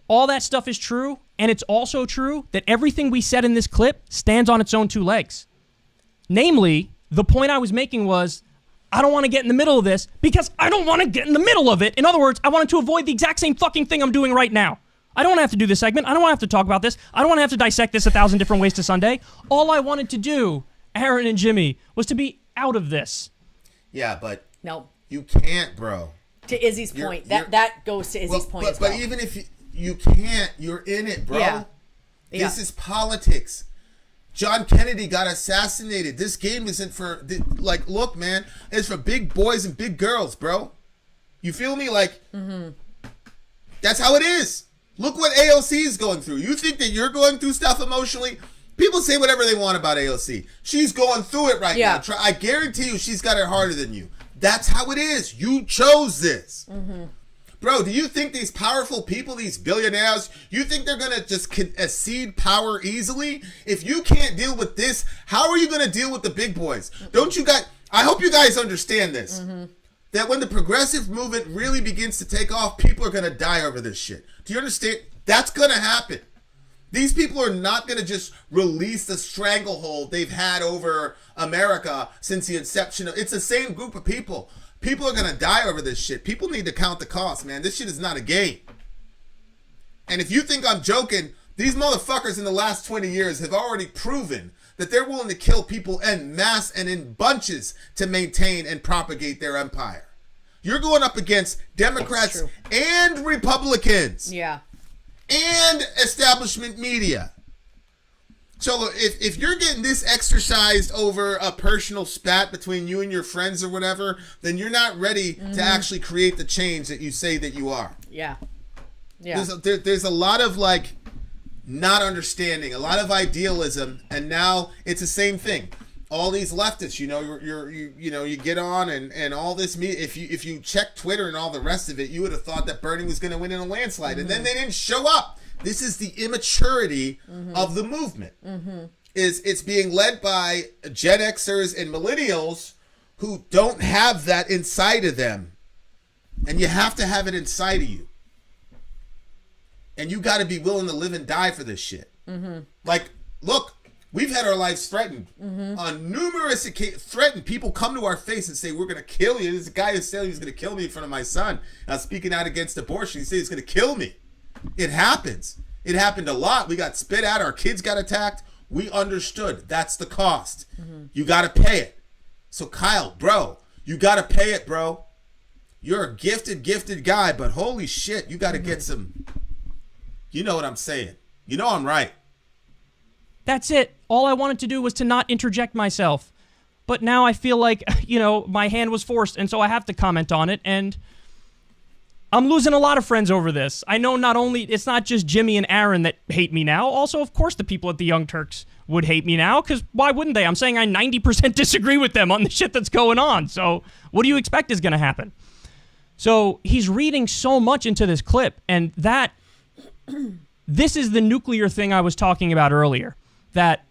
All that stuff is true, and it's also true that everything we said in this clip stands on its own two legs. Namely, the point I was making was, I don't want to get in the middle of this because I don't want to get in the middle of it. In other words, I wanted to avoid the exact same fucking thing I'm doing right now. I don't want to have to do this segment. I don't want to have to talk about this. I don't want to have to dissect this 1,000 different ways to Sunday. All I wanted to do, Aaron and Jimmy, was to be out of this. Yeah, but no, you can't, bro. To Izzy's point. That goes to Izzy's point as well. But even if you can't, you're in it, bro. Yeah. This is politics. John Kennedy got assassinated. This game isn't for, look, man, it's for big boys and big girls, bro. You feel me? That's how it is. Look what AOC is going through. You think that you're going through stuff emotionally? People say whatever they want about AOC. She's going through it right now. I guarantee you she's got it harder than you. That's how it is. You chose this. Bro, do you think these powerful people, these billionaires, you think they're going to just accede power easily? If you can't deal with this, how are you going to deal with the big boys? Don't you guys, I hope you guys understand this. That when the progressive movement really begins to take off, people are going to die over this shit. Do you understand? That's going to happen. These people are not going to just release the stranglehold they've had over America since the inception of, it's the same group of people. People are going to die over this shit. People need to count the cost, man. This shit is not a game. And if you think I'm joking, these motherfuckers in the last 20 years have already proven that they're willing to kill people en masse and in bunches to maintain and propagate their empire. You're going up against Democrats and Republicans. Yeah. And establishment media. So if you're getting this exercised over a personal spat between you and your friends or whatever, then you're not ready to actually create the change that you say that you are. Yeah. Yeah. There's a lot of like not understanding, a lot of idealism, and now it's the same thing. All these leftists, you get on and all this media. If you check Twitter and all the rest of it, you would have thought that Bernie was going to win in a landslide, and then they didn't show up. This is the immaturity of the movement. It's being led by Gen Xers and millennials who don't have that inside of them, and you have to have it inside of you. And you got to be willing to live and die for this shit. Like, look. We've had our lives threatened on numerous occasions. Threatened. People come to our face and say, we're going to kill you. There's a guy who's saying he's going to kill me in front of my son. Now, speaking out against abortion, he said he's going to kill me. It happens. It happened a lot. We got spit at. Our kids got attacked. We understood. That's the cost. You got to pay it. So, Kyle, bro, you got to pay it, bro. You're a gifted guy, but holy shit, you got to get some... You know what I'm saying. You know I'm right. That's it. All I wanted to do was to not interject myself. But now I feel like, my hand was forced, and so I have to comment on it, and I'm losing a lot of friends over this. I know it's not just Jimmy and Aaron that hate me now. Also, of course, the people at the Young Turks would hate me now, because why wouldn't they? I'm saying I 90% disagree with them on the shit that's going on. So what do you expect is going to happen? So he's reading so much into this clip, and this is the nuclear thing I was talking about earlier. That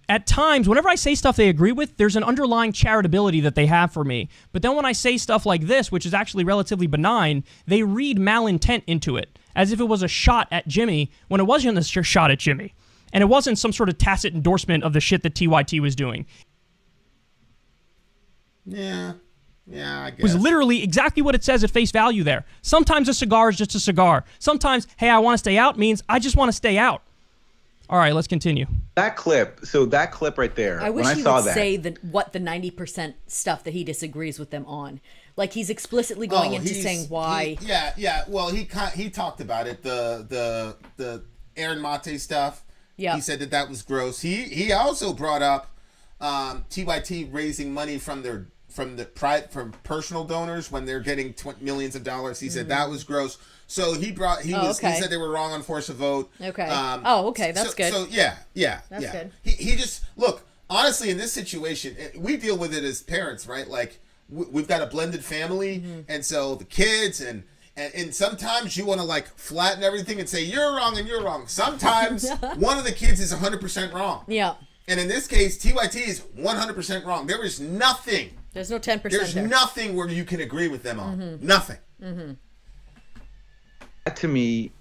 at times, whenever I say stuff they agree with, there's an underlying charitability that they have for me. But then when I say stuff like this, which is actually relatively benign, they read malintent into it, as if it was a shot at Jimmy, when it wasn't a shot at Jimmy. And it wasn't some sort of tacit endorsement of the shit that TYT was doing. Yeah, I guess. It was literally exactly what it says at face value there. Sometimes a cigar is just a cigar. Sometimes, hey, I want to stay out means I just want to stay out. All right, let's continue. That clip right there. I wish when he I saw would that, say what the 90% stuff that he disagrees with them on. Like he's explicitly going into saying why. Well, he talked about it. The Aaron Mate stuff. Yeah. He said that was gross. He also brought up TYT raising money from personal donors when they're getting millions of dollars. He said that was gross. So he said they were wrong on force of vote. Okay. Okay, that's good. So yeah. That's good. He just look, honestly, in this situation, we deal with it as parents, right? Like we've got a blended family, and so the kids and sometimes you want to like flatten everything and say you're wrong and you're wrong. Sometimes one of the kids is 100% wrong. Yeah. And in this case, TYT is 100% wrong. There is nothing. There's no 10%. There's nothing where you can agree with them on. Nothing. That to me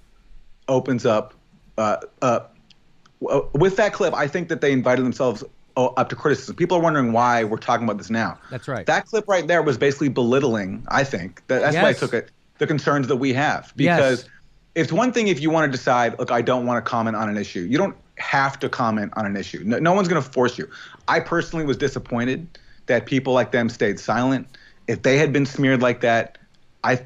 opens up with that clip. I think that they invited themselves up to criticism. People are wondering why we're talking about this now. That's right. That clip right there was basically belittling, I think. That's why I took it, the concerns that we have. Because it's one thing if you want to decide, look, I don't want to comment on an issue. You don't have to comment on an issue. No one's going to force you. I personally was disappointed that people like them stayed silent. If they had been smeared like that, I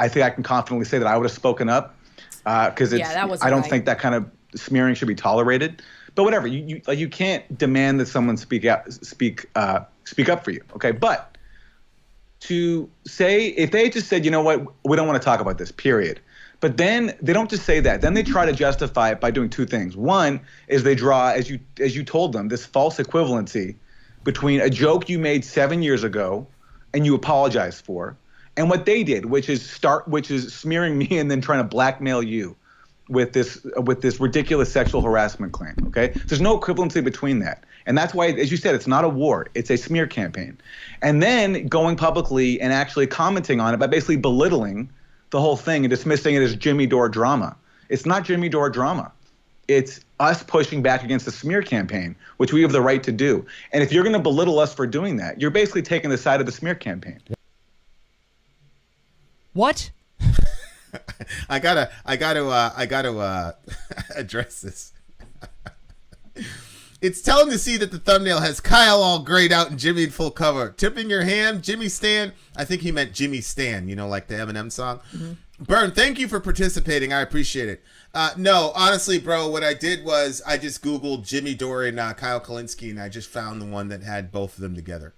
think I can confidently say that I would have spoken up because I don't think that kind of smearing should be tolerated. But whatever, you can't demand that someone speak up for you, okay? But to say, if they just said, you know what, we don't want to talk about this, period. But then they don't just say that. Then they try to justify it by doing two things. One is they draw, as you told them, this false equivalency between a joke you made 7 years ago and you apologized for, and what they did, which is smearing me and then trying to blackmail you with this ridiculous sexual harassment claim. Okay, there's no equivalency between that, and that's why, as you said, it's not a war; it's a smear campaign. And then going publicly and actually commenting on it by basically belittling the whole thing and dismissing it as Jimmy Dore drama. It's not Jimmy Dore drama. It's us pushing back against the smear campaign, which we have the right to do. And if you're going to belittle us for doing that, you're basically taking the side of the smear campaign. What? I gotta address this. It's telling to see that the thumbnail has Kyle all grayed out and Jimmy in full cover. Tipping your hand, Jimmy Stan. I think he meant Jimmy Stan, like the Eminem song. Mm-hmm. Burn, thank you for participating. I appreciate it. No, honestly, bro, what I did was I just Googled Jimmy Dore and Kyle Kulinski, and I just found the one that had both of them together.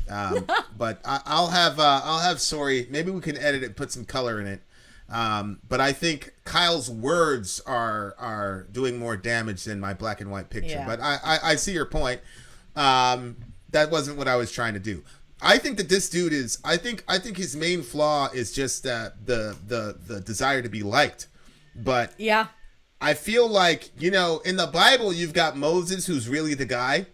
But I'll have Sori. Maybe we can edit it and put some color in it. But I think Kyle's words are doing more damage than my black and white picture. Yeah. But I see your point. That wasn't what I was trying to do. I think that this dude is. I think his main flaw is just the desire to be liked. But yeah, I feel like in the Bible you've got Moses, who's really the guy,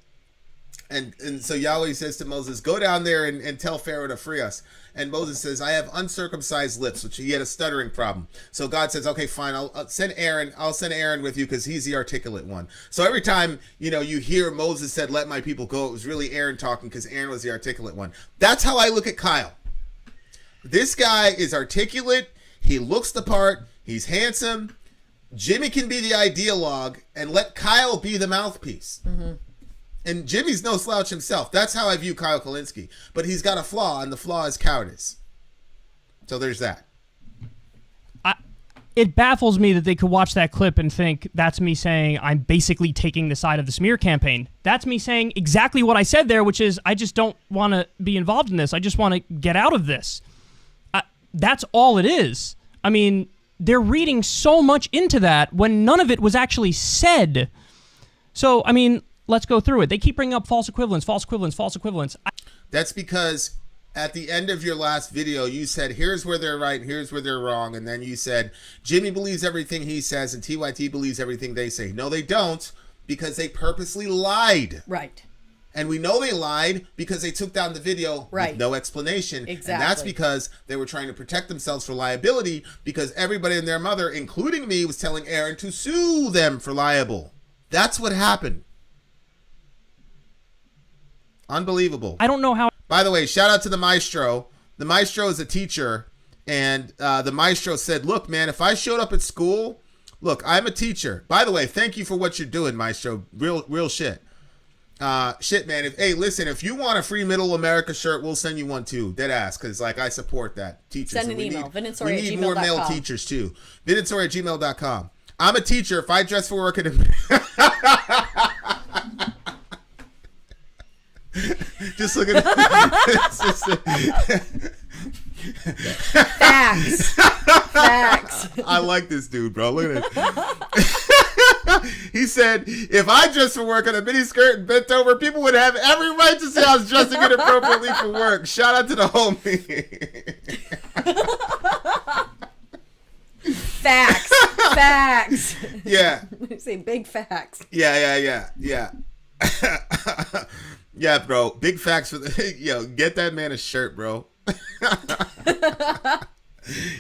and so Yahweh says to Moses, "Go down there and tell Pharaoh to free us." And Moses says, "I have uncircumcised lips," which he had a stuttering problem. So God says, "Okay, fine. I'll send Aaron. I'll send Aaron with you because he's the articulate one." So every time you hear Moses said, "Let my people go," it was really Aaron talking because Aaron was the articulate one. That's how I look at Kyle. This guy is articulate. He looks the part. He's handsome. Jimmy can be the ideologue, and let Kyle be the mouthpiece. Mm-hmm. And Jimmy's no slouch himself. That's how I view Kyle Kulinski. But he's got a flaw, and the flaw is cowardice. So there's that. It baffles me that they could watch that clip and think that's me saying I'm basically taking the side of the smear campaign. That's me saying exactly what I said there, which is I just don't want to be involved in this. I just want to get out of this. That's all it is. I mean, they're reading so much into that when none of it was actually said. So, I mean, let's go through it. They keep bringing up false equivalence, false equivalence, false equivalence. That's because at the end of your last video, you said, here's where they're right, here's where they're wrong. And then you said, Jimmy believes everything he says and TYT believes everything they say. No, they don't, because they purposely lied. Right. And we know they lied because they took down the video with no explanation. Exactly. And that's because they were trying to protect themselves for liability because everybody and their mother, including me, was telling Aaron to sue them for libel. That's what happened. Unbelievable. I don't know how. By the way, shout out to the maestro. The maestro is a teacher. And the maestro said, look, man, if I showed up at school, look, I'm a teacher. By the way, thank you for what you're doing, maestro. Real shit. Shit, man. Hey, listen, if you want a free Middle America shirt, we'll send you one too. Dead ass, because I support that. Teachers. Send an email. We need more male teachers too. VinanceSori@gmail.com. I'm a teacher. If I dress for work at just look at Facts. I like this dude, bro. Look at it. He said, if I dress for work in a mini skirt and bent over, people would have every right to say I was dressing inappropriately for work. Shout out to the homie. Facts. Yeah. Say big facts. Yeah. Yeah, bro. Big facts for the get that man a shirt, bro.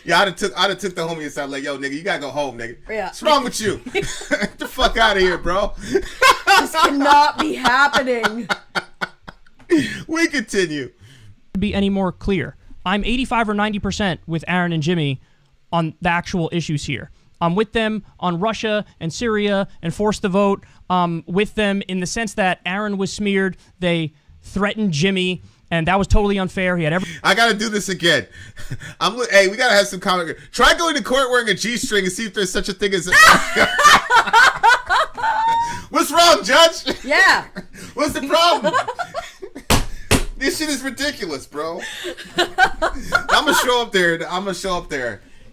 Yeah, I'd have took the homie aside like, yo, nigga, you gotta go home, nigga. Yeah. What's wrong with you? Get the fuck out of here, bro. This cannot be happening. We continue. To be any more clear, I'm 85 or 90% with Aaron and Jimmy on the actual issues here. I'm with them on Russia and Syria and force the vote. With them in the sense that Aaron was smeared. They threatened Jimmy, and that was totally unfair. He had every. I gotta do this again. Hey, we gotta have some comment. Try going to court wearing a G-string and see if there's such a thing as. What's wrong, Judge? Yeah. What's the problem? This shit is ridiculous, bro. I'm gonna show up there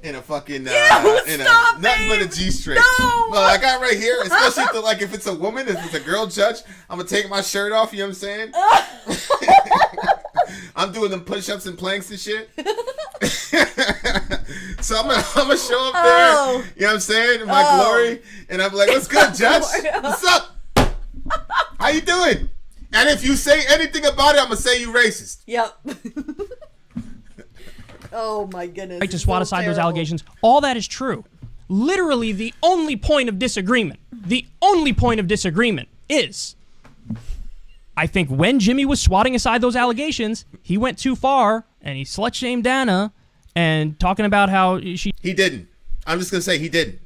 in a fucking nothing but a G-string. No. Well, I got right here, especially if it's a woman, if it's a girl judge, I'm gonna take my shirt off. You know what I'm saying? I'm doing them push-ups and planks and shit. So I'm gonna show up there. You know what I'm saying? In my glory, and I'm like, "What's good, Judge? What's up? How you doing?" And if you say anything about it, I'm gonna say you racist. Yep. Oh my goodness. Right to swat aside those allegations. All that is true. Literally the only point of disagreement is, I think when Jimmy was swatting aside those allegations, he went too far and he slut-shamed Dana, and talking about how He didn't. I'm just going to say he didn't.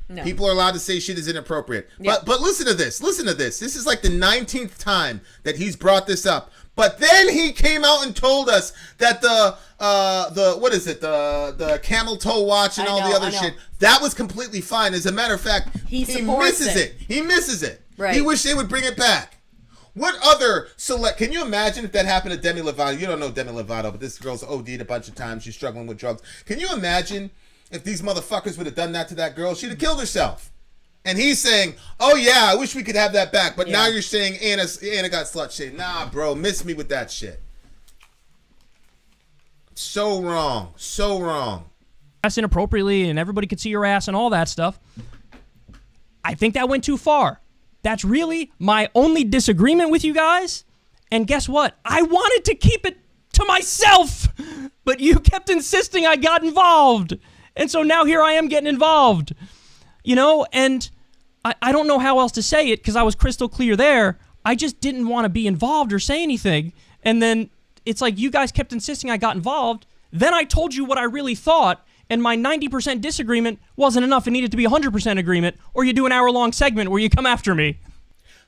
No. People are allowed to say shit is inappropriate. Yeah. But listen to this. Listen to this. This is like the 19th time that he's brought this up. But then he came out and told us that the what is it? The camel toe watch and all the other shit, that was completely fine. As a matter of fact, he misses it. He misses it. Right. He wished they would bring it back. What other can you imagine if that happened to Demi Lovato? You don't know Demi Lovato, but this girl's OD'd a bunch of times. She's struggling with drugs. Can you imagine if these motherfuckers would have done that to that girl? She'd have killed herself. And he's saying, oh yeah, I wish we could have that back. But now you're saying Anna got slut shamed. Nah, bro, miss me with that shit. So wrong. So wrong. That's inappropriately and everybody could see your ass and all that stuff. I think that went too far. That's really my only disagreement with you guys. And guess what? I wanted to keep it to myself, but you kept insisting I got involved. And so now here I am getting involved. You know, and I don't know how else to say it because I was crystal clear there. I just didn't want to be involved or say anything. And then it's like you guys kept insisting I got involved. Then I told you what I really thought, and my 90% disagreement wasn't enough. It needed to be 100% agreement, or you do an hour-long segment where you come after me.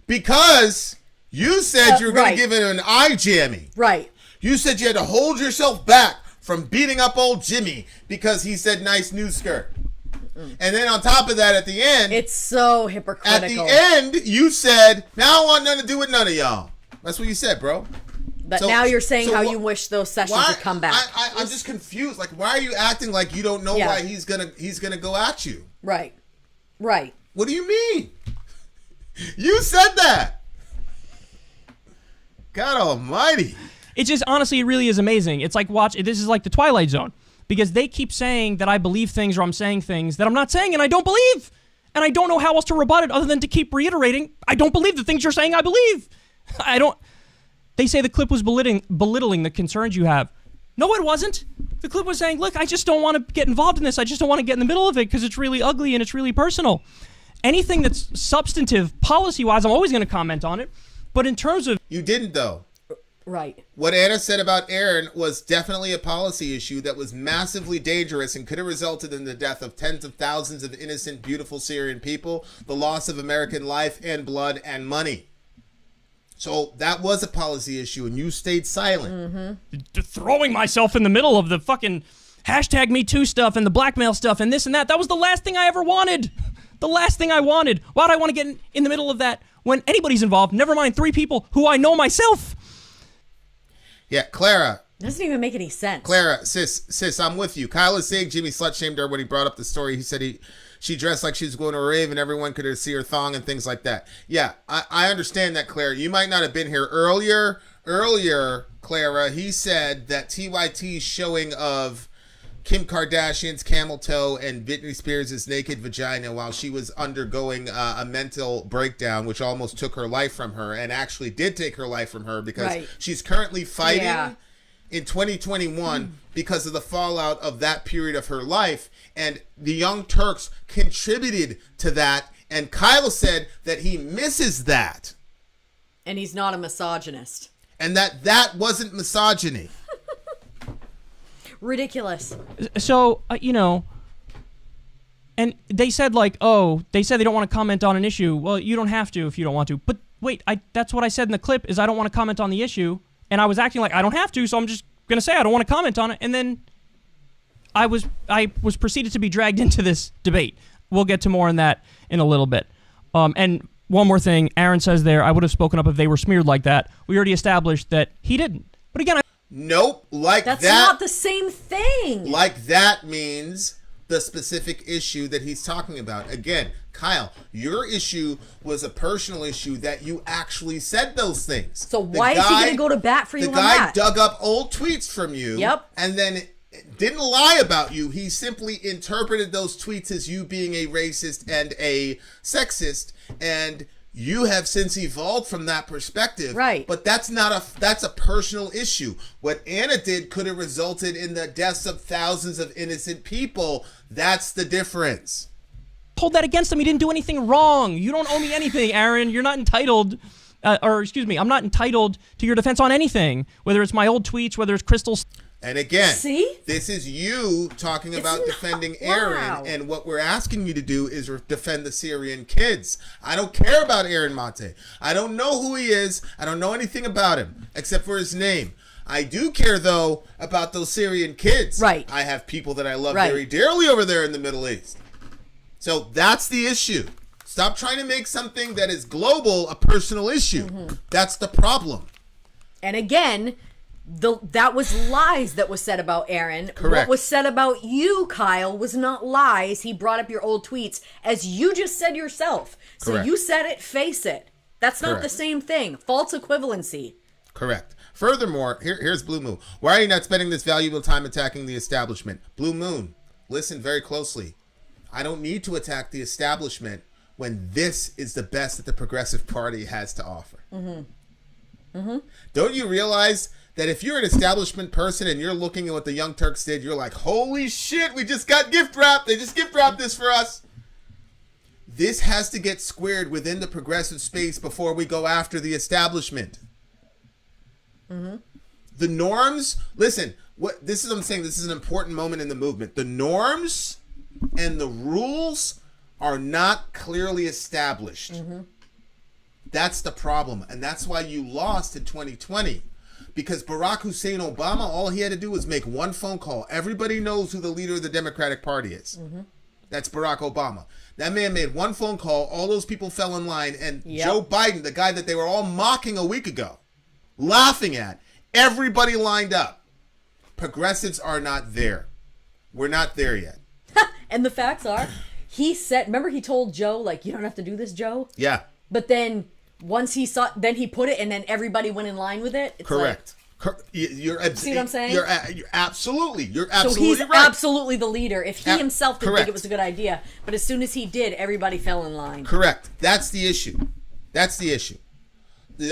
Because you said you were going to give it an eye jammy. Right. You said you had to hold yourself back from beating up old Jimmy because he said nice new skirt. And then on top of that, at the end... It's so hypocritical. At the end, you said, now I want nothing to do with none of y'all. That's what you said, bro. But now you're saying how you wish those sessions would come back. I'm just confused. Like, why are you acting like you don't know why he's gonna go at you? Right. Right. What do you mean? You said that. God almighty. It just, honestly, it really is amazing. It's like, this is like the Twilight Zone. Because they keep saying that I believe things or I'm saying things that I'm not saying and I don't believe. And I don't know how else to rebut it other than to keep reiterating, I don't believe the things you're saying I believe. They say the clip was belittling the concerns you have. No, it wasn't. The clip was saying, look, I just don't want to get involved in this. I just don't want to get in the middle of it because it's really ugly and it's really personal. Anything that's substantive, policy-wise, I'm always going to comment on it. But in terms of... You didn't, though. Right. What Anna said about Aaron was definitely a policy issue that was massively dangerous and could have resulted in the death of tens of thousands of innocent, beautiful Syrian people, the loss of American life and blood and money. So that was a policy issue, and you stayed silent. Mm-hmm. Throwing myself in the middle of the fucking hashtag Me Too stuff and the blackmail stuff and this and that. That was the last thing I ever wanted. The last thing I wanted. Why would I want to get in the middle of that when anybody's involved? Never mind 3 people who I know myself. Yeah, Clara. Doesn't even make any sense. Clara, sis, I'm with you. Kyle is saying Jimmy slut-shamed her when he brought up the story. He said she dressed like she was going to a rave and everyone could see her thong and things like that. Yeah, I understand that, Clara. You might not have been here earlier, Clara. He said that TYT's showing of Kim Kardashian's camel toe and Britney Spears' naked vagina while she was undergoing a mental breakdown, which almost took her life from her, and actually did take her life from her because she's currently fighting in 2021 because of the fallout of that period of her life. And the Young Turks contributed to that. And Kyle said that he misses that. And he's not a misogynist. And that wasn't misogyny. Ridiculous. So, and they said they don't want to comment on an issue. Well, you don't have to if you don't want to. But wait, that's what I said in the clip is I don't want to comment on the issue. And I was acting like I don't have to, so I'm just going to say I don't want to comment on it. And then I was proceeded to be dragged into this debate. We'll get to more on that in a little bit. And one more thing, Aaron says there, I would have spoken up if they were smeared like that. We already established that he didn't. But again, nope, that's not the same thing. Like that means the specific issue that he's talking about. Again, Kyle, your issue was a personal issue that you actually said those things. So why is he going to go to bat for you on that? The guy dug up old tweets from you. Yep. And then didn't lie about you. He simply interpreted those tweets as you being a racist and a sexist, and you have since evolved from that perspective. Right. But that's a personal issue. What Anna did could have resulted in the deaths of thousands of innocent people. That's the difference. Hold that against him. He didn't do anything wrong. You don't owe me anything, Aaron. You're not entitled, I'm not entitled to your defense on anything, whether it's my old tweets, whether it's Crystal's. And again, see, this is you talking about defending Aaron, and what we're asking you to do is defend the Syrian kids. I don't care about Aaron Mate. I don't know who he is. I don't know anything about him except for his name. I do care, though, about those Syrian kids. Right. I have people that I love very dearly over there in the Middle East. So that's the issue. Stop trying to make something that is global a personal issue. Mm-hmm. That's the problem. And again, that was lies that was said about Aaron. Correct. What was said about you, Kyle, was not lies. He brought up your old tweets, as you just said yourself. So you said it, face it. That's not the same thing. False equivalency. Correct. Furthermore, here's Blue Moon. Why are you not spending this valuable time attacking the establishment? Blue Moon, listen very closely. I don't need to attack the establishment when this is the best that the Progressive Party has to offer. Mm-hmm. Mm-hmm. Don't you realize that if you're an establishment person and you're looking at what the Young Turks did, you're like, holy shit, we just got gift wrapped. They just gift wrapped this for us. This has to get squared within the progressive space before we go after the establishment. Mm-hmm. The norms, listen, this is what I'm saying. This is an important moment in the movement. The norms and the rules are not clearly established. Mm-hmm. That's the problem. And that's why you lost in 2020. Because Barack Hussein Obama, all he had to do was make one phone call. Everybody knows who the leader of the Democratic Party is. Mm-hmm. That's Barack Obama. That man made one phone call. All those people fell in line. And Joe Biden, the guy that they were all mocking a week ago, laughing at, everybody lined up. Progressives are not there. We're not there yet. And the facts are, he said, remember he told Joe, like, you don't have to do this, Joe? Yeah. But then once he saw, then he put it, and then everybody went in line with it. It's correct. You're see what I'm saying? You're absolutely so he's right. absolutely the leader. If he himself didn't think it was a good idea, but as soon as he did, everybody fell in line. Correct. That's the issue. That's the issue.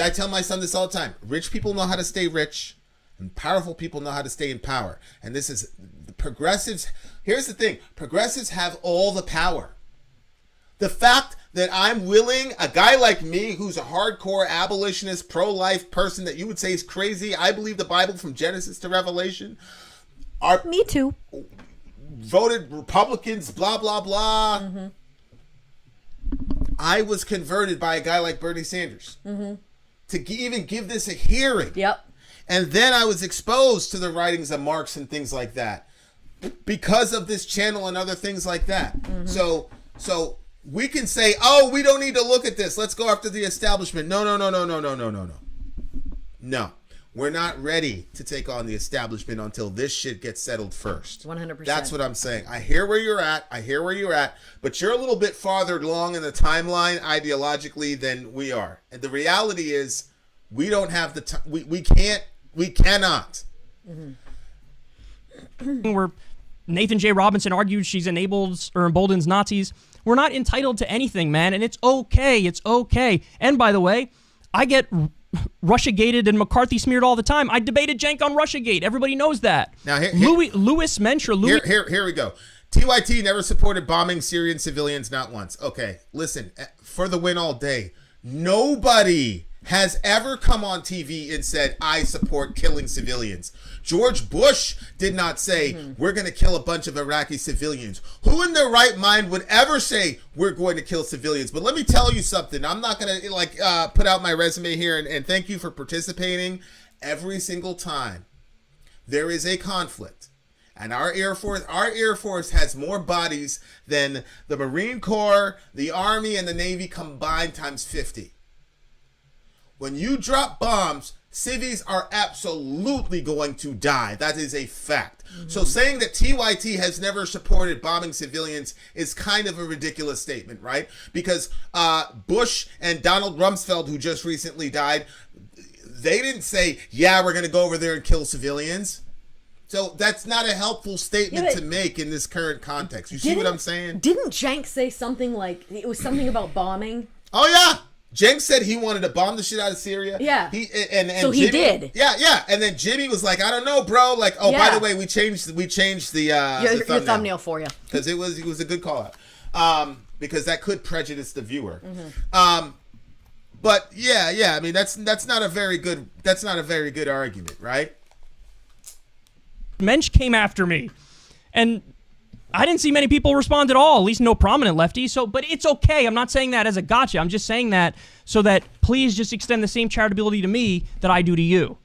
I tell my son this all the time. Rich people know how to stay rich, and powerful people know how to stay in power. And this is the progressives. Here's the thing. Progressives have all the power. The fact that I'm willing, a guy like me who's a hardcore abolitionist, pro-life person that you would say is crazy, I believe the Bible from Genesis to Revelation. Me too. Voted Republicans, blah, blah, blah. Mm-hmm. I was converted by a guy like Bernie Sanders to even give this a hearing. Yep. And then I was exposed to the writings of Marx and things like that because of this channel and other things like that. Mm-hmm. So we can say, oh, we don't need to look at this. Let's go after the establishment. No. No. We're not ready to take on the establishment until this shit gets settled first. 100%. That's what I'm saying. I hear where you're at. But you're a little bit farther along in the timeline ideologically than we are. And the reality is we don't have the time. We cannot. Mm-hmm. Where Nathan J. Robinson argued she's enables or emboldens Nazis. We're not entitled to anything, man, and it's okay. It's okay. And by the way, I get Russiagated and McCarthy smeared all the time. I debated Cenk on Russiagate. Everybody knows that. Now Louis Mensch. Here we go. TYT never supported bombing Syrian civilians, not once. Okay, listen, for the win all day. Nobody has ever come on TV and said, I support killing civilians. George Bush did not say, we're going to kill a bunch of Iraqi civilians. Who in their right mind would ever say, we're going to kill civilians? But let me tell you something. I'm not going to put out my resume here and thank you for participating. Every single time there is a conflict, and our Air Force has more bodies than the Marine Corps, the Army, and the Navy combined times 50. When you drop bombs, civvies are absolutely going to die. That is a fact. Mm-hmm. So saying that TYT has never supported bombing civilians is kind of a ridiculous statement, right? Because Bush and Donald Rumsfeld, who just recently died, they didn't say, yeah, we're going to go over there and kill civilians. So that's not a helpful statement to make in this current context. You see what I'm saying? Didn't Cenk say something like, it was something about bombing? Oh, yeah. Cenk said he wanted to bomb the shit out of Syria. Yeah. So Jimmy, he did. Yeah. And then Jimmy was like, I don't know, bro. Like, by the way, we changed the your thumbnail for you. Because it was a good call out. Because that could prejudice the viewer. Mm-hmm. But I mean that's not a very good argument, right? Mensch came after me. And I didn't see many people respond at all, at least no prominent lefties. So, but it's okay. I'm not saying that as a gotcha. I'm just saying that so that please just extend the same charitability to me that I do to you.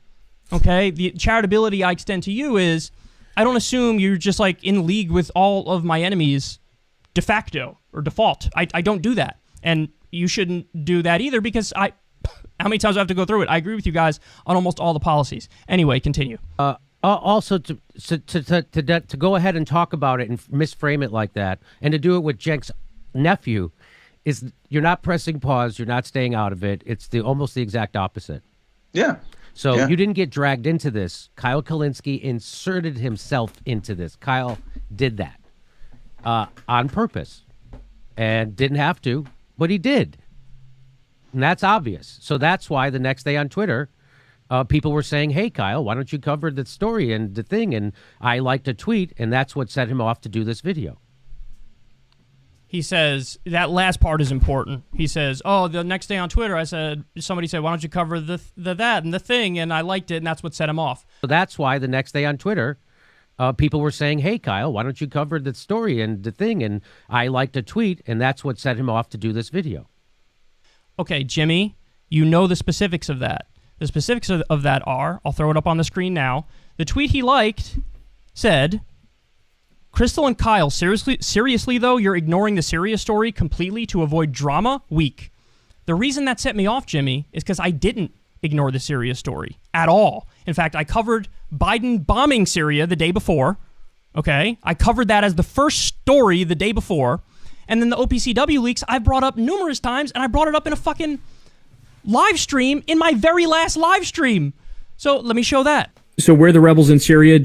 Okay? The charitability I extend to you is I don't assume you're just like in league with all of my enemies de facto or default. I don't do that. And you shouldn't do that either because how many times do I have to go through it? I agree with you guys on almost all the policies. Anyway, continue. Also, to go ahead and talk about it and misframe it like that, and to do it with Cenk's nephew, is you're not pressing pause, you're not staying out of it. It's almost the exact opposite. Yeah. So you didn't get dragged into this. Kyle Kulinski inserted himself into this. Kyle did that on purpose and didn't have to, but he did. And that's obvious. So that's why the next day on Twitter, people were saying, hey, Kyle, why don't you cover the story and the thing? And I liked a tweet, and that's what set him off to do this video. He says, that last part is important. He says, oh, the next day on Twitter, somebody said, why don't you cover the that and the thing? And I liked it, and that's what set him off. So that's why the next day on Twitter, people were saying, hey, Kyle, why don't you cover the story and the thing? And I liked a tweet, and that's what set him off to do this video. Okay, Jimmy, you know the specifics of that. The specifics of that are, I'll throw it up on the screen now. The tweet he liked said, Crystal and Kyle, seriously though, you're ignoring the Syria story completely to avoid drama? Weak. The reason that set me off, Jimmy, is because I didn't ignore the Syria story at all. In fact, I covered Biden bombing Syria the day before. Okay? I covered that as the first story the day before. And then the OPCW leaks, I've brought up numerous times, and I brought it up in a fucking live stream in my very last live stream. So let me show that. So we're the rebels in Syria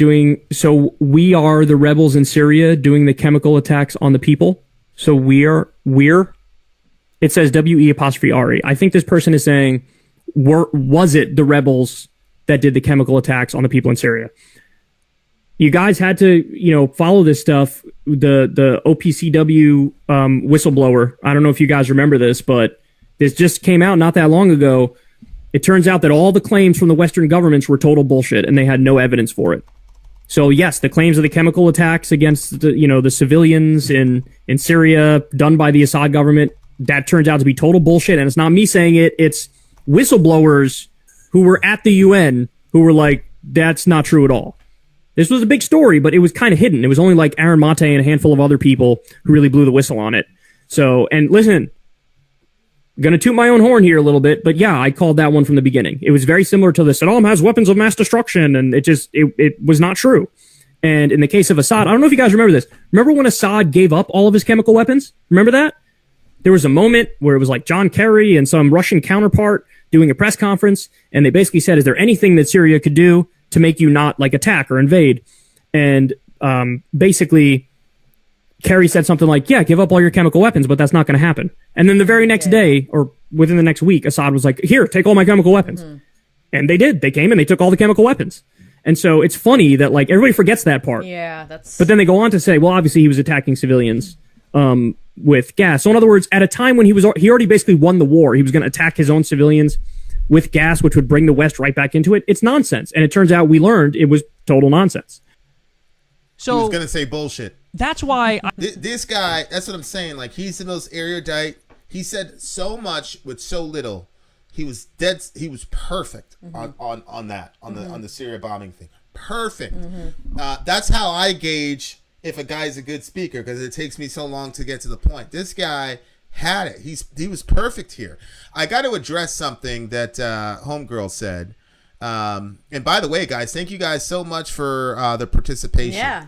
so we are the rebels in Syria doing the chemical attacks on the people. So it says WE'. I think this person is saying, was it the rebels that did the chemical attacks on the people in Syria? You guys had to, follow this stuff. The OPCW whistleblower, I don't know if you guys remember this, but this just came out not that long ago. It turns out that all the claims from the Western governments were total bullshit, and they had no evidence for it. So yes, the claims of the chemical attacks against the civilians in Syria done by the Assad government, that turns out to be total bullshit. And it's not me saying it; it's whistleblowers who were at the UN who were like, "That's not true at all." This was a big story, but it was kind of hidden. It was only like Aaron Mate and a handful of other people who really blew the whistle on it. So, and listen. Going to toot my own horn here a little bit, but yeah, I called that one from the beginning. It was very similar to the Saddam has weapons of mass destruction, and it was not true. And in the case of Assad, I don't know if you guys remember this. Remember when Assad gave up all of his chemical weapons? Remember that? There was a moment where it was like John Kerry and some Russian counterpart doing a press conference, and they basically said, is there anything that Syria could do to make you not like attack or invade? And basically Kerry said something like, yeah, give up all your chemical weapons, but that's not going to happen. And then the very next day, or within the next week, Assad was like, here, take all my chemical weapons. Mm-hmm. And they did. They came and they took all the chemical weapons. And so it's funny that, like, everybody forgets that part. Yeah, that's... But then they go on to say, well, obviously he was attacking civilians with gas. So in other words, at a time when he already basically won the war, he was going to attack his own civilians with gas, which would bring the West right back into it. It's nonsense. And it turns out we learned it was total nonsense. So he was going to say bullshit. That's why this guy, that's what I'm saying. Like, he's the most erudite. He said so much with so little. He was dead. He was perfect on that, on the Syria bombing thing. Perfect. That's how I gauge if a guy's a good speaker, because it takes me so long to get to the point. This guy had it. He was perfect here. I got to address something that Homegirl said. And by the way, guys, thank you guys so much for the participation. Yeah.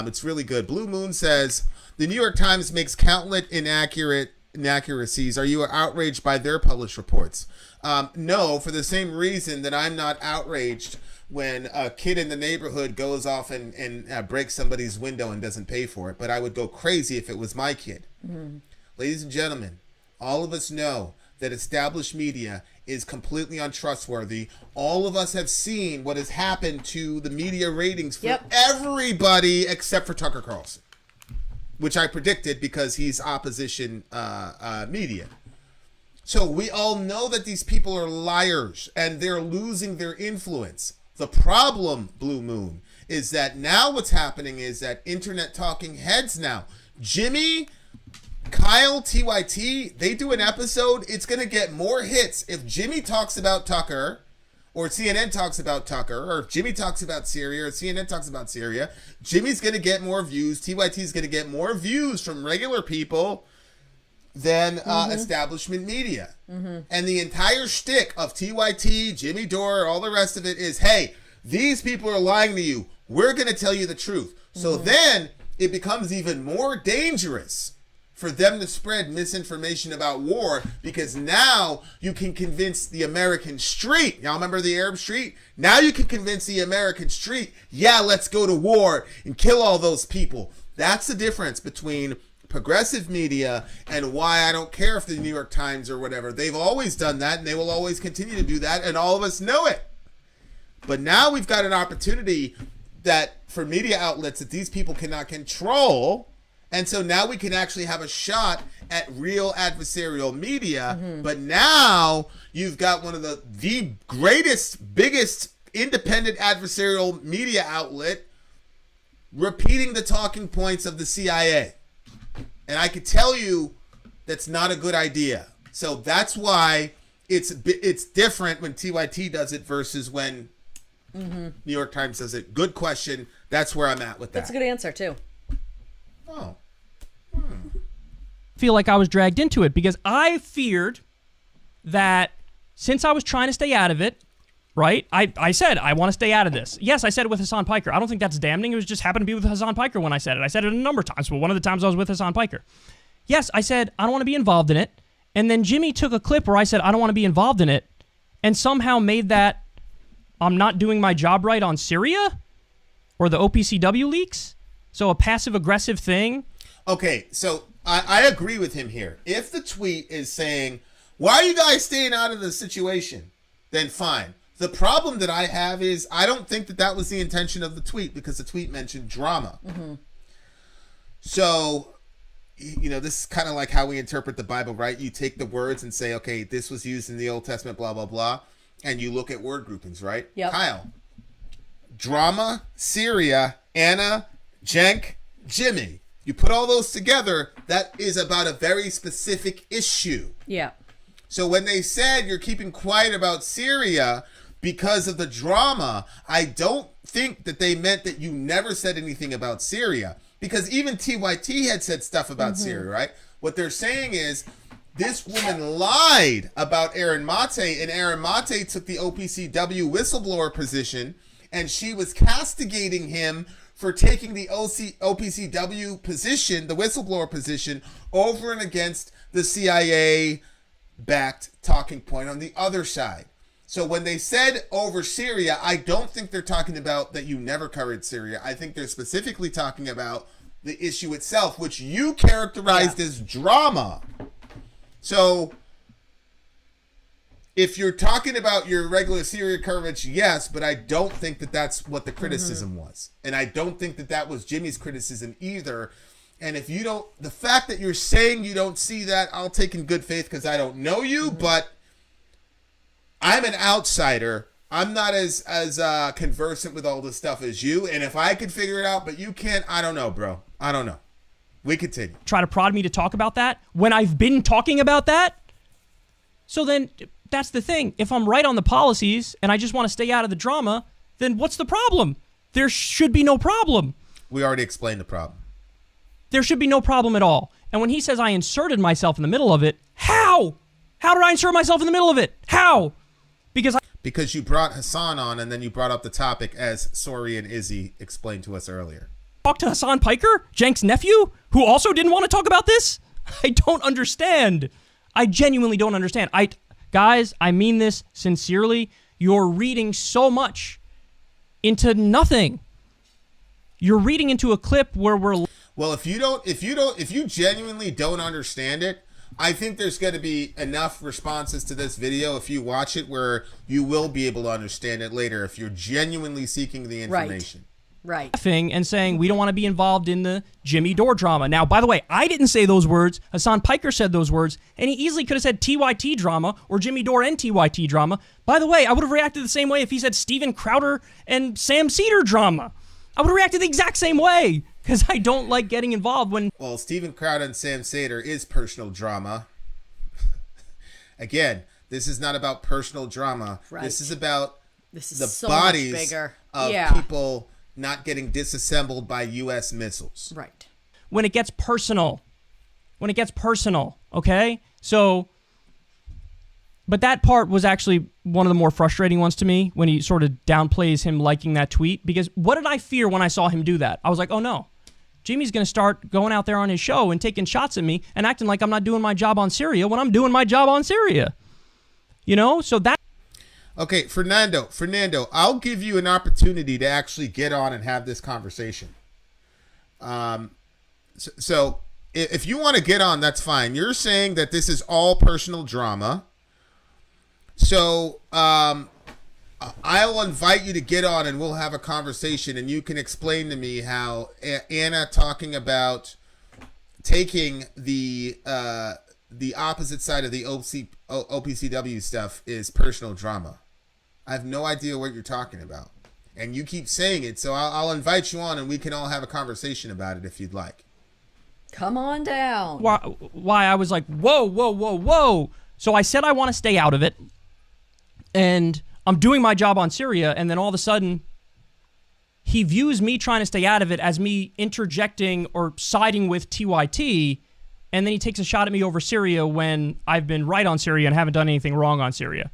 It's really good. Blue Moon says, the New York Times makes countless inaccuracies. Are you outraged by their published reports? No, for the same reason that I'm not outraged when a kid in the neighborhood goes off and breaks somebody's window and doesn't pay for it. But I would go crazy if it was my kid. Ladies and gentlemen, all of us know that established media is completely untrustworthy. All of us have seen what has happened to the media ratings for everybody except for Tucker Carlson, which I predicted because he's opposition media. So we all know that these people are liars and they're losing their influence. The problem, Blue Moon, is that now what's happening is that internet talking heads now, Jimmy, Kyle, TYT, they do an episode, it's going to get more hits if Jimmy talks about Tucker, or CNN talks about Tucker, or if Jimmy talks about Syria, or CNN talks about Syria. Jimmy's going to get more views, TYT's going to get more views from regular people than establishment media. And the entire shtick of TYT, Jimmy Dore, all the rest of it is, hey, these people are lying to you. We're going to tell you the truth. So then it becomes even more dangerous for them to spread misinformation about war, because now you can convince the American street. Y'all remember the Arab street? Now you can convince the American street, yeah, let's go to war and kill all those people. That's the difference between progressive media and why I don't care if the New York Times or whatever. They've always done that, and they will always continue to do that, and all of us know it. But now we've got an opportunity that for media outlets that these people cannot control. And so now we can actually have a shot at real adversarial media. But now you've got one of the greatest, biggest independent adversarial media outlet repeating the talking points of the CIA. And I could tell you that's not a good idea. So that's why it's different when TYT does it versus when New York Times does it. Good question. That's where I'm at with that. That's a good answer, too. Oh. Feel like I was dragged into it because I feared that since I was trying to stay out of it, right? I said, I want to stay out of this. Yes, I said it with Hassan Piker. I don't think that's damning. It was just happened to be with Hassan Piker when I said it. I said it a number of times, but one of the times I was with Hassan Piker. Yes, I said, I don't want to be involved in it. And then Jimmy took a clip where I said, I don't want to be involved in it, and somehow made that I'm not doing my job right on Syria or the OPCW leaks. So a passive-aggressive thing. Okay, so I agree with him here. If the tweet is saying, why are you guys staying out of the situation? Then fine. The problem that I have is I don't think that was the intention of the tweet, because the tweet mentioned drama. So, you know, this is kind of like how we interpret the Bible, right? You take the words and say, okay, this was used in the Old Testament, blah, blah, blah. And you look at word groupings, right? Yep. Kyle. Drama, Syria, Anna, Jenk, Jimmy. You put all those together, that is about a very specific issue. Yeah. So when they said you're keeping quiet about Syria because of the drama, I don't think that they meant that you never said anything about Syria. Because even TYT had said stuff about Syria, right? What they're saying is, this woman lied about Aaron Mate, and Aaron Mate took the OPCW whistleblower position, and she was castigating him for taking the OPCW position, the whistleblower position, over and against the CIA-backed talking point on the other side. So when they said over Syria, I don't think they're talking about that you never covered Syria. I think they're specifically talking about the issue itself, which you characterized as drama. So if you're talking about your regular Syria coverage, yes, but I don't think that that's what the criticism was. And I don't think that was Jimmy's criticism either. And if you don't, the fact that you're saying you don't see that, I'll take in good faith because I don't know you, but I'm an outsider. I'm not as conversant with all this stuff as you. And if I could figure it out, but you can't, I don't know, bro. I don't know. We continue. Try to prod me to talk about that when I've been talking about that. So then that's the thing. If I'm right on the policies and I just want to stay out of the drama, then what's the problem? There should be no problem. We already explained the problem. There should be no problem at all. And when he says I inserted myself in the middle of it, how? How did I insert myself in the middle of it? How? Because you brought Hassan on and then you brought up the topic as Sori and Izzy explained to us earlier. Talk to Hassan Piker, Jenk's nephew, who also didn't want to talk about this? I don't understand. I genuinely don't understand. Guys, I mean this sincerely. You're reading so much into nothing. You're reading into a clip where we're... Well, if you genuinely don't understand it, I think there's going to be enough responses to this video if you watch it where you will be able to understand it later if you're genuinely seeking the information. Right. And saying we don't want to be involved in the Jimmy Dore drama. Now, by the way, I didn't say those words. Hassan Piker said those words, and he easily could have said TYT drama or Jimmy Dore and TYT drama. By the way, I would have reacted the same way if he said Steven Crowder and Sam Cedar drama. I would have reacted the exact same way because I don't like getting involved when. Well, Steven Crowder and Sam Sater is personal drama. Again, this is not about personal drama. Right. This is about the so bodies much bigger. of people not getting disassembled by U.S. missiles. Right. When it gets personal, okay? So, but that part was actually one of the more frustrating ones to me when he sort of downplays him liking that tweet, because what did I fear when I saw him do that? I was like, oh no, Jimmy's going to start going out there on his show and taking shots at me and acting like I'm not doing my job on Syria when I'm doing my job on Syria. You know, so that. Okay, Fernando, I'll give you an opportunity to actually get on and have this conversation. So if you want to get on, that's fine. You're saying that this is all personal drama. So I'll invite you to get on and we'll have a conversation and you can explain to me how Anna talking about taking the opposite side of the OPCW stuff is personal drama. I have no idea what you're talking about. And you keep saying it, so I'll invite you on and we can all have a conversation about it if you'd like. Come on down. Why I was like, whoa. So I said I want to stay out of it. And I'm doing my job on Syria, and then all of a sudden, he views me trying to stay out of it as me interjecting or siding with TYT, and then he takes a shot at me over Syria when I've been right on Syria and haven't done anything wrong on Syria.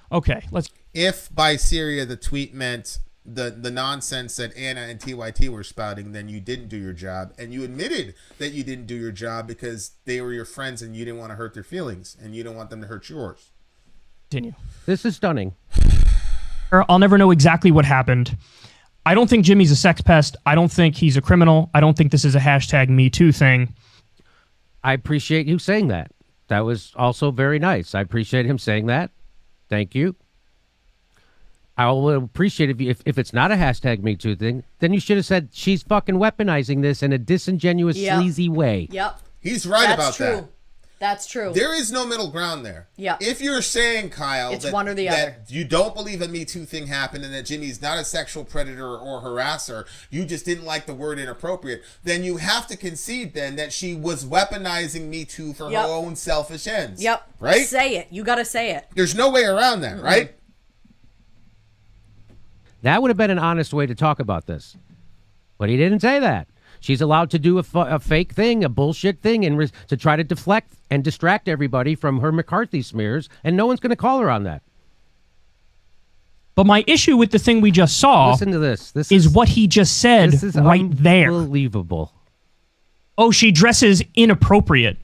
Okay, let's... If by Syria the tweet meant the nonsense that Anna and TYT were spouting, then you didn't do your job, and you admitted that you didn't do your job because they were your friends and you didn't want to hurt their feelings, and you didn't want them to hurt yours. Continue. This is stunning. I'll never know exactly what happened. I don't think Jimmy's a sex pest. I don't think he's a criminal. I don't think this is a hashtag Me Too thing. I appreciate you saying that. That was also very nice. I appreciate him saying that. Thank you. I will appreciate if it's not a hashtag Me Too thing, then you should have said she's fucking weaponizing this in a disingenuous, sleazy way. Yep. He's right about true. that. That's true. There is no middle ground there. Yeah. If you're saying, Kyle, it's one or the other. That you don't believe a Me Too thing happened and that Jimmy's not a sexual predator or harasser, you just didn't like the word inappropriate, then you have to concede then that she was weaponizing Me Too for her own selfish ends. Yep. Right? Say it. You got to say it. There's no way around that, right? That would have been an honest way to talk about this. But he didn't say that. She's allowed to do a fake thing, a bullshit thing, and to try to deflect and distract everybody from her McCarthy smears, and no one's going to call her on that. But my issue with the thing we just saw Listen to this. This is what he just said this is right there. Unbelievable. Oh, she dresses inappropriate.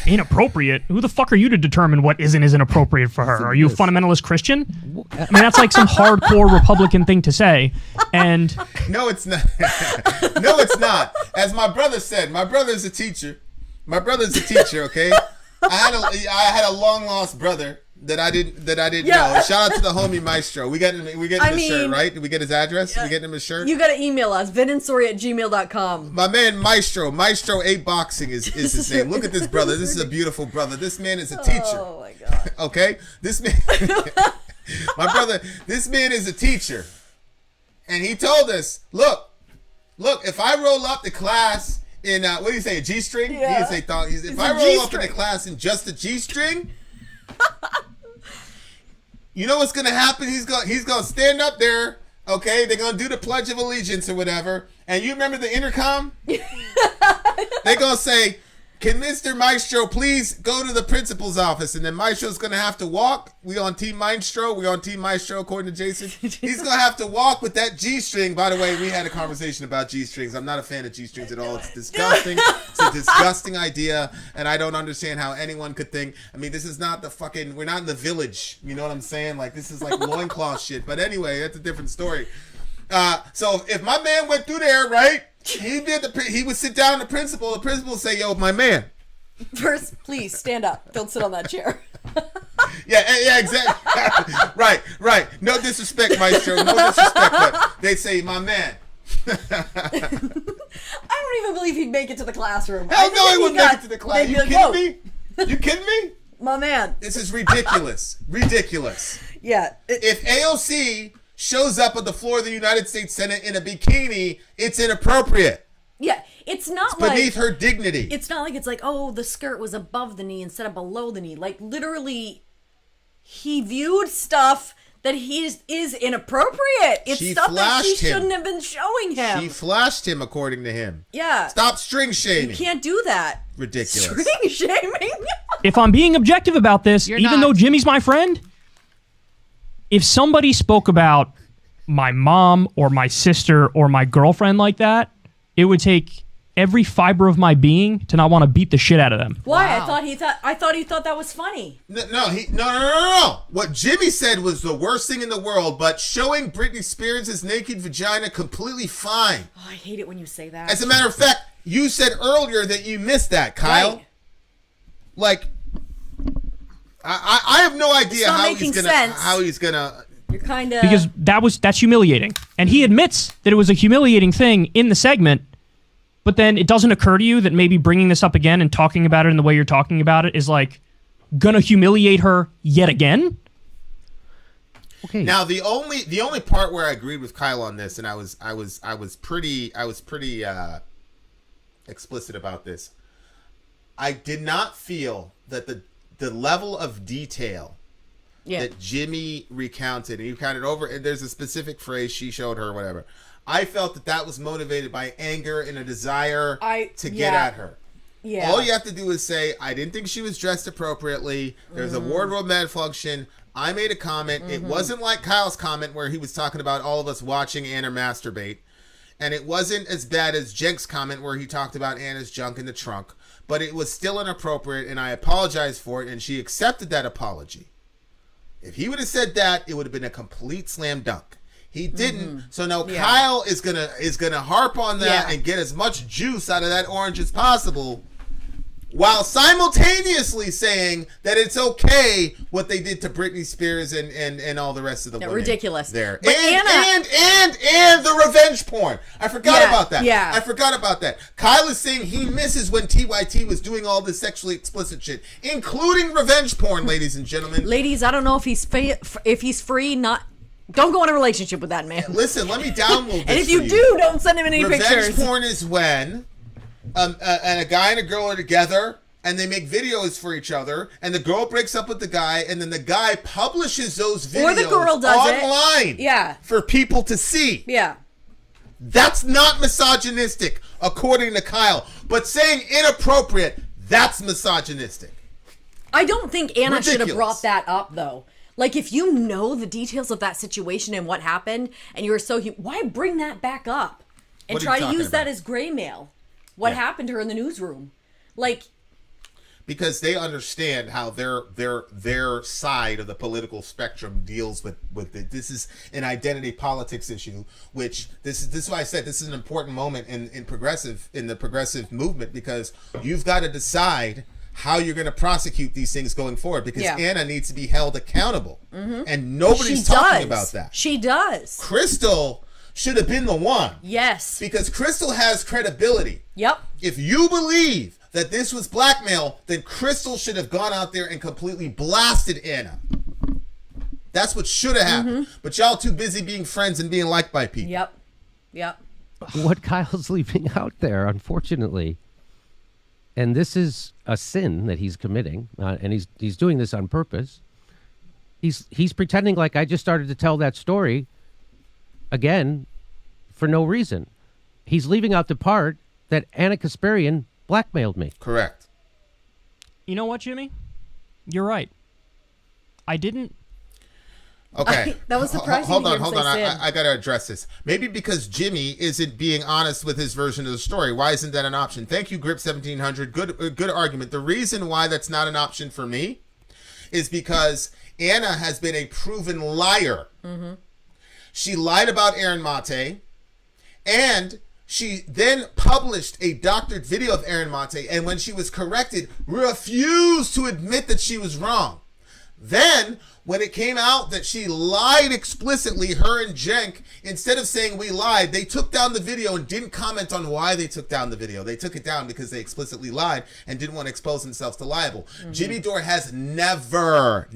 Inappropriate? Who the fuck are you to determine what isn't appropriate for her? Are you a fundamentalist Christian? I mean, that's like some hardcore Republican thing to say. And no, it's not. No, it's not. As my brother said, my brother's a teacher. Okay. I had a long lost brother that I didn't know. Shout out to the homie Maestro. We get him a shirt, right? Did we get his address? Did we get him a shirt? You got to email us, vidandsori@gmail.com. My man Maestro 8 Boxing is his name. Look at this brother. This is a beautiful brother. This man is a teacher. Oh my god. Okay? This man my brother, this man is a teacher. And he told us, look, if I roll up the class in what do you say, a G-string? Yeah. If I roll up in the class in just a G-string, you know what's gonna happen? He's gonna stand up there, okay? They're gonna do the Pledge of Allegiance or whatever. And you remember the intercom? They're gonna say, "Can Mr. Maestro please go to the principal's office?" And then Maestro's gonna have to walk. We on Team Maestro. According to Jason. He's gonna have to walk with that G-string. By the way, we had a conversation about G-strings. I'm not a fan of G-strings at all. It's disgusting. It's a disgusting idea, and I don't understand how anyone could think. I mean, this is not we're not in the village. You know what I'm saying? Like, this is like loincloth shit. But anyway, that's a different story. So if my man went through there, right? He would sit down. The principal would say, "Yo, my man. First, please stand up. Don't sit on that chair." Yeah, exactly. Right. No disrespect, Maestro. No disrespect, but they'd say, "My man." I don't even believe he'd make it to the classroom. Hell no, he wouldn't make it to the class. You kidding me? My man. This is ridiculous. Ridiculous. Yeah. If AOC shows up at the floor of the United States Senate in a bikini, it's inappropriate. Yeah, it's not it's beneath her dignity. It's not like it's like, oh, the skirt was above the knee instead of below the knee. Like, literally, he viewed stuff that is inappropriate. It's stuff that she shouldn't have been showing him. She flashed him, according to him. Yeah. Stop string shaming. You can't do that. Ridiculous. String shaming? If I'm being objective about this, even though Jimmy's my friend, if somebody spoke about my mom or my sister or my girlfriend like that, it would take every fiber of my being to not want to beat the shit out of them. Why? Wow. I thought he thought that was funny. No. What Jimmy said was the worst thing in the world, but showing Britney Spears' naked vagina completely fine. Oh, I hate it when you say that. As a matter of fact, you said earlier that you missed that, Kyle. Right. Like, I have no idea how he's gonna. You're kind of because that's humiliating, and he admits that it was a humiliating thing in the segment. But then it doesn't occur to you that maybe bringing this up again and talking about it in the way you're talking about it is like gonna humiliate her yet again. Okay. Now the only part where I agreed with Kyle on this, and I was pretty explicit about this. I did not feel that the level of detail that Jimmy recounted, and he recounted over, and there's a specific phrase she showed her, whatever. I felt that was motivated by anger and a desire to get at her. Yeah. All you have to do is say, I didn't think she was dressed appropriately. There's a wardrobe malfunction. I made a comment. It wasn't like Kyle's comment where he was talking about all of us watching Anna masturbate. And it wasn't as bad as Jenk's comment where he talked about Anna's junk in the trunk. But it was still inappropriate, and I apologized for it, and she accepted that apology. If he would have said that, it would have been a complete slam dunk. He didn't. So now Kyle is gonna harp on that and get as much juice out of that orange as possible, while simultaneously saying that it's okay what they did to Britney Spears and all the rest of the women. Ridiculous. There. But and the revenge porn. I forgot about that. Yeah. I forgot about that. Kyle is saying he misses when TYT was doing all this sexually explicit shit, including revenge porn, ladies and gentlemen. Ladies, I don't know if he's free, not... Don't go in a relationship with that man. Listen, let me download this. And if you do, don't send him any pictures. Revenge porn is when and a guy and a girl are together and they make videos for each other, and the girl breaks up with the guy, and then the guy publishes those videos or the girl does online for people to see. Yeah. That's not misogynistic, according to Kyle. But saying inappropriate, that's misogynistic. I don't think Anna should have brought that up, though. Like, if you know the details of that situation and what happened, and you're so... why bring that back up? And try to use that as gray mail? What happened to her in the newsroom? Like... Because they understand how their side of the political spectrum deals with it. This is an identity politics issue, which this is why I said this is an important moment in the progressive movement, because you've got to decide how you're going to prosecute these things going forward, because Anna needs to be held accountable. And nobody's talking about that. She does. Crystal should have been the one. Yes. Because Crystal has credibility. Yep. If you believe that this was blackmail, then Crystal should have gone out there and completely blasted Anna. That's what should have happened. But y'all too busy being friends and being liked by people. Yep. What Kyle's leaving out there, unfortunately, and this is a sin that he's committing, and he's doing this on purpose. He's pretending like I just started to tell that story again for no reason. He's leaving out the part that Anna Kasparian blackmailed me. Correct. You know what, Jimmy? You're right. I didn't. Okay. That was surprising. Hold on. I got to address this. Maybe because Jimmy isn't being honest with his version of the story. Why isn't that an option? Thank you, Grip 1700. Good argument. The reason why that's not an option for me is because Anna has been a proven liar. She lied about Aaron Mate, and she then published a doctored video of Aaron Mate, and when she was corrected, refused to admit that she was wrong. Then, when it came out that she lied explicitly, her and Jenk, instead of saying we lied, they took down the video and didn't comment on why they took down the video. They took it down because they explicitly lied and didn't want to expose themselves to libel. Mm-hmm. Jimmy Dore has never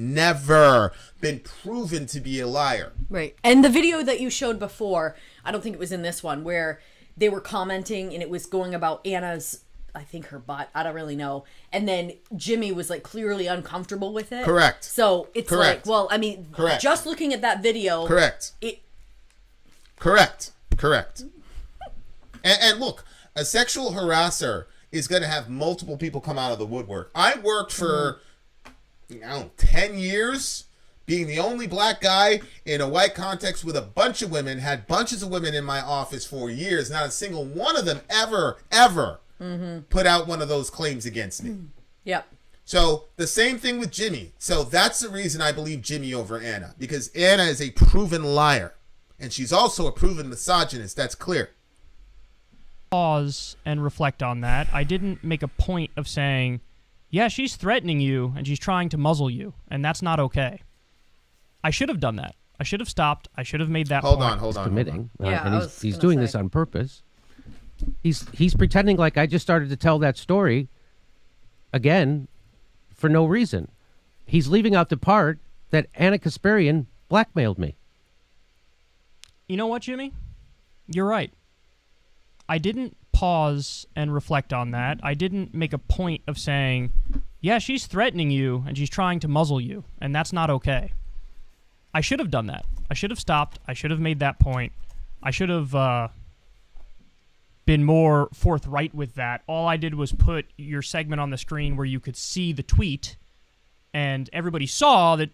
been proven to be a liar. Right. And the video that you showed before, I don't think it was in this one, where they were commenting and it was going about Anna's, I think her butt, I don't really know. And then Jimmy was like clearly uncomfortable with it. Correct. So it's like, well, I mean, just looking at that video. Correct. Correct. And look, a sexual harasser is going to have multiple people come out of the woodwork. I worked for, 10 years being the only black guy in a white context with a bunch of women, had bunches of women in my office for years. Not a single one of them ever put out one of those claims against me. Yep. So the same thing with Jimmy. So that's the reason I believe Jimmy over Anna, because Anna is a proven liar and she's also a proven misogynist. That's clear. Pause and reflect on that. I didn't make a point of saying, yeah, she's threatening you and she's trying to muzzle you, and that's not okay. I should have done that. I should have stopped. I should have made that point. Hold on. Committing. And he's doing this on purpose. He's pretending like I just started to tell that story again for no reason. He's leaving out the part that Anna Kasparian blackmailed me. You know what, Jimmy? You're right. I didn't pause and reflect on that. I didn't make a point of saying, yeah, she's threatening you and she's trying to muzzle you, and that's not okay. I should have done that. I should have stopped. I should have made that point. I should have been more forthright with that. All I did was put your segment on the screen where you could see the tweet, and everybody saw that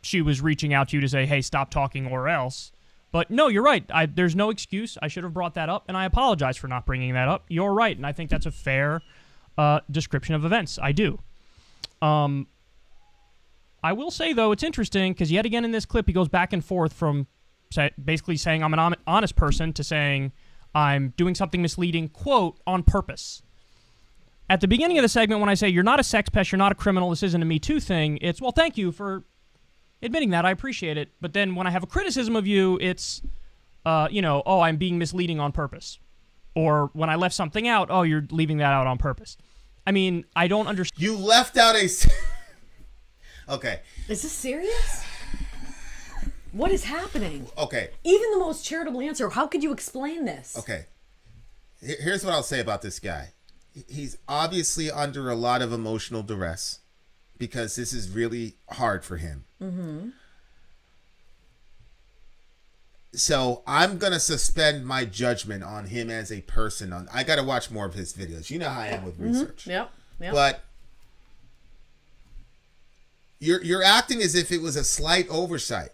she was reaching out to you to say, hey, stop talking or else. But no, you're right. There's no excuse. I should have brought that up, and I apologize for not bringing that up. You're right, and I think that's a fair description of events. I do. I will say, though, it's interesting because yet again in this clip, he goes back and forth from basically saying I'm an honest person to saying I'm doing something misleading, quote, on purpose. At the beginning of the segment, when I say you're not a sex pest, you're not a criminal, this isn't a Me Too thing, it's, well, thank you for admitting that. I appreciate it. But then when I have a criticism of you, it's, I'm being misleading on purpose. Or when I left something out, oh, you're leaving that out on purpose. I mean, I don't understand. You left out a... Okay. Is this serious? What is happening? Okay. Even the most charitable answer, how could you explain this? Okay. Here's what I'll say about this guy. He's obviously under a lot of emotional duress because this is really hard for him. Mm-hmm. So I'm going to suspend my judgment on him as a person. I got to watch more of his videos. You know how I am with research. Yep. But you're acting as if it was a slight oversight.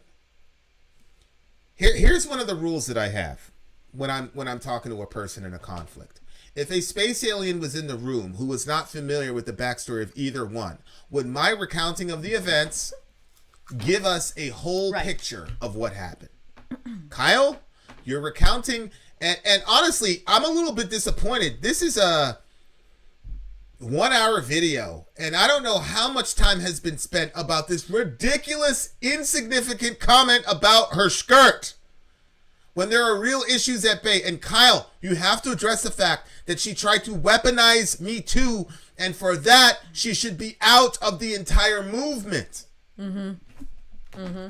Here's one of the rules that I have when I'm talking to a person in a conflict. If a space alien was in the room who was not familiar with the backstory of either one, would my recounting of the events give us a whole picture of what happened? Kyle, you're recounting, and honestly, I'm a little bit disappointed. This is a 1 hour video, and I don't know how much time has been spent about this ridiculous, insignificant comment about her skirt when there are real issues at bay. And Kyle, you have to address the fact that she tried to weaponize Me Too, and for that, she should be out of the entire movement. Mm-hmm. Mm-hmm.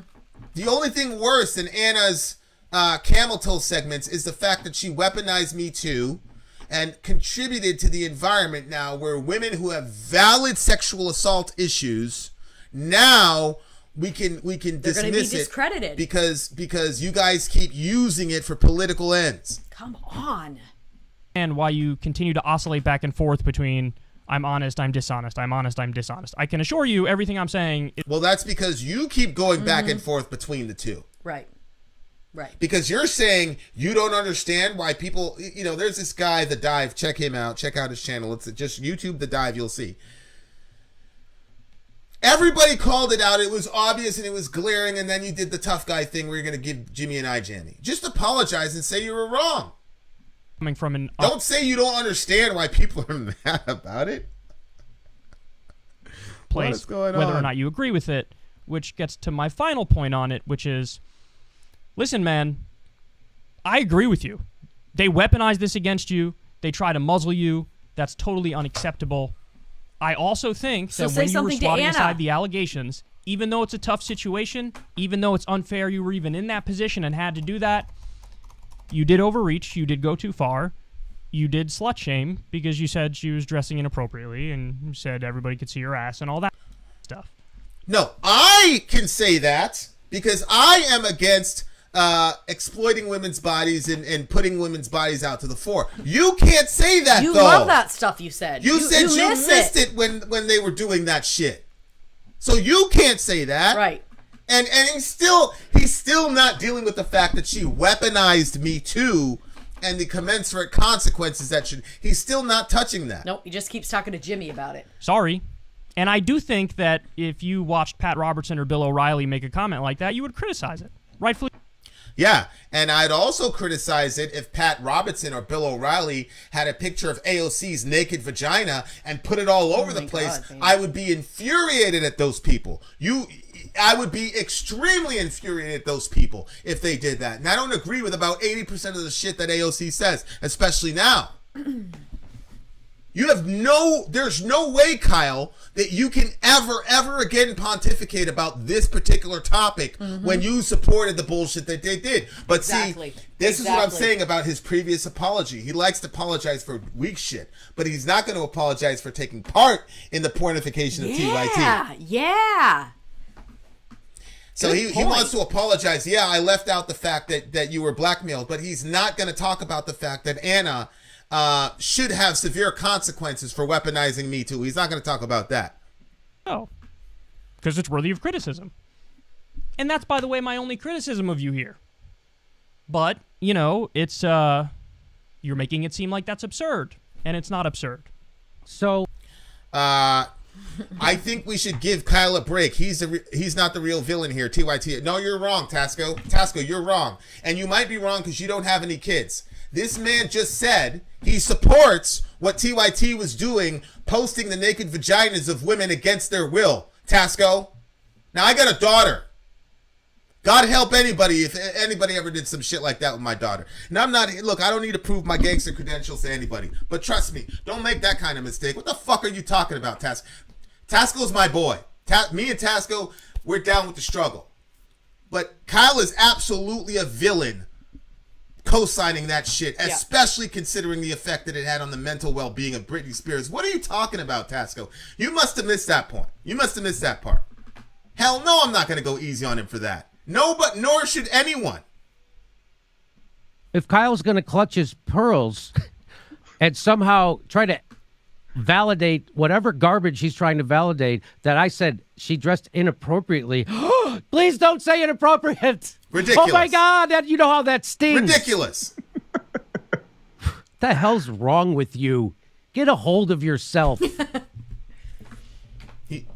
The only thing worse than Anna's camel toe segments is the fact that she weaponized Me Too and contributed to the environment now where women who have valid sexual assault issues, now we can dismiss it discredited because you guys keep using it for political ends. Come on. And why you continue to oscillate back and forth between I'm honest, I'm dishonest, I'm honest, I'm dishonest. I can assure you everything I'm saying well, that's because you keep going back and forth between the two. Right. Because you're saying you don't understand why people, there's this guy, The Dive, check him out, check out his channel. It's just YouTube The Dive, you'll see. Everybody called it out. It was obvious and it was glaring, and then you did the tough guy thing where you're going to give Jimmy an eye jammy. Just apologize and say you were wrong. Coming from an don't say you don't understand why people are mad about it. Place, whether or not you agree with it. which gets to my final point on it, which is, listen, man, I agree with you. They weaponize this against you. They try to muzzle you. That's totally unacceptable. I also think that when you were swatting aside the allegations, even though it's a tough situation, even though it's unfair you were even in that position and had to do that, you did overreach. You did go too far. You did slut shame because you said she was dressing inappropriately and you said everybody could see her ass and all that stuff. No, I can say that because I am against exploiting women's bodies and putting women's bodies out to the fore. You can't say that, you though. You love that stuff you said. You said you missed it when they were doing that shit. So you can't say that. Right. And he's still not dealing with the fact that she weaponized Me Too and the commensurate consequences he's still not touching that. Nope, he just keeps talking to Jimmy about it. Sorry. And I do think that if you watched Pat Robertson or Bill O'Reilly make a comment like that, you would criticize it. Rightfully. Yeah, and I'd also criticize it if Pat Robertson or Bill O'Reilly had a picture of AOC's naked vagina and put it all over the place. God, I would be infuriated at those people. I would be extremely infuriated at those people if they did that. And I don't agree with about 80% of the shit that AOC says, especially now. There's no way, Kyle, that you can ever again pontificate about this particular topic when you supported the bullshit that they did. But see, this is what I'm saying about his previous apology. He likes to apologize for weak shit, but he's not going to apologize for taking part in the pornification of TYT. Yeah. So he wants to apologize. Yeah, I left out the fact that you were blackmailed, but he's not going to talk about the fact that Anna should have severe consequences for weaponizing Me Too. He's not going to talk about that. Oh, because it's worthy of criticism. And that's, by the way, my only criticism of you here. But, it's, you're making it seem like that's absurd. And it's not absurd. So, I think we should give Kyle a break. He's not the real villain here, TYT. No, you're wrong, Tasco. Tasco, you're wrong. And you might be wrong because you don't have any kids. This man just said he supports what TYT was doing, posting the naked vaginas of women against their will. Tasco. Now, I got a daughter. God help anybody if anybody ever did some shit like that with my daughter. And I don't need to prove my gangster credentials to anybody. But trust me, don't make that kind of mistake. What the fuck are you talking about, Tasco? Tasco's my boy. Me and Tasco, we're down with the struggle. But Kyle is absolutely a villain co-signing that shit, especially considering the effect that it had on the mental well-being of Britney Spears. What are you talking about, Tasco? You must have missed that point. You must have missed that part. Hell no, I'm not going to go easy on him for that. No, but nor should anyone. If Kyle's going to clutch his pearls and somehow try to validate whatever garbage he's trying to validate, that I said she dressed inappropriately. Please don't say inappropriate. Ridiculous. Oh my God, you know how that stings. Ridiculous. What the hell's wrong with you? Get a hold of yourself.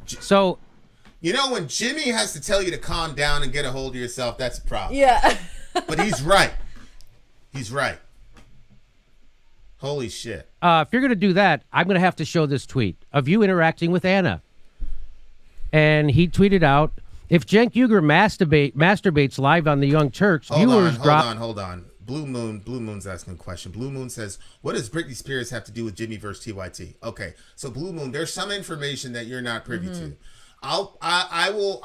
So, when Jimmy has to tell you to calm down and get a hold of yourself, that's a problem. Yeah. But he's right. He's right. Holy shit. If you're going to do that, I'm going to have to show this tweet of you interacting with Anna. And he tweeted out, if Cenk Uygur masturbates live on the Young Turks, viewers drop... Hold on. Blue Moon's asking a question. Blue Moon says, what does Britney Spears have to do with Jimmy versus TYT? Okay, so Blue Moon, there's some information that you're not privy to. I will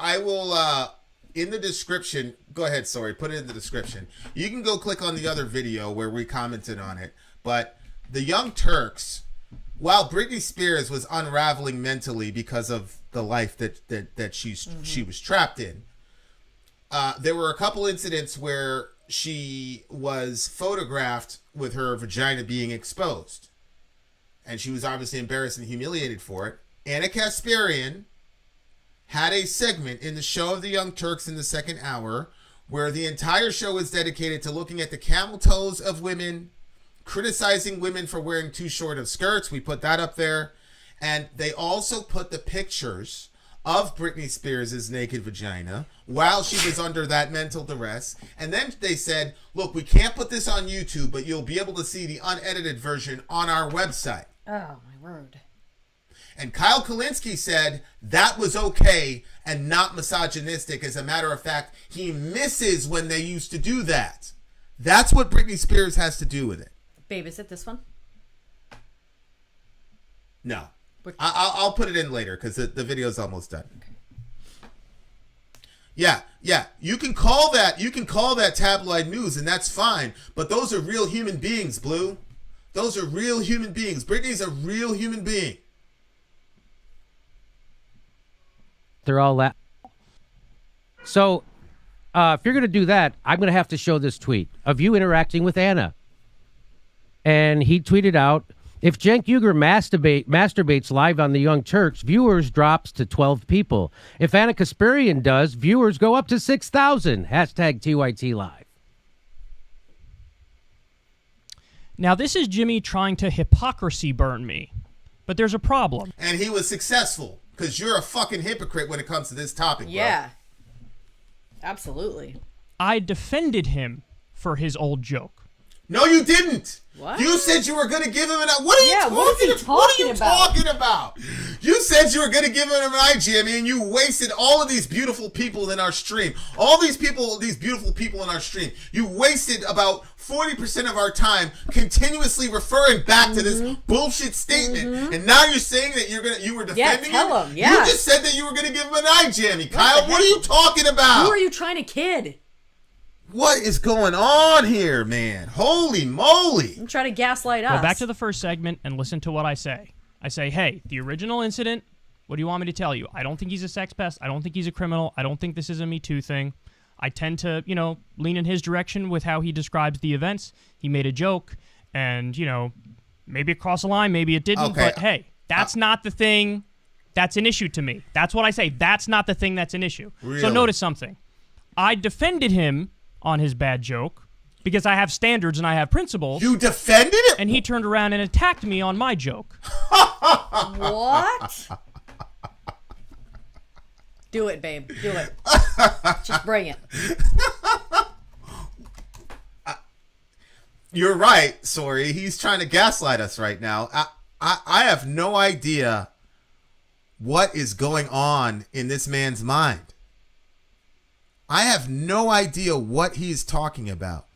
in the description, go ahead, Sori, put it in the description. You can go click on the other video where we commented on it. But the Young Turks, while Britney Spears was unraveling mentally because of the life that she was trapped in, there were a couple incidents where she was photographed with her vagina being exposed. And she was obviously embarrassed and humiliated for it. Anna Kasparian had a segment in the show of the Young Turks in the second hour where the entire show is dedicated to looking at the camel toes of women, criticizing women for wearing too short of skirts. We put that up there. And they also put the pictures of Britney Spears' naked vagina while she was under that mental duress. And then they said, look, we can't put this on YouTube, but you'll be able to see the unedited version on our website. Oh, my word. And Kyle Kulinski said that was okay and not misogynistic. As a matter of fact, he misses when they used to do that. That's what Britney Spears has to do with it. Babe, is it this one? No. I'll put it in later because the video's almost done. Okay. Yeah. You can call that tabloid news, and that's fine. But those are real human beings, Blue. Those are real human beings. Britney's a real human being. They're all that. So, if you're going to do that, I'm going to have to show this tweet of you interacting with Anna. And he tweeted out, if Cenk Uygur masturbates live on the Young Turks, viewers drops to 12 people. If Anna Kasparian does, viewers go up to 6,000. Hashtag TYT Live. Now, this is Jimmy trying to hypocrisy burn me. But there's a problem. And he was successful because you're a fucking hypocrite when it comes to this topic, bro. Yeah. Absolutely. I defended him for his old joke. No, you didn't. What? You said you were going to give him an eye. What are you talking about? You said you were going to give him an eye, Jimmy, and you wasted all of these beautiful people in our stream. All these beautiful people in our stream. You wasted about 40% of our time continuously referring back to this bullshit statement. And now you're saying that you were defending him? Tell him. Yeah. You just said that you were going to give him an eye, Jimmy. Kyle, what are you talking about? Who are you trying to kid? What is going on here, man? Holy moly. I'm trying to gaslight us. Go back to the first segment and listen to what I say. I say, hey, the original incident, what do you want me to tell you? I don't think he's a sex pest. I don't think he's a criminal. I don't think this is a Me Too thing. I tend to, lean in his direction with how he describes the events. He made a joke, and, maybe it crossed a line, maybe it didn't. Okay. But, hey, that's not the thing that's an issue to me. That's what I say. That's not the thing that's an issue. Really? So notice something. I defended him on his bad joke because I have standards and I have principles. You defended it? And he turned around and attacked me on my joke. What? Do it, babe. Do it. Just bring it. You're right, Sori. He's trying to gaslight us right now. I have no idea what is going on in this man's mind. I have no idea what he's talking about.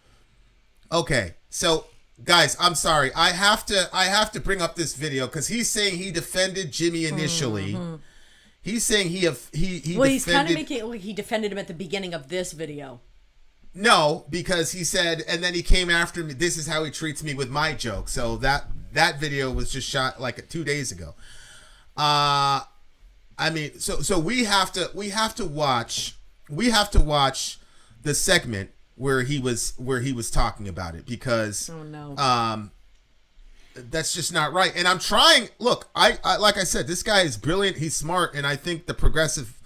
Okay, so guys, I'm sorry. I have to bring up this video because he's saying he defended Jimmy initially. He's saying he Well, he's kind of making it like he defended him at the beginning of this video. No, because he said, and then he came after me. This is how he treats me with my joke. So that video was just shot like 2 days ago. I mean, so we have to watch the segment where he was talking about it because that's just not right. And I'm trying. Look, I like I said, this guy is brilliant. He's smart, and I think the progressive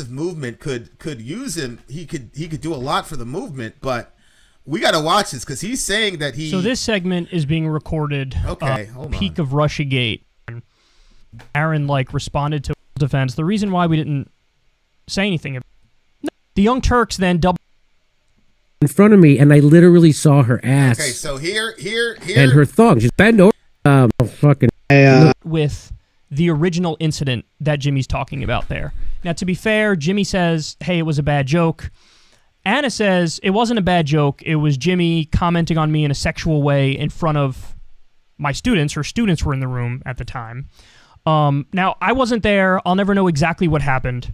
movement could use him. He could do a lot for the movement, but we got to watch this because he's saying that he. So this segment is being recorded. Okay, hold peak on. of Russiagate. Aaron responded to defense. The reason why we didn't say anything. The Young Turks then double in front of me, and I literally saw her ass. Okay, so here, and her thong. She's bent over. With the original incident that Jimmy's talking about there. Now, to be fair, Jimmy says, "Hey, it was a bad joke." Anna says it wasn't a bad joke. It was Jimmy commenting on me in a sexual way in front of my students. Her students were in the room at the time. Now, I wasn't there. I'll never know exactly what happened.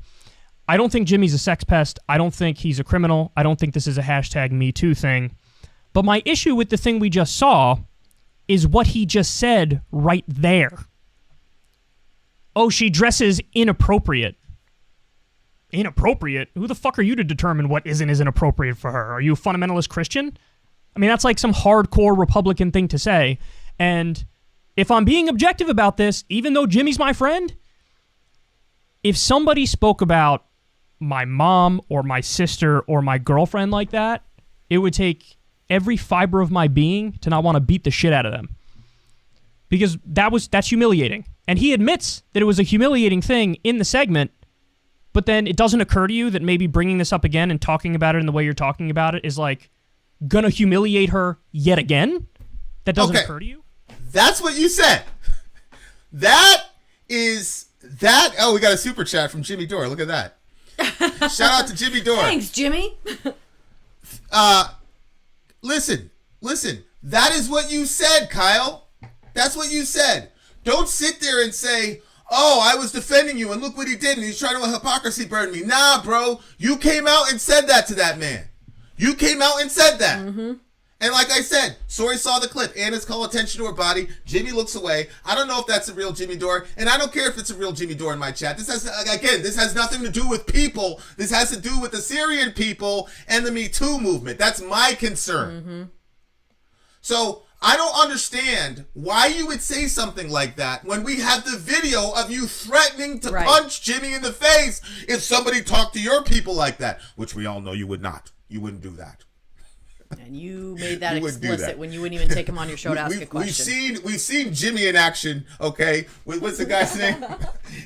I don't think Jimmy's a sex pest. I don't think he's a criminal. I don't think this is a hashtag Me Too thing. But my issue with the thing we just saw is what he just said right there. Oh, she dresses inappropriate. Inappropriate? Who the fuck are you to determine what isn't appropriate for her? Are you a fundamentalist Christian? I mean, that's like some hardcore Republican thing to say. And if I'm being objective about this, even though Jimmy's my friend, if somebody spoke about my mom or my sister or my girlfriend like that, it would take every fiber of my being to not want to beat the shit out of them. Because that's humiliating. And he admits that it was a humiliating thing in the segment, but then it doesn't occur to you that maybe bringing this up again and talking about it in the way you're talking about it is gonna humiliate her yet again? That doesn't occur to you? That's what you said. That is that. Oh, we got a super chat from Jimmy Dore. Look at that. Shout out to Jimmy Dore. Thanks, Jimmy. Listen. That is what you said, Kyle. That's what you said. Don't sit there and say, oh, I was defending you, and look what he did, and he's trying to hypocrisy burn me. Nah, bro. You came out and said that to that man. You came out and said that. Mm-hmm. And like I said, Sori saw the clip. Anna's call attention to her body. Jimmy looks away. I don't know if that's a real Jimmy Dore, and I don't care if it's a real Jimmy Dore in my chat. This has nothing to do with people. This has to do with the Syrian people and the Me Too movement. That's my concern. Mm-hmm. So I don't understand why you would say something like that when we have the video of you threatening to punch Jimmy in the face if somebody talked to your people like that, which we all know you would not. You wouldn't do that. And you made that explicit when you wouldn't even take him on your show to ask a question. We've seen Jimmy in action, okay? What's the guy's name?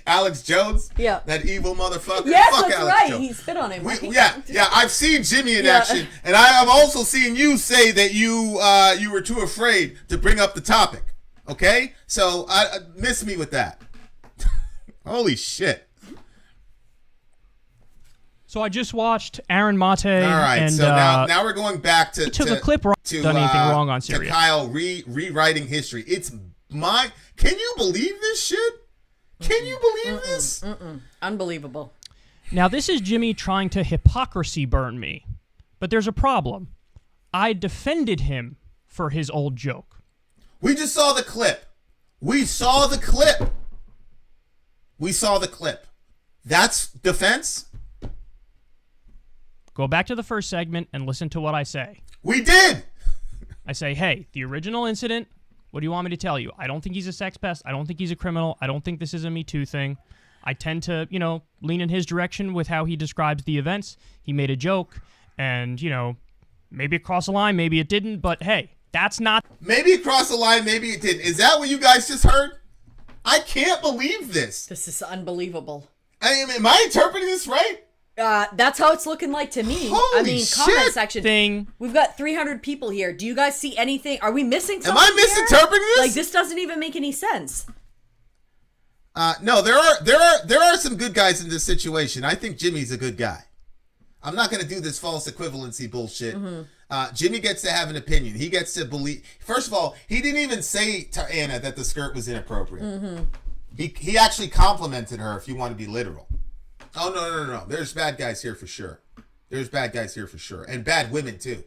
Alex Jones? Yeah. That evil motherfucker? Yes, Fuck that's Alex right. Jones. He spit on him. Yeah, I've seen Jimmy in action, and I have also seen you say that you were too afraid to bring up the topic, okay? So miss me with that. Holy shit. So I just watched Aaron Mate. All right, and, so now we're going back to took a clip wrong. Done anything wrong on Syria? To Kyle rewriting history. Can you believe this shit? Can you believe this? Unbelievable. Now this is Jimmy trying to hypocrisy burn me, but there's a problem. I defended him for his old joke. We just saw the clip. We saw the clip. That's defense. Go back to the first segment and listen to what I say. We did! I say, hey, the original incident, what do you want me to tell you? I don't think he's a sex pest. I don't think he's a criminal. I don't think this is a Me Too thing. I tend to, lean in his direction with how he describes the events. He made a joke, and, maybe it crossed the line, maybe it didn't, but hey, that's not... Maybe it crossed the line, maybe it didn't. Is that what you guys just heard? I can't believe this. This is unbelievable. Am I interpreting this right? That's how it's looking like to me. Holy comment section. We've got 300 people here. Do you guys see anything? Are we missing something? Am I misinterpreting this? Like, this doesn't even make any sense. No, there are some good guys in this situation. I think Jimmy's a good guy. I'm not going to do this false equivalency bullshit. Mm-hmm. Jimmy gets to have an opinion. He gets to believe. First of all, he didn't even say to Anna that the skirt was inappropriate. Mm-hmm. He actually complimented her, if you want to be literal. Oh, no. There's bad guys here for sure. And bad women, too.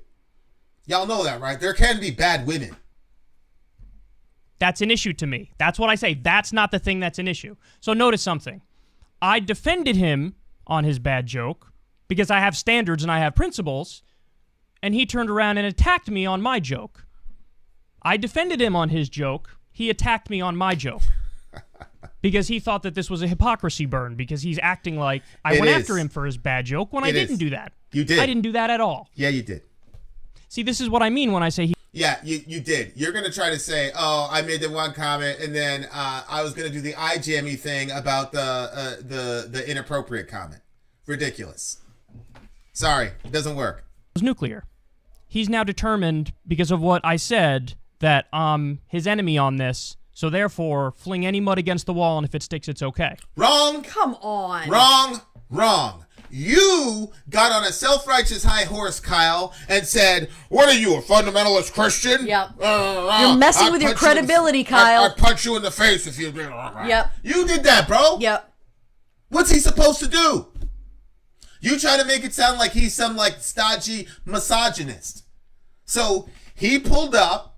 Y'all know that, right? There can be bad women. That's an issue to me. That's what I say. That's not the thing that's an issue. So notice something. I defended him on his bad joke because I have standards and I have principles, and he turned around and attacked me on my joke. I defended him on his joke. He attacked me on my joke. Because he thought that this was a hypocrisy burn, because he's acting like I went after him for his bad joke when I didn't do that. You did. I didn't do that at all. Yeah, you did. See, this is what I mean when I say he... Yeah, you did. You're going to try to say, oh, I made the one comment, and then I was going to do the eye jammy thing about the inappropriate comment. Ridiculous. Sorry, it doesn't work. It was nuclear. He's now determined, because of what I said, that I'm his enemy on this. So therefore, fling any mud against the wall, and if it sticks, it's okay. Wrong. Come on. Wrong. You got on a self-righteous high horse, Kyle, and said, what are you, a fundamentalist Christian? Yep. You're messing with your credibility, Kyle. I'd punch you in the face if you... Yep. You did that, bro. Yep. What's he supposed to do? You try to make it sound like he's some, stodgy misogynist. So, he pulled up.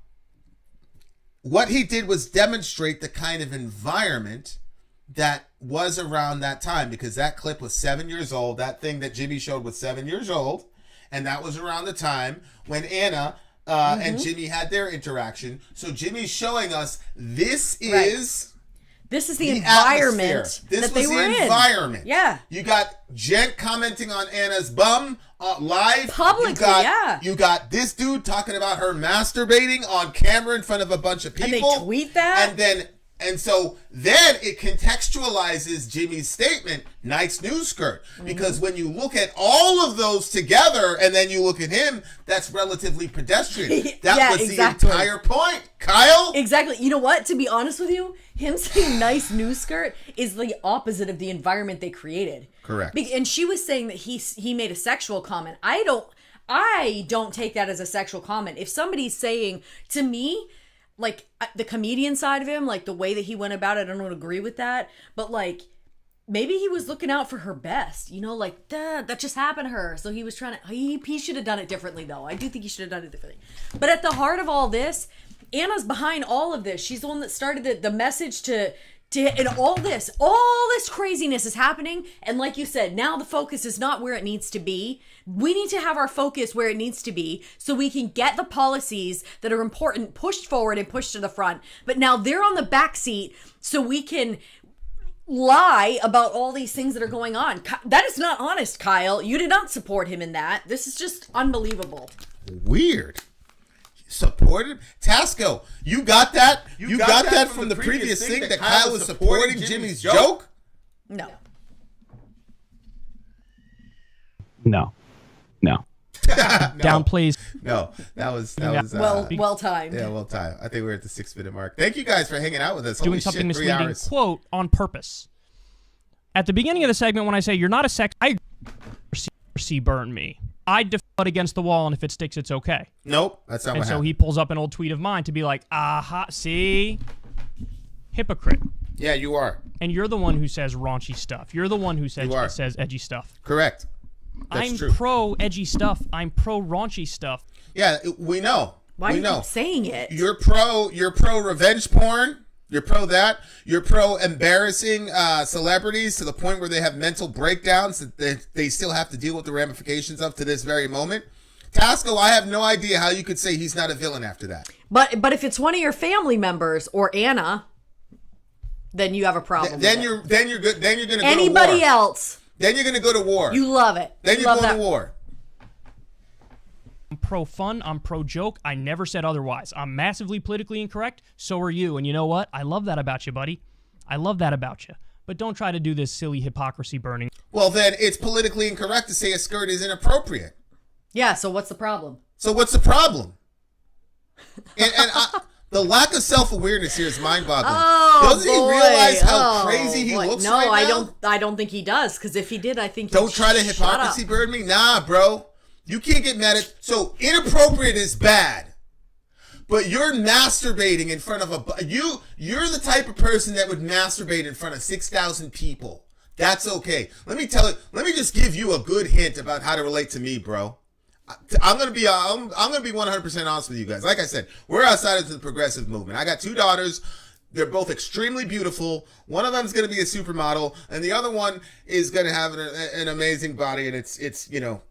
What he did was demonstrate the kind of environment that was around that time, because that clip was 7 years old. That thing that Jimmy showed was 7 years old, and that was around the time when Anna and Jimmy had their interaction. So Jimmy's showing us this is the environment that they were in. This was the environment. Yeah. You got Jen commenting on Anna's bum live. Publicly, You got this dude talking about her masturbating on camera in front of a bunch of people. And they tweet that? And then And so then it contextualizes Jimmy's statement, nice news skirt. Because when you look at all of those together and then you look at him, that's relatively pedestrian. That was exactly the entire point. Kyle? Exactly. You know what? To be honest with you, him saying nice news skirt is the opposite of the environment they created. Correct. And she was saying that he made a sexual comment. I don't take that as a sexual comment. If somebody's saying to me, like the comedian side of him, like the way that he went about it, I don't agree with that. But like, maybe he was looking out for her best, you know, like, that just happened to her. So he was trying to, he should have done it differently though. I do think he should have done it differently. But at the heart of all this, Anna's behind all of this. She's the one that started the message to and all this craziness is happening. And like you said, now the focus is not where it needs to be. We need to have our focus where it needs to be so we can get the policies that are important pushed forward and pushed to the front. But now they're on the back seat so we can lie about all these things that are going on. That is not honest, Kyle. You did not support him in that. This is just unbelievable. Weird. Supported Tasco. You got that? You got that from the previous thing that Kyle was supporting Jimmy's joke? No. Down, please. No, that was well timed. Yeah, well timed. I think we're at the 6-minute mark. Thank you guys for hanging out with us. Doing something misleading. Quote on purpose. At the beginning of the segment, when I say you're not a sex, I see burn me. I defend against the wall, and if it sticks, it's okay. Nope, that's not what happened. And so he pulls up an old tweet of mine to be like, aha, see? Hypocrite. Yeah, you are. And you're the one who says raunchy stuff. You're the one who says edgy stuff. Correct. That's true. I'm pro edgy stuff. I'm pro raunchy stuff. Yeah, we know. Why are you keep saying it? You're pro revenge porn. You're pro that. You're pro embarrassing celebrities to the point where they have mental breakdowns that they still have to deal with the ramifications of to this very moment. Tasco, I have no idea how you could say he's not a villain after that. But if it's one of your family members or Anna, then you have a problem. Then you're good. Then you're going to go to war. Anybody else? Then you're going to go to war. You love it. Then you're going to war. I'm pro fun. I'm pro joke. I never said otherwise. I'm massively politically incorrect. So are you. And you know what? I love that about you, buddy. I love that about you. But don't try to do this silly hypocrisy burning. Well, then it's politically incorrect to say a skirt is inappropriate. Yeah, so what's the problem? The lack of self-awareness here is mind-boggling. Oh, Doesn't he realize how crazy he looks right now? No, I don't think he does, because if he did, I think Don't try to hypocrisy burn me? Nah, bro. You can't get mad at... So, inappropriate is bad. But you're masturbating in front of you're the type of person that would masturbate in front of 6,000 people. That's okay. Let me just give you a good hint about how to relate to me, bro. I'm gonna be 100% honest with you guys. Like I said, we're outsiders of the progressive movement. I got 2 daughters. They're both extremely beautiful. One of them's gonna be a supermodel, and the other one is gonna have an amazing body. And it's you know,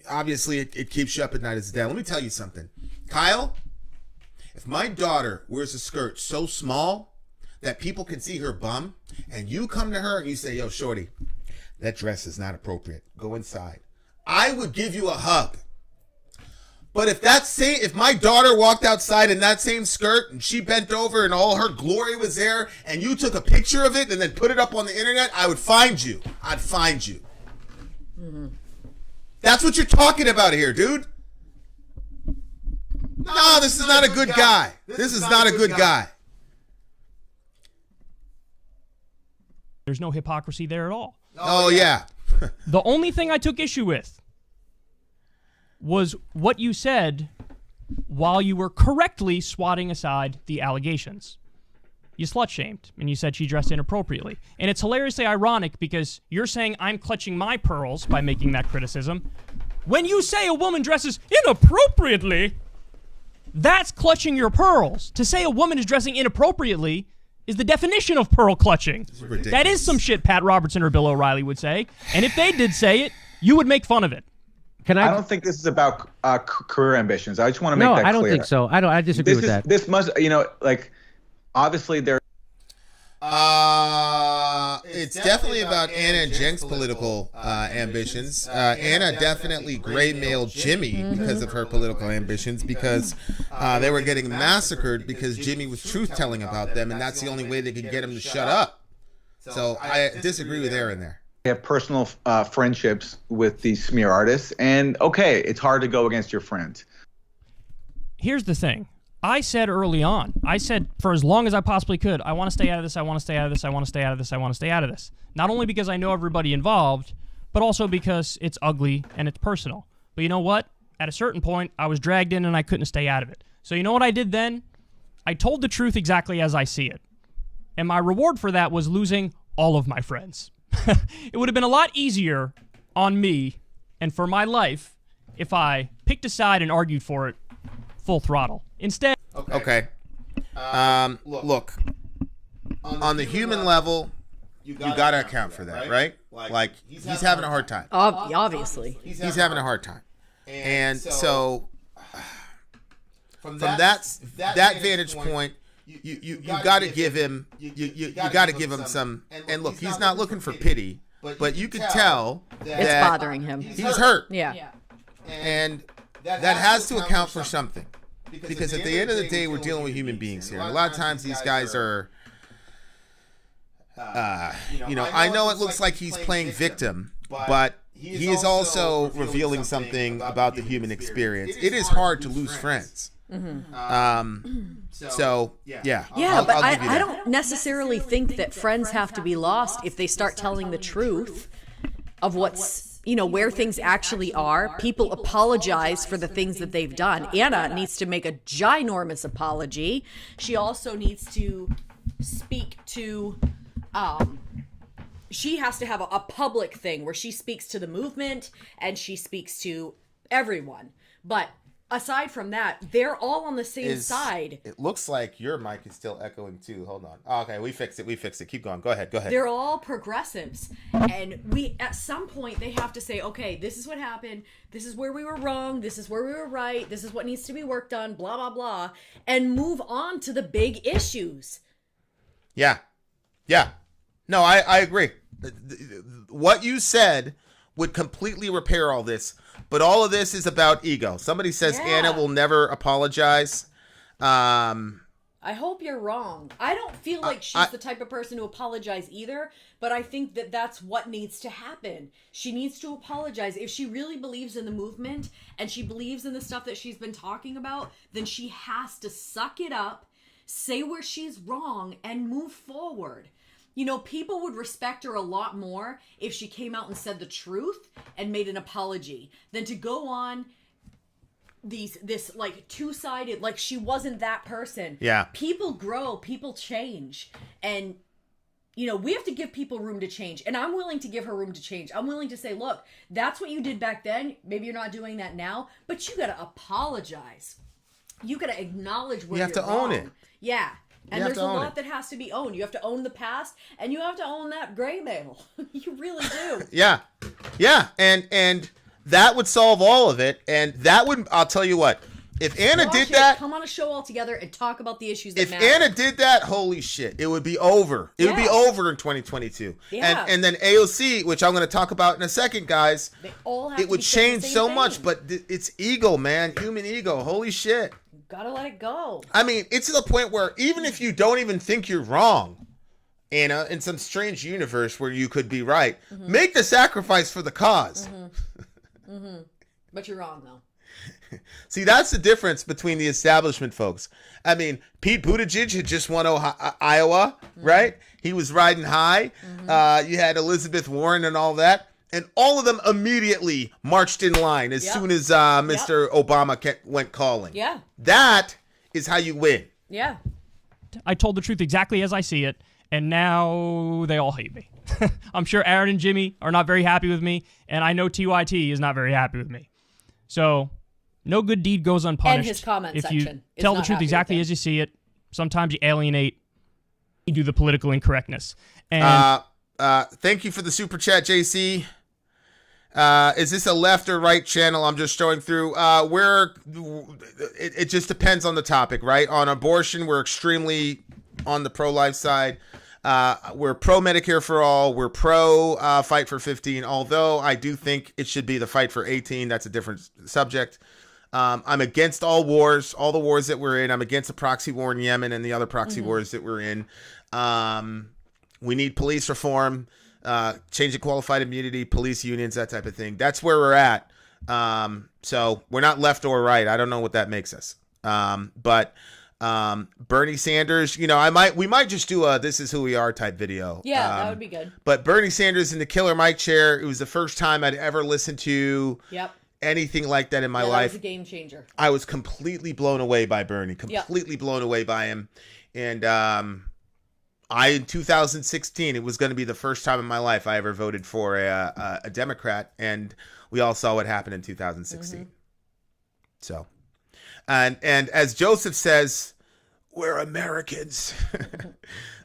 obviously it keeps you up at night as a dad. Let me tell you something, Kyle. If my daughter wears a skirt so small that people can see her bum, and you come to her and you say, "Yo, shorty, that dress is not appropriate. Go inside," I would give you a hug. But if my daughter walked outside in that same skirt and she bent over and all her glory was there and you took a picture of it and then put it up on the internet, I would find you. I'd find you. Mm-hmm. That's what you're talking about here, dude. No, this is not a good guy. This is not a good guy. There's no hypocrisy there at all. Oh, yeah. The only thing I took issue with was what you said while you were correctly swatting aside the allegations. You slut-shamed, and you said she dressed inappropriately. And it's hilariously ironic because you're saying I'm clutching my pearls by making that criticism. When you say a woman dresses inappropriately, that's clutching your pearls. To say a woman is dressing inappropriately is the definition of pearl clutching. That is some shit Pat Robertson or Bill O'Reilly would say. And if they did say it, you would make fun of it. I don't think this is about career ambitions. I just want to make that clear. No, I don't think so. I disagree with that. This must, obviously there. It's definitely about Anna and Jenk's political ambitions. Anna definitely gray-mailed Jimmy because of her political ambitions, because they were getting massacred because Jimmy was truth-telling about them, and that's the only way they could get him to shut up. So I disagree with Aaron there. They have personal friendships with these smear artists, and okay, it's hard to go against your friends. Here's the thing. I said early on, for as long as I possibly could, I want to stay out of this, I want to stay out of this, I want to stay out of this, I want to stay out of this. Not only because I know everybody involved, but also because it's ugly and it's personal. But you know what? At a certain point, I was dragged in and I couldn't stay out of it. So you know what I did then? I told the truth exactly as I see it. And my reward for that was losing all of my friends. It would have been a lot easier on me and for my life if I picked a side and argued for it full throttle. Instead... Okay. Look, on the human level, you got to account for that, right? Like, he's having a hard time. Obviously. He's having a hard time. And so, from that vantage point, you got to give him you got to give him some. And look, he's not looking for pity, but you can tell that it's bothering him. He's hurt. Yeah. And that has to account for something. Because at the end of the day, we're dealing with human beings here. And a lot of times these guys are, I know it looks like he's playing victim, but he is also revealing something about the human experience. It is hard to lose friends. So, yeah. Yeah, but I don't necessarily think that friends have to be lost if they start telling the truth of what's, where things actually are. People apologize for the things that they've done. Anna needs to make a ginormous apology. She also needs to speak to, she has to have a public thing where she speaks to the movement and she speaks to everyone. But aside from that, they're all on the same side. It looks like your mic is still echoing too. Hold on. Oh, okay, we fixed it. Keep going. Go ahead. They're all progressives. And at some point, they have to say, okay, this is what happened. This is where we were wrong. This is where we were right. This is what needs to be worked on, blah, blah, blah. And move on to the big issues. Yeah. No, I agree. What you said would completely repair all this. But all of this is about ego. Somebody says Anna will never apologize. I hope you're wrong. I don't feel like she's the type of person to apologize either, but I think that that's what needs to happen. She needs to apologize. If she really believes in the movement and she believes in the stuff that she's been talking about, then she has to suck it up, say where she's wrong, and move forward. People would respect her a lot more if she came out and said the truth and made an apology than to go on this like two-sided, like she wasn't that person. Yeah. People grow, people change. And, we have to give people room to change. And I'm willing to give her room to change. I'm willing to say, look, that's what you did back then. Maybe you're not doing that now, but you got to apologize. You got to acknowledge where you're wrong. You have to own it. Yeah. And there's a lot that has to be owned. You have to own the past, and you have to own that gray mail. You really do. Yeah. And that would solve all of it. And that would, I'll tell you what, if Anna did that, come on a show all together and talk about the issues that matter. If Anna did that, holy shit, it would be over. It would be over in 2022. Yeah. And then AOC, which I'm going to talk about in a second, guys. They all have it would change so much, but it's ego, man, human ego. Holy shit. Gotta let it go. I mean, it's to the point where even if you don't even think you're wrong, Anna, in some strange universe where you could be right, make the sacrifice for the cause. But you're wrong, though. See, that's the difference between the establishment folks. I mean, Pete Buttigieg had just won Iowa, right? He was riding high. You had Elizabeth Warren and all that. And all of them immediately marched in line as soon as Mr. Obama went calling. Yeah. That is how you win. Yeah. I told the truth exactly as I see it, and now they all hate me. I'm sure Aaron and Jimmy are not very happy with me, and I know TYT is not very happy with me. So, no good deed goes unpunished. And his comment if section you tell the truth exactly as you see it, sometimes you alienate, you do the political incorrectness. And thank you for the super chat, JC. Is this a left or right channel? I'm just showing through. It just depends on the topic, right? On abortion, we're extremely on the pro-life side. we're pro Medicare for all. We're pro fight for 15. Although I do think it should be the fight for 18. That's a different subject. I'm against all wars, all the wars that we're in. I'm against the proxy war in Yemen and the other proxy wars that we're in. We need police reform, changing qualified immunity, police unions, that type of thing. That's where we're at. So we're not left or right. I don't know what that makes us. But Bernie Sanders, we might just do a "This Is Who We Are" type video. Yeah, that would be good. But Bernie Sanders in the Killer Mike chair, it was the first time I'd ever listened to anything like that in my life. That was a game changer. I was completely blown away by Bernie, blown away by him. And in 2016, it was going to be the first time in my life I ever voted for a Democrat, and we all saw what happened in 2016. So, and as Joseph says, we're Americans.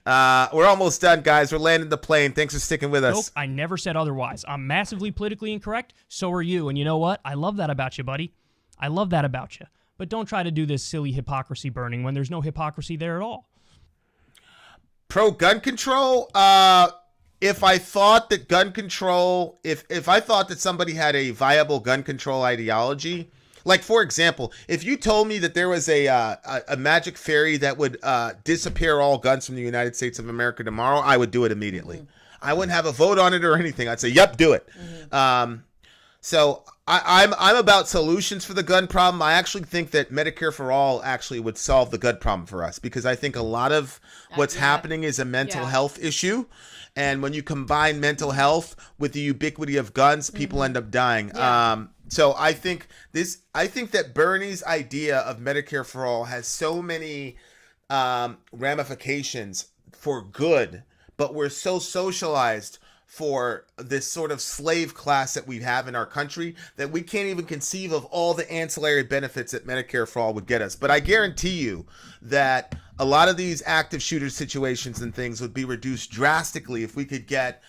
We're almost done, guys. We're landing the plane. Thanks for sticking with us. Nope, I never said otherwise. I'm massively politically incorrect. So are you. And you know what? I love that about you, buddy. I love that about you. But don't try to do this silly hypocrisy burning when there's no hypocrisy there at all. Pro gun control. If I thought that gun control, if I thought that somebody had a viable gun control ideology, like for example, if you told me that there was a magic fairy that would disappear all guns from the United States of America tomorrow, I would do it immediately. I wouldn't have a vote on it or anything. I'd say, "Yep, do it." So I'm about solutions for the gun problem. I actually think that Medicare for all actually would solve the gun problem for us, because I think a lot of what's happening is a mental health issue. And when you combine mental health with the ubiquity of guns, people end up dying. So I think that Bernie's idea of Medicare for all has so many ramifications for good, but we're so socialized for this sort of slave class that we have in our country that we can't even conceive of all the ancillary benefits that Medicare for all would get us. But I guarantee you that a lot of these active shooter situations and things would be reduced drastically if we could get,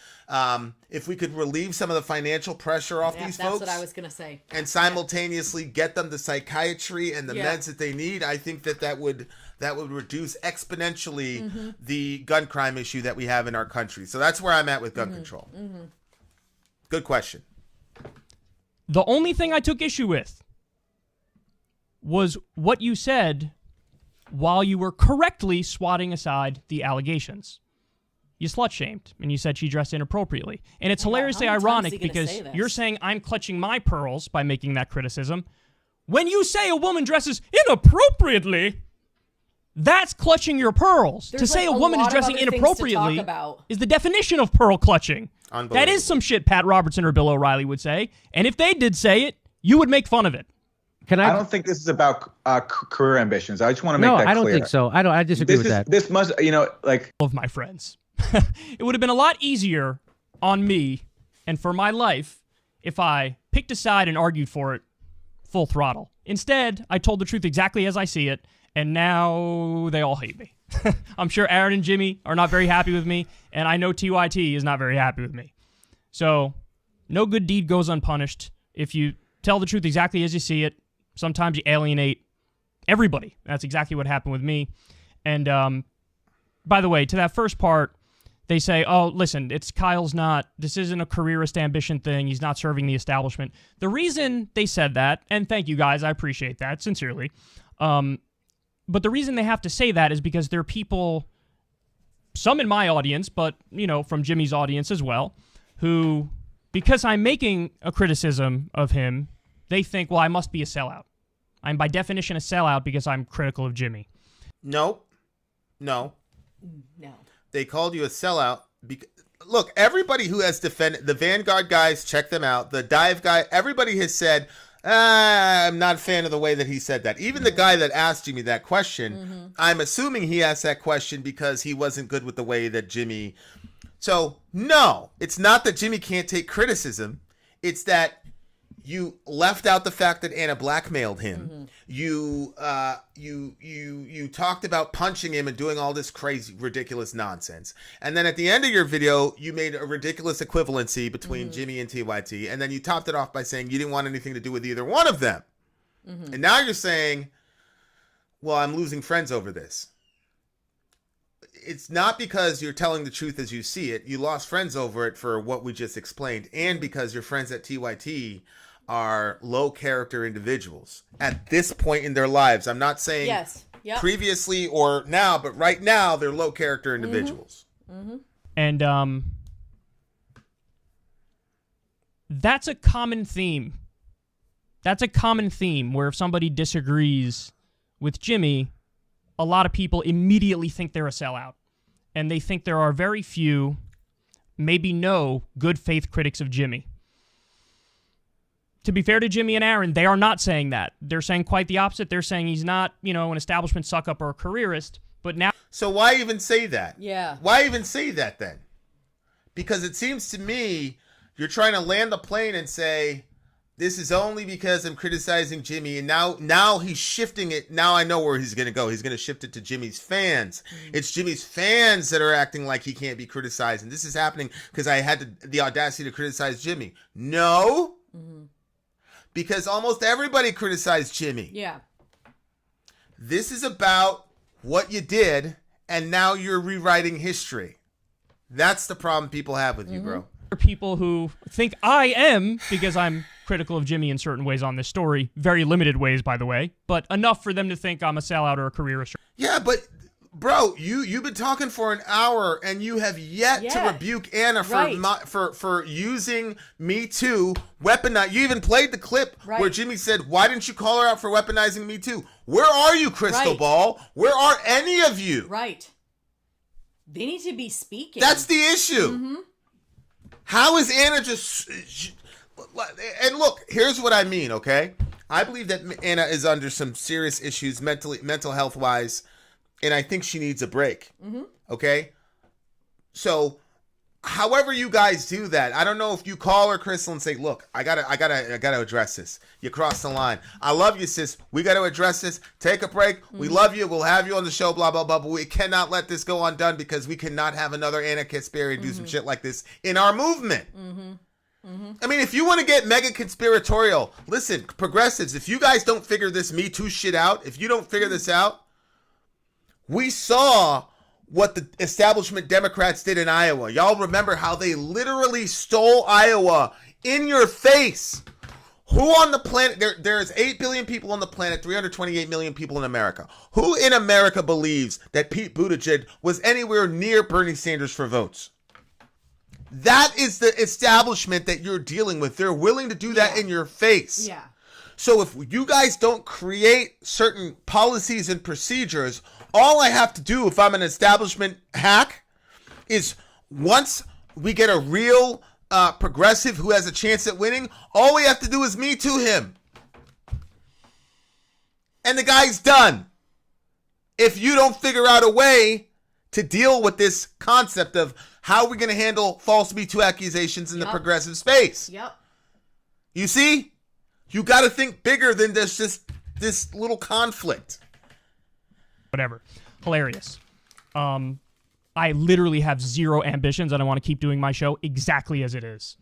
if we could relieve some of the financial pressure off these folks. That's what I was going to say. And simultaneously get them the psychiatry and the meds that they need. I think that would reduce exponentially the gun crime issue that we have in our country. So that's where I'm at with gun control. Good question. The only thing I took issue with was what you said while you were correctly swatting aside the allegations. You slut-shamed, and you said she dressed inappropriately. And it's hilariously ironic because you're saying I'm clutching my pearls by making that criticism. When you say a woman dresses inappropriately, that's clutching your pearls. To say a woman is dressing inappropriately is the definition of pearl clutching. That is some shit Pat Robertson or Bill O'Reilly would say. And if they did say it, you would make fun of it. I don't think this is about career ambitions. I just want to make that clear. No, I don't think so. I disagree with that. This must, of my friends. It would have been a lot easier on me and for my life if I picked a side and argued for it full throttle. Instead, I told the truth exactly as I see it, and now they all hate me. I'm sure Aaron and Jimmy are not very happy with me, and I know TYT is not very happy with me. So, no good deed goes unpunished. If you tell the truth exactly as you see it, sometimes you alienate everybody. That's exactly what happened with me. And by the way, to that first part, they say, oh, listen, this isn't a careerist ambition thing. He's not serving the establishment. The reason they said that, and thank you guys, I appreciate that, sincerely. But the reason they have to say that is because there are people, some in my audience, but, from Jimmy's audience as well, who, because I'm making a criticism of him, they think, well, I must be a sellout. I'm by definition a sellout because I'm critical of Jimmy. No. They called you a sellout. Look, everybody who has defended, the Vanguard guys, check them out. The Dive guy, everybody has said, I'm not a fan of the way that he said that. Even the guy that asked Jimmy that question, I'm assuming he asked that question because he wasn't good with the way that Jimmy... So, no, it's not that Jimmy can't take criticism. It's that you left out the fact that Anna blackmailed him. You talked about punching him and doing all this crazy, ridiculous nonsense. And then at the end of your video, you made a ridiculous equivalency between Jimmy and TYT. And then you topped it off by saying you didn't want anything to do with either one of them. And now you're saying, well, I'm losing friends over this. it's not because you're telling the truth as you see it. You lost friends over it for what we just explained, and because your friends at TYT are low character individuals at this point in their lives. I'm not saying previously or now, but right now they're low character individuals. And that's a common theme. That's a common theme where if somebody disagrees with Jimmy, a lot of people immediately think they're a sellout. And they think there are very few, maybe no, good faith critics of Jimmy. To be fair to Jimmy and Aaron, they are not saying that. They're saying quite the opposite. They're saying he's not, an establishment suck-up or a careerist. But now... So why even say that? Yeah. Why even say that then? Because it seems to me you're trying to land the plane and say, this is only because I'm criticizing Jimmy, and now he's shifting it. Now I know where he's going to go. He's going to shift it to Jimmy's fans. It's Jimmy's fans that are acting like he can't be criticized, and this is happening because I had the audacity to criticize Jimmy. No, because almost everybody criticized Jimmy. Yeah. This is about what you did, and now you're rewriting history. That's the problem people have with you, bro. People who think I am, because I'm critical of Jimmy in certain ways on this story, very limited ways, by the way, but enough for them to think I'm a sellout or a careerist. Yeah, but bro, you've been talking for an hour and you have yet to rebuke Anna for using Me Too, weaponize. You even played the clip where Jimmy said, "Why didn't you call her out for weaponizing Me Too?" Where are you, Crystal Ball? Where are any of you? Right. They need to be speaking. That's the issue. How is Anna just... And look, here's what I mean, okay? I believe that Anna is under some serious issues mental health-wise, and I think she needs a break, okay? So, however you guys do that, I don't know if you call her, Crystal, and say, look, I gotta address this. You crossed the line. I love you, sis. We gotta address this. Take a break. We love you. We'll have you on the show, blah, blah, blah, but we cannot let this go undone because we cannot have another Anna Kasparian do some shit like this in our movement. I mean, if you want to get mega conspiratorial, listen, progressives, if you guys don't figure this Me Too shit out, if you don't figure this out, we saw what the establishment Democrats did in Iowa. Y'all remember how they literally stole Iowa in your face. Who on the planet, there's 8 billion people on the planet, 328 million people in America. Who in America believes that Pete Buttigieg was anywhere near Bernie Sanders for votes? That is the establishment that you're dealing with. They're willing to do that in your face. Yeah. So if you guys don't create certain policies and procedures, all I have to do if I'm an establishment hack is once we get a real progressive who has a chance at winning, all we have to do is Me Too him. And the guy's done. If you don't figure out a way to deal with this concept of how are we going to handle false Me Too accusations in the progressive space? You see? You got to think bigger than just this little conflict. Whatever. Hilarious. I literally have zero ambitions and I want to keep doing my show exactly as it is.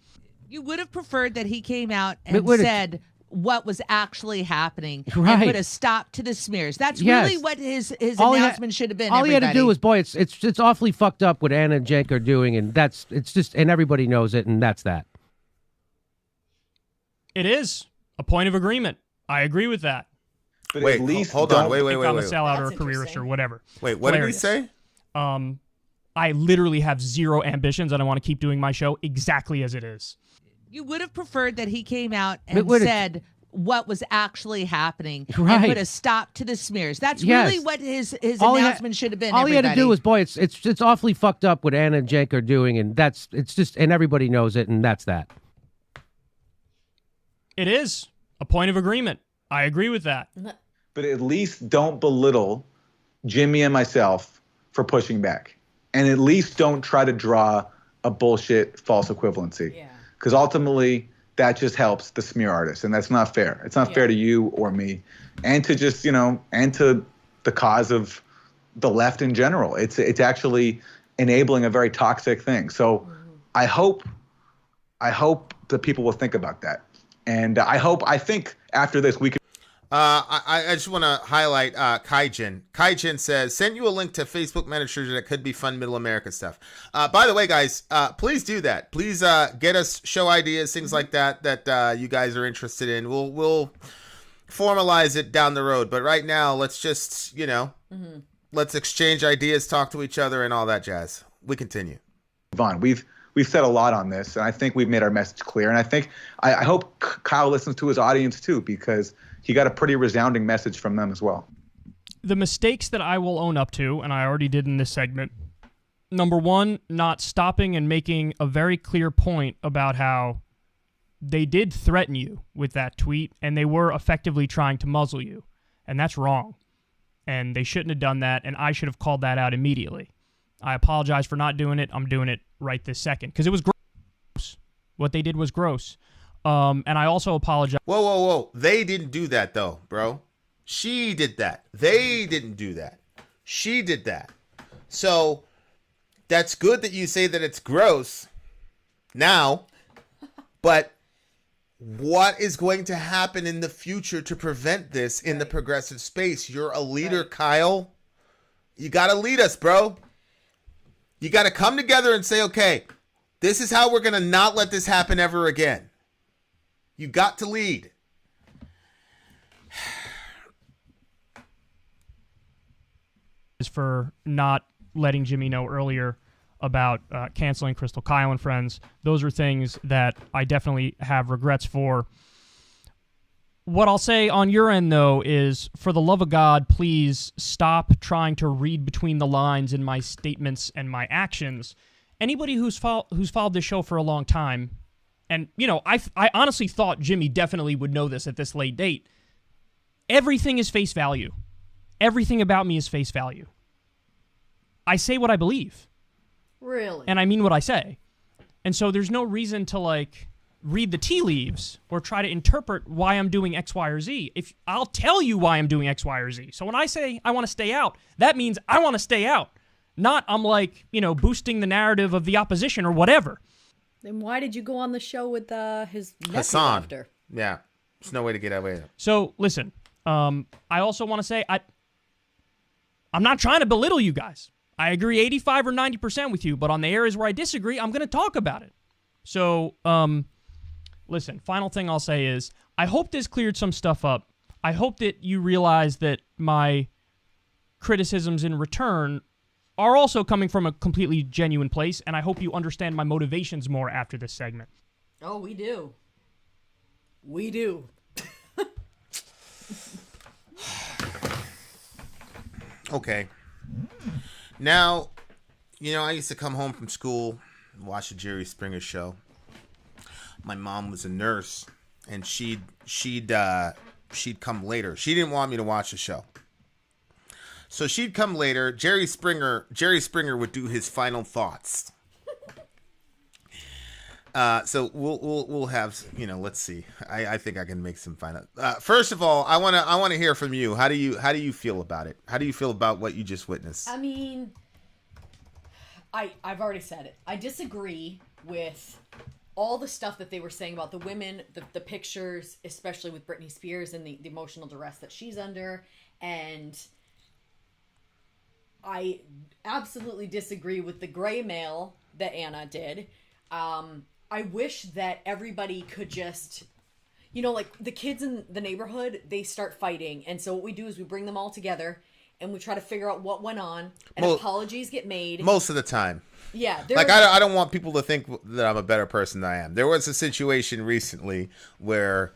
You would have preferred that he came out and said what was actually happening and put a stop to the smears. That's really what his announcement should have been. All he had to do was, it's awfully fucked up what Anna and Cenk are doing, and and everybody knows it, and that's that. It is a point of agreement. I agree with that. But at least hold on. Wait. I'm a sellout or a careerist or whatever. Wait, what did we say? I literally have zero ambitions, and I want to keep doing my show exactly as it is. You would have preferred that he came out and said what was actually happening and put a stop to the smears. That's really what his announcement should have been. All he had to do was, it's awfully fucked up what Anna and Cenk are doing, and and everybody knows it, and that's that. It is a point of agreement. I agree with that. But at least don't belittle Jimmy and myself for pushing back. And at least don't try to draw a bullshit false equivalency. Because ultimately, that just helps the smear artist. And that's not fair. It's not fair to you or me. And to just, and to the cause of the left in general. It's actually enabling a very toxic thing. So I hope that people will think about that. And I think after this we can. I just want to highlight Kaijin. Kaijin says, sent you a link to Facebook Messenger that could be fun Middle America stuff. By the way, guys, please do that. Please get us show ideas, things like that you guys are interested in. We'll formalize it down the road. But right now, let's just, let's exchange ideas, talk to each other, and all that jazz. We continue. Vaughn, we've said a lot on this, and I think we've made our message clear. And I hope Kyle listens to his audience too, because he got a pretty resounding message from them as well. The mistakes that I will own up to, and I already did in this segment, number one, not stopping and making a very clear point about how they did threaten you with that tweet, and they were effectively trying to muzzle you. And that's wrong. And they shouldn't have done that, and I should have called that out immediately. I apologize for not doing it. I'm doing it right this second, because it was gross. What they did was gross. And I also apologize. Whoa. They didn't do that, though, bro. She did that. They didn't do that. She did that. So that's good that you say that it's gross now, but what is going to happen in the future to prevent this in the progressive space? You're a leader, Kyle. You got to lead us, bro. You got to come together and say, okay, this is how we're going to not let this happen ever again. You got to lead. For not letting Jimmy know earlier about canceling Crystal, Kyle, and Friends. Those are things that I definitely have regrets for. What I'll say on your end, though, is for the love of God, please stop trying to read between the lines in my statements and my actions. Anybody who's followed this show for a long time, and, I honestly thought Jimmy definitely would know this at this late date. Everything is face value. Everything about me is face value. I say what I believe. Really? And I mean what I say. And so there's no reason to, read the tea leaves or try to interpret why I'm doing X, Y, or Z. If I'll tell you why I'm doing X, Y, or Z. So when I say I want to stay out, that means I want to stay out. Not I'm boosting the narrative of the opposition or whatever. Then why did you go on the show with his nephew Hassan? After? Yeah, there's no way to get away. So listen, I also want to say I'm not trying to belittle you guys. I agree 85 or 90% with you, but on the areas where I disagree, I'm going to talk about it. So, listen, final thing I'll say is I hope this cleared some stuff up. I hope that you realize that my criticisms in return are also coming from a completely genuine place, and I hope you understand my motivations more after this segment. Oh, we do. We do. Okay. Now, I used to come home from school and watch the Jerry Springer show. My mom was a nurse, and she'd come later. She didn't want me to watch the show. So she'd come later. Jerry Springer would do his final thoughts. So we'll have, let's see. I think I can make some final. First of all, I want to hear from you. How do you feel about it? How do you feel about what you just witnessed? I mean, I've already said it. I disagree with all the stuff that they were saying about the women, the pictures, especially with Britney Spears and the emotional duress that she's under, and I absolutely disagree with the gray mail that Anna did. I wish that everybody could just, the kids in the neighborhood, they start fighting. And so what we do is we bring them all together and we try to figure out what went on, and apologies get made. Most of the time. Yeah. I don't want people to think that I'm a better person than I am. There was a situation recently where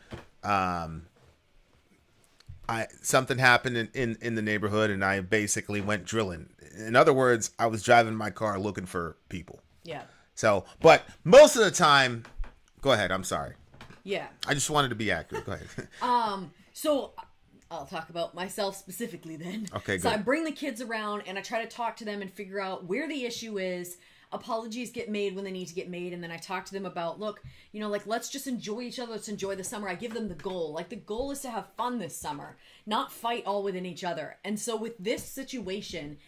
something happened in the neighborhood, and I basically went drilling. In other words, I was driving my car looking for people. Yeah. So, but most of the time, go ahead. I'm sorry. Yeah. I just wanted to be accurate. Go ahead. So I'll talk about myself specifically then. Okay, good. So I bring the kids around and I try to talk to them and figure out where the issue is. Apologies get made when they need to get made. And then I talk to them about, look, let's just enjoy each other. Let's enjoy the summer. I give them the goal. The goal is to have fun this summer, not fight all within each other. And so with this situation,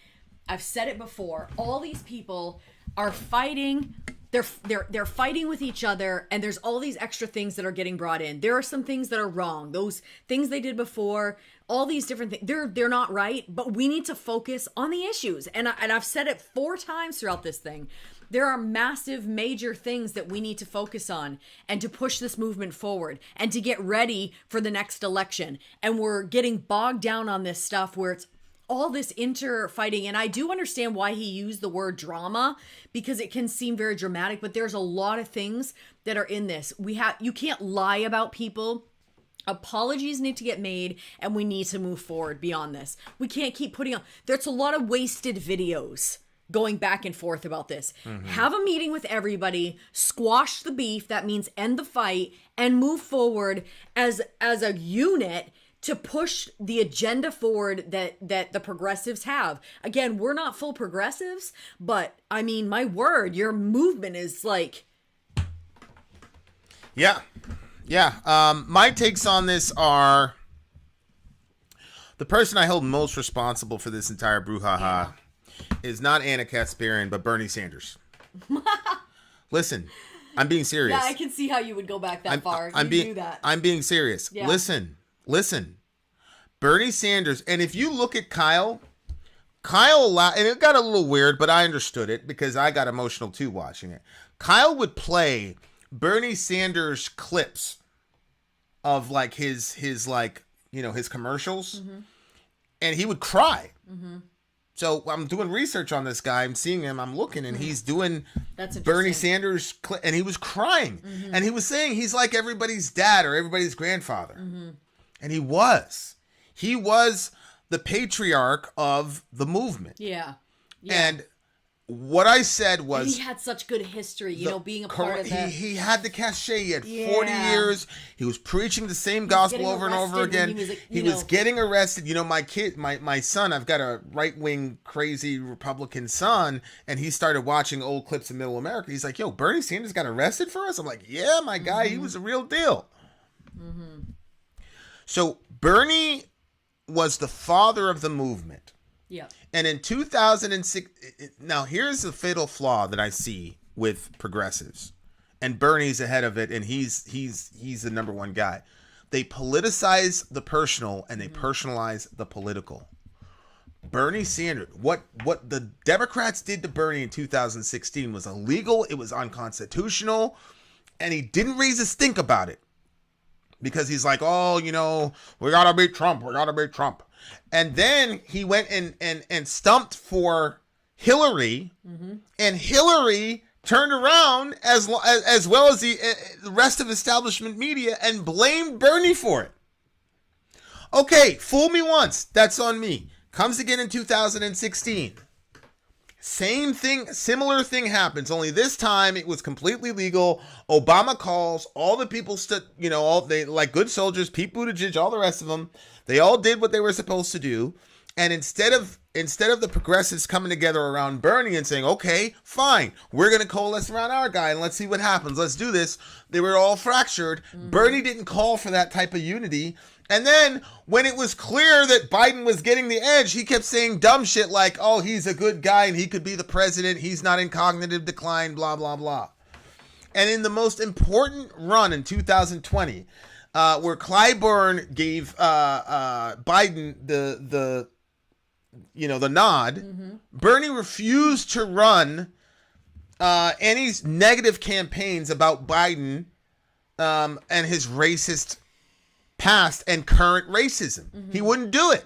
I've said it before, all these people are fighting they're fighting with each other, and there's all these extra things that are getting brought in. There are some things that are wrong. Those things they did before, all these different things, they're not right, but we need to focus on the issues. And I've said it 4 times throughout this thing. There are massive, major things that we need to focus on and to push this movement forward and to get ready for the next election. And we're getting bogged down on this stuff where it's all this inter-fighting. And I do understand why he used the word drama, because it can seem very dramatic, but there's a lot of things that are in this. You can't lie about people. Apologies need to get made, and we need to move forward beyond this. We can't keep putting on. There's a lot of wasted videos going back and forth about this. Have a meeting with everybody, squash the beef, that means end the fight, and move forward as a unit to push the agenda forward that the progressives have. Again, we're not full progressives, but I mean, my word, your movement is like... Yeah. My takes on this are the person I hold most responsible for this entire brouhaha is not Anna Kasparian, but Bernie Sanders. Listen, I'm being serious. Yeah, I can see how you would go back that far. You do that. I'm being serious. Yeah. Listen. Bernie Sanders, and if you look at Kyle, and it got a little weird, but I understood it because I got emotional too watching it. Kyle would play Bernie Sanders clips of like his commercials, and he would cry. So I'm doing research on this guy. I'm seeing him. I'm looking, and he's doing Bernie Sanders clip, and he was crying, and he was saying he's like everybody's dad or everybody's grandfather, and he was the patriarch of the movement. Yeah. And what I said was... And he had such good history, being a part of that. He had the cachet. He had 40 years. He was preaching the same gospel over and over again. He was getting arrested. My son, I've got a right-wing, crazy Republican son, and he started watching old clips of Middle America. He's like, yo, Bernie Sanders got arrested for us? I'm like, yeah, my guy, he was a real deal. So Bernie was the father of the movement. Yeah. And in 2006, now here's the fatal flaw that I see with progressives, and Bernie's ahead of it, and he's the number one guy. They politicize the personal and they personalize the political. Bernie Sanders, what the Democrats did to Bernie in 2016 was illegal. It was unconstitutional, and he didn't raise a stink about it because he's like, oh, we gotta beat Trump. And then he went and stumped for Hillary, and Hillary turned around as well as the rest of establishment media and blamed Bernie for it. Okay, fool me once, that's on me. Comes again in 2016. Same thing, similar thing happens, only this time it was completely legal. Obama calls, all the people stood, they like good soldiers, Pete Buttigieg, all the rest of them. They all did what they were supposed to do. And instead of the progressives coming together around Bernie and saying, okay, fine, we're going to coalesce around our guy and let's see what happens. Let's do this. They were all fractured. Bernie didn't call for that type of unity. And then when it was clear that Biden was getting the edge, he kept saying dumb shit like, oh, he's a good guy and he could be the president. He's not in cognitive decline, blah, blah, blah. And in the most important run in 2020, where Clyburn gave Biden the nod, Bernie refused to run any negative campaigns about Biden and his racist past and current racism. He wouldn't do it.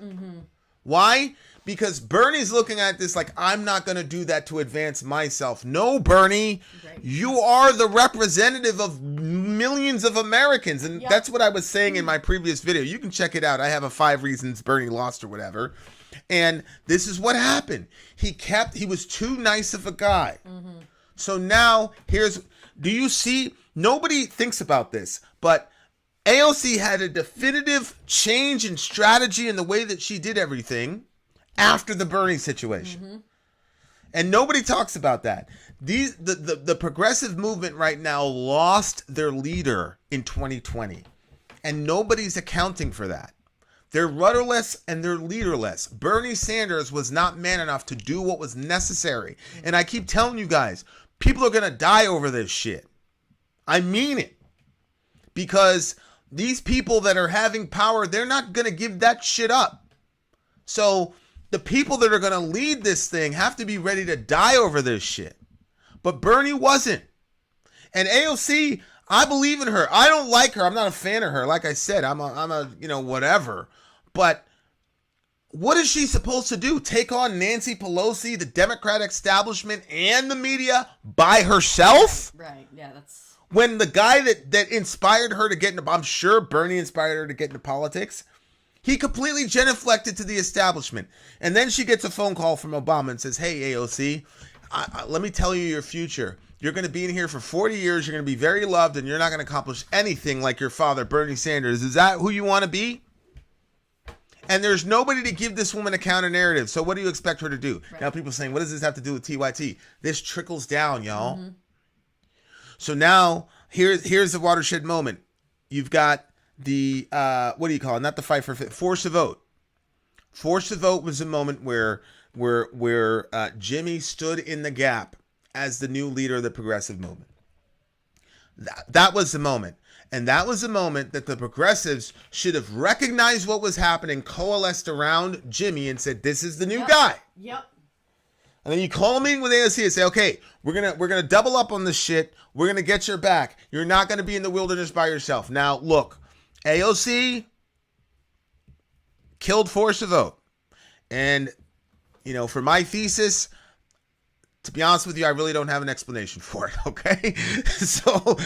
Why? Because Bernie's looking at this like, I'm not going to do that to advance myself. No, Bernie, you are the representative of millions of Americans. And that's what I was saying in my previous video. You can check it out. I have a 5 reasons Bernie lost or whatever. And this is what happened. He was too nice of a guy. So now do you see, nobody thinks about this, but AOC had a definitive change in strategy in the way that she did everything after the Bernie situation. And nobody talks about that. The progressive movement right now lost their leader in 2020. And nobody's accounting for that. They're rudderless and they're leaderless. Bernie Sanders was not man enough to do what was necessary. And I keep telling you guys, People are going to die over this shit. I mean it. Because these people that are having power, they're not going to give that shit up. So the people that are going to lead this thing have to be ready to die over this shit. But Bernie wasn't. And AOC, I believe in her. I don't like her. I'm not a fan of her. Like I said, I'm a whatever. But what is she supposed to do? Take on Nancy Pelosi, the Democratic establishment, and the media by herself? Right. Yeah, that's... When the guy that inspired her to get into... I'm sure Bernie inspired her to get into politics. He completely genuflected to the establishment. And then she gets a phone call from Obama and says, hey, AOC, let me tell you your future. You're going to be in here for 40 years. You're going to be very loved, and you're not going to accomplish anything like your father, Bernie Sanders. Is that who you want to be? And there's nobody to give this woman a counter narrative. So what do you expect her to do? Right. Now people are saying, what does this have to do with TYT? This trickles down, y'all. Mm-hmm. So now here's the watershed moment. You've got the, what do you call it? Not the fight for force to vote. Force to vote was a moment where Jimmy stood in the gap as the new leader of the progressive movement. That was the moment. And that was the moment that the progressives should have recognized what was happening, coalesced around Jimmy and said, this is the new guy. Yep. And then you call a meeting with AOC and say, okay, we're gonna double up on this shit. We're gonna get your back. You're not gonna be in the wilderness by yourself. Now look, AOC killed force to vote. And for my thesis, to be honest with you, I really don't have an explanation for it, okay? So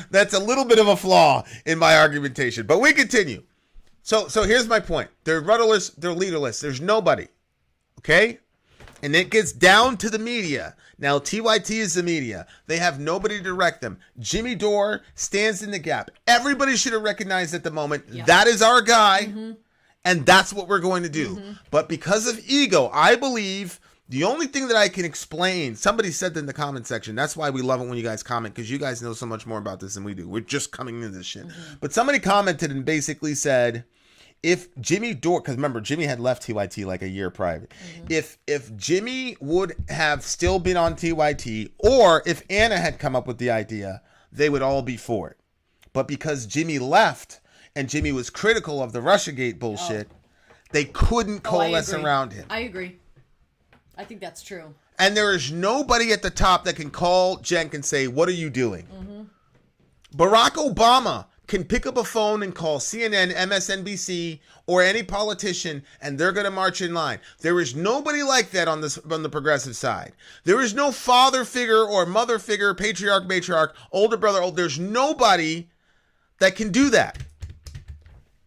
that's a little bit of a flaw in my argumentation, but we continue. So here's my point. They're rudderless, they're leaderless. There's nobody, okay? And it gets down to the media. Now, TYT is the media. They have nobody to direct them. Jimmy Dore stands in the gap. Everybody should have recognized at the moment, that is our guy, and that's what we're going to do. But because of ego, I believe... The only thing that I can explain, somebody said that in the comment section. That's why we love it when you guys comment, because you guys know so much more about this than we do. We're just coming into this shit. But somebody commented and basically said, if Jimmy Dore, because remember, Jimmy had left TYT like a year prior. If Jimmy would have still been on TYT, or if Anna had come up with the idea, they would all be for it. But because Jimmy left and Jimmy was critical of the Russiagate bullshit, they couldn't coalesce around him. I agree. I think that's true. And there is nobody at the top that can call Cenk and say, what are you doing? Barack Obama can pick up a phone and call CNN, MSNBC, or any politician, and they're going to march in line. There is nobody like that on the progressive side. There is no father figure or mother figure, patriarch, matriarch, older brother. There's nobody that can do that.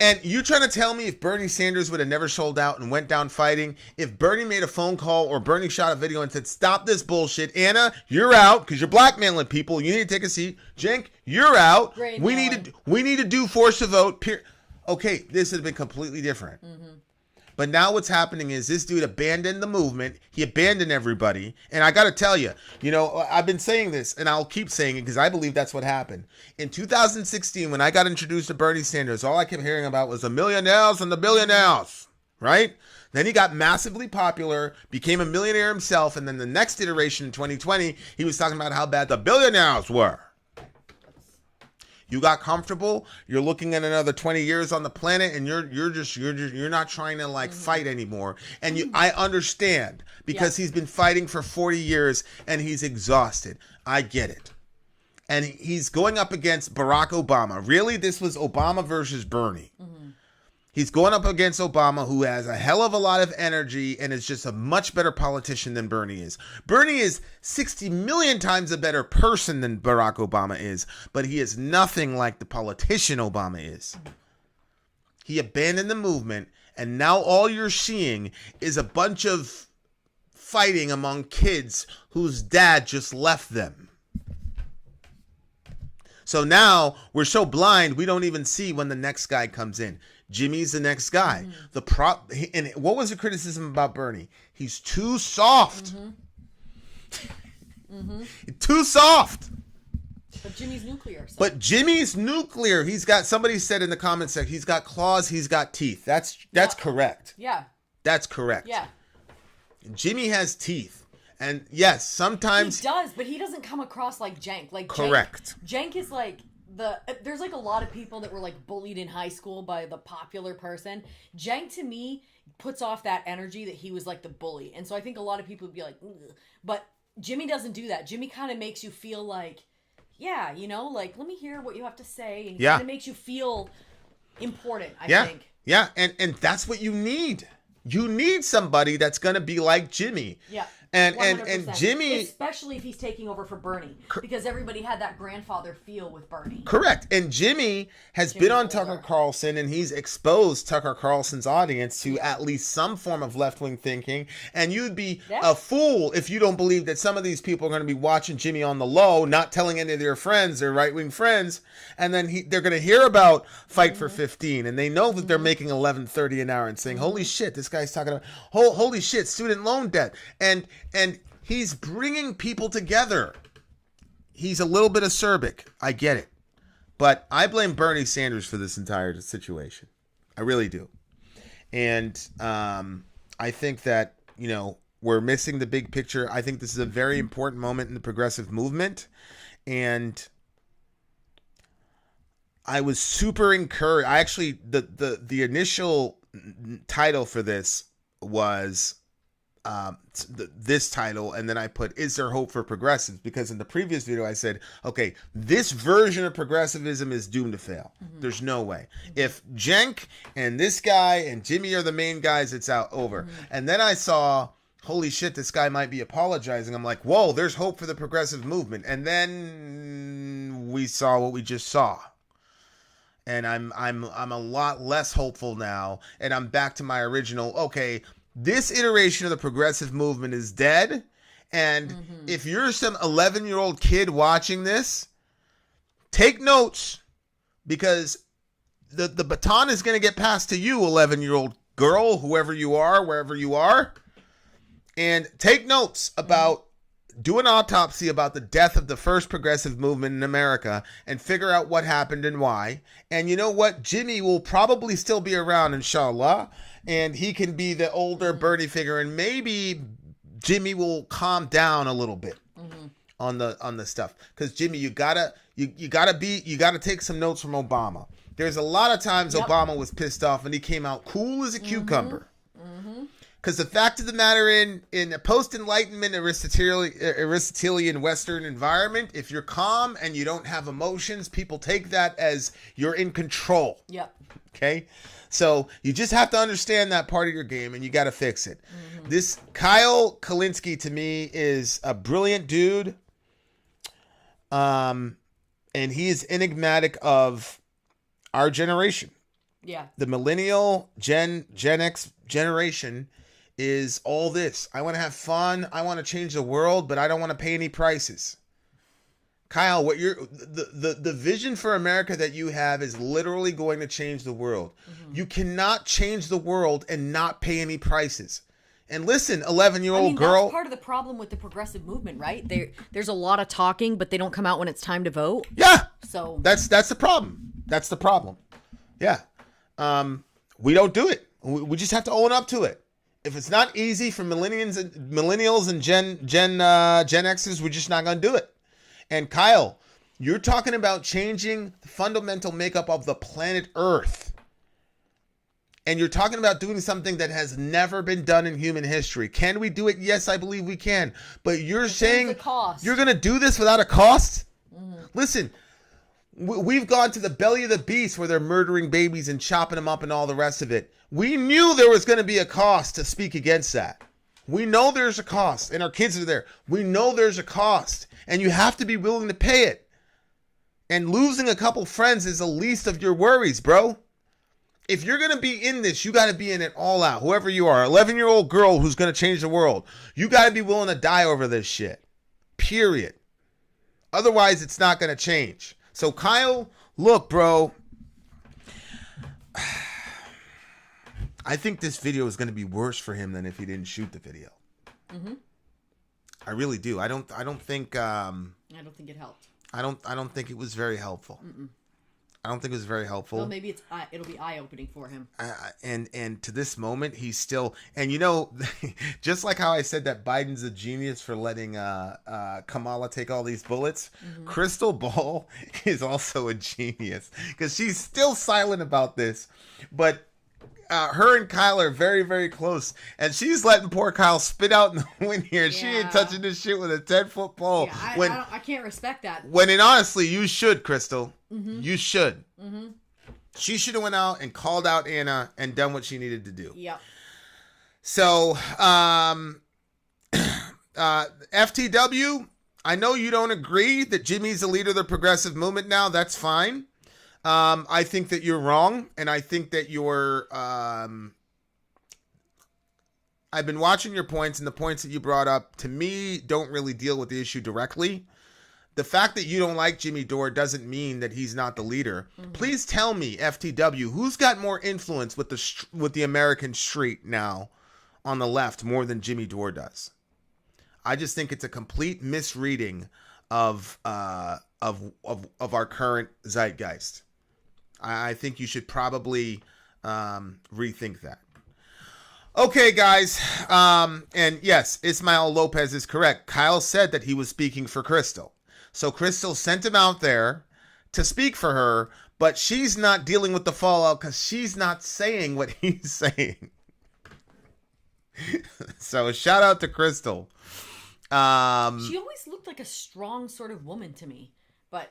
And you trying to tell me if Bernie Sanders would have never sold out and went down fighting, if Bernie made a phone call or Bernie shot a video and said, stop this bullshit, Anna, you're out because you're blackmailing people. You need to take a seat. Cenk, you're out. We need to do force to vote. Okay, this has been completely different. But now what's happening is this dude abandoned the movement. He abandoned everybody. And I got to tell you, I've been saying this and I'll keep saying it because I believe that's what happened. In 2016, when I got introduced to Bernie Sanders, all I kept hearing about was the millionaires and the billionaires, right? Then he got massively popular, became a millionaire himself. And then the next iteration in 2020, he was talking about how bad the billionaires were. You got comfortable. You're looking at another 20 years on the planet, and you're not trying to fight anymore. And I understand because he's been fighting for 40 years and he's exhausted. I get it. And he's going up against Barack Obama. Really, this was Obama versus Bernie. He's going up against Obama, who has a hell of a lot of energy and is just a much better politician than Bernie is. Bernie is 60 million times a better person than Barack Obama is, but he is nothing like the politician Obama is. He abandoned the movement, and now all you're seeing is a bunch of fighting among kids whose dad just left them. So now we're so blind, we don't even see when the next guy comes in. Jimmy's the next guy. And what was the criticism about Bernie? He's too soft. Too soft. But Jimmy's nuclear. So. But Jimmy's nuclear. He's got, somebody said in the comments section, he's got claws, he's got teeth. That's correct. Yeah. That's correct. Yeah. Jimmy has teeth. And yes, sometimes he does, but he doesn't come across like Cenk. Like correct. Cenk is like there's like a lot of people that were like bullied in high school by the popular person. Cenk to me puts off that energy that he was like the bully, and so I think a lot of people would be like, ugh. But Jimmy doesn't do that. Jimmy kind of makes you feel like, yeah, you know, like let me hear what you have to say, and he kind of makes you feel important. I think. Yeah, and that's what you need. You need somebody that's gonna be like Jimmy. Yeah. 100%. And Jimmy, especially if he's taking over for Bernie, because everybody had that grandfather feel with Bernie. Correct. And Jimmy has been on Tucker Carlson, and he's exposed Tucker Carlson's audience to at least some form of left-wing thinking. And you'd be a fool if you don't believe that some of these people are going to be watching Jimmy on the low, not telling any of their friends, their right-wing friends, and then they're going to hear about Fight for 15, and they know that they're making $11.30 an hour and saying, "Holy shit, this guy's talking about holy shit, student loan debt," and he's bringing people together. He's a little bit acerbic. I get it. But I blame Bernie Sanders for this entire situation. I really do. And I think that, you know, we're missing the big picture. I think this is a very important moment in the progressive movement. And I was super encouraged. I actually, the initial title for this was this title, and then I put, "Is there hope for progressives?" Because in the previous video I said, okay, this version of progressivism is doomed to fail. There's no way. If Cenk and this guy and Jimmy are the main guys, it's over. And then I saw, holy shit, this guy might be apologizing. I'm like, whoa, there's hope for the progressive movement. And then we saw what we just saw. And I'm a lot less hopeful now, and I'm back to my original, okay, this iteration of the progressive movement is dead. And if you're some 11-year-old kid watching this, take notes, because the baton is going to get passed to you, 11-year-old girl, whoever you are, wherever you are. And take notes about, do an autopsy about the death of the first progressive movement in America and figure out what happened and why. And you know what? Jimmy will probably still be around, inshallah. And he can be the older Bernie figure, and maybe Jimmy will calm down a little bit on the stuff. Because Jimmy, you gotta take some notes from Obama. There's a lot of times Obama was pissed off and he came out cool as a cucumber. Because the fact of the matter, in a post-Enlightenment Aristotelian Western environment, if you're calm and you don't have emotions, people take that as you're in control. Yep. Okay? So you just have to understand that part of your game, and you got to fix it. This Kyle Kulinski, to me, is a brilliant dude. And he is enigmatic of our generation. Yeah. The millennial Gen X generation is all this. I want to have fun. I want to change the world, but I don't want to pay any prices. Kyle, what the vision for America that you have is literally going to change the world. You cannot change the world and not pay any prices. And listen, 11-year-old girl. That's part of the problem with the progressive movement, right? There's a lot of talking, but they don't come out when it's time to vote. Yeah. So that's the problem. That's the problem. Yeah. We don't do it. We just have to own up to it. If it's not easy for millennials and Gen Xers, we're just not going to do it. And Kyle, you're talking about changing the fundamental makeup of the planet Earth. And you're talking about doing something that has never been done in human history. Can we do it? Yes, I believe we can. But you're saying you're going to do this without a cost? Listen, we've gone to the belly of the beast where they're murdering babies and chopping them up and all the rest of it. We knew there was going to be a cost to speak against that. We know there's a cost, and our kids are there. We know there's a cost, and you have to be willing to pay it. And losing a couple friends is the least of your worries, bro. If you're going to be in this, you got to be in it all out. Whoever you are, 11-year-old girl who's going to change the world, you got to be willing to die over this shit. Period. Otherwise, it's not going to change. So, Kyle, look, bro. I think this video is going to be worse for him than if he didn't shoot the video. I really do. I don't think. I don't think it helped. I don't think it was very helpful. I don't think it was very helpful. Well, maybe it'll be eye-opening for him. And to this moment, he's still... And, you know, just like how I said that Biden's a genius for letting Kamala take all these bullets, Crystal Ball is also a genius. Because she's still silent about this. But... her and Kyle are very, very close, and she's letting poor Kyle spit out in the wind here. Yeah. She ain't touching this shit with a 10-foot pole. Yeah, I can't respect that. When honestly, you should, Crystal. You should. She should have went out and called out Anna and done what she needed to do. Yep. So, FTW, I know you don't agree that Jimmy's the leader of the progressive movement now. That's fine. I think that you're wrong, and I think that you're, I've been watching your points, and the points that you brought up, to me, don't really deal with the issue directly. The fact that you don't like Jimmy Dore doesn't mean that he's not the leader. Please tell me, FTW, who's got more influence with the American street now on the left more than Jimmy Dore does? I just think it's a complete misreading of our current zeitgeist. I think you should probably rethink that. Okay, guys. And yes, Ismael Lopez is correct. Kyle said that he was speaking for Crystal. So Crystal sent him out there to speak for her, but she's not dealing with the fallout because she's not saying what he's saying. So shout out to Crystal. She always looked like a strong sort of woman to me. But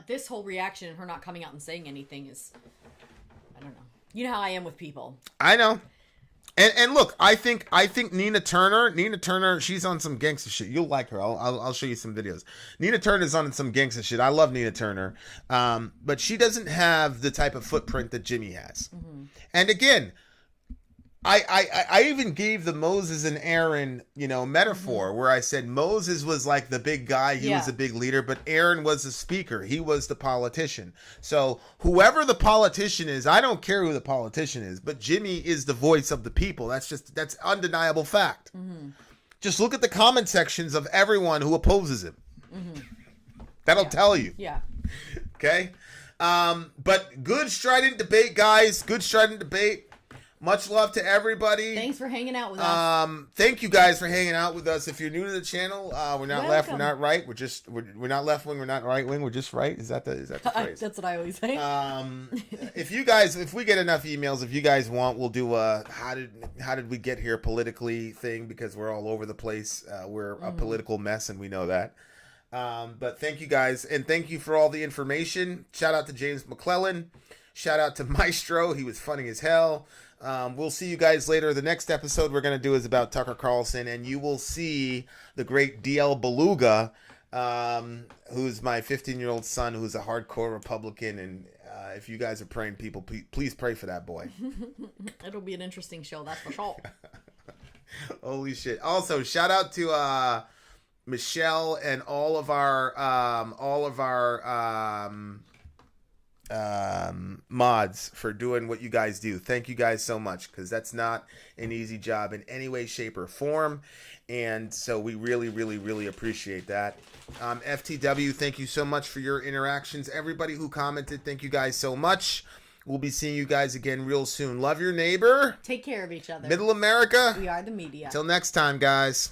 this whole reaction and her not coming out and saying anything is, I don't know. You know how I am with people. I know. And look, I think Nina Turner, she's on some gangster shit. You'll like her. I'll show you some videos. Nina Turner's on some gangster shit. I love Nina Turner. But she doesn't have the type of footprint that Jimmy has. And again, I even gave the Moses and Aaron, metaphor where I said Moses was like the big guy. He was a big leader, but Aaron was the speaker. He was the politician. So whoever the politician is, I don't care who the politician is, but Jimmy is the voice of the people. That's undeniable fact. Just look at the comment sections of everyone who opposes him. That'll tell you. Yeah. Okay. But good strident debate, guys. Good strident debate. Much love to everybody. Thanks for hanging out with us. Thank you guys for hanging out with us. If you're new to the channel, we're not left, we're not right. We're not left wing, we're not right wing. We're just right. Is that the phrase? That's what I always say. If we get enough emails, if you guys want, we'll do a how did we get here politically thing, because we're all over the place. We're a political mess, and we know that. But thank you guys, and thank you for all the information. Shout out to James McClellan. Shout out to Maestro. He was funny as hell. We'll see you guys later. The next episode we're going to do is about Tucker Carlson, and you will see the great DL Beluga, who's my 15-year-old son, who's a hardcore Republican. And if you guys are praying people, please pray for that boy. It'll be an interesting show, that's for sure. Holy shit. Also, shout out to Michelle and all of our mods for doing what you guys do. Thank you guys so much, because that's not an easy job in any way, shape, or form, and so we really, really, really appreciate that. FTW, thank you so much for your interactions. Everybody who commented, thank you guys so much. We'll be seeing you guys again real soon. Love your neighbor. Take care of each other. Middle America. We are the media. Till next time, guys.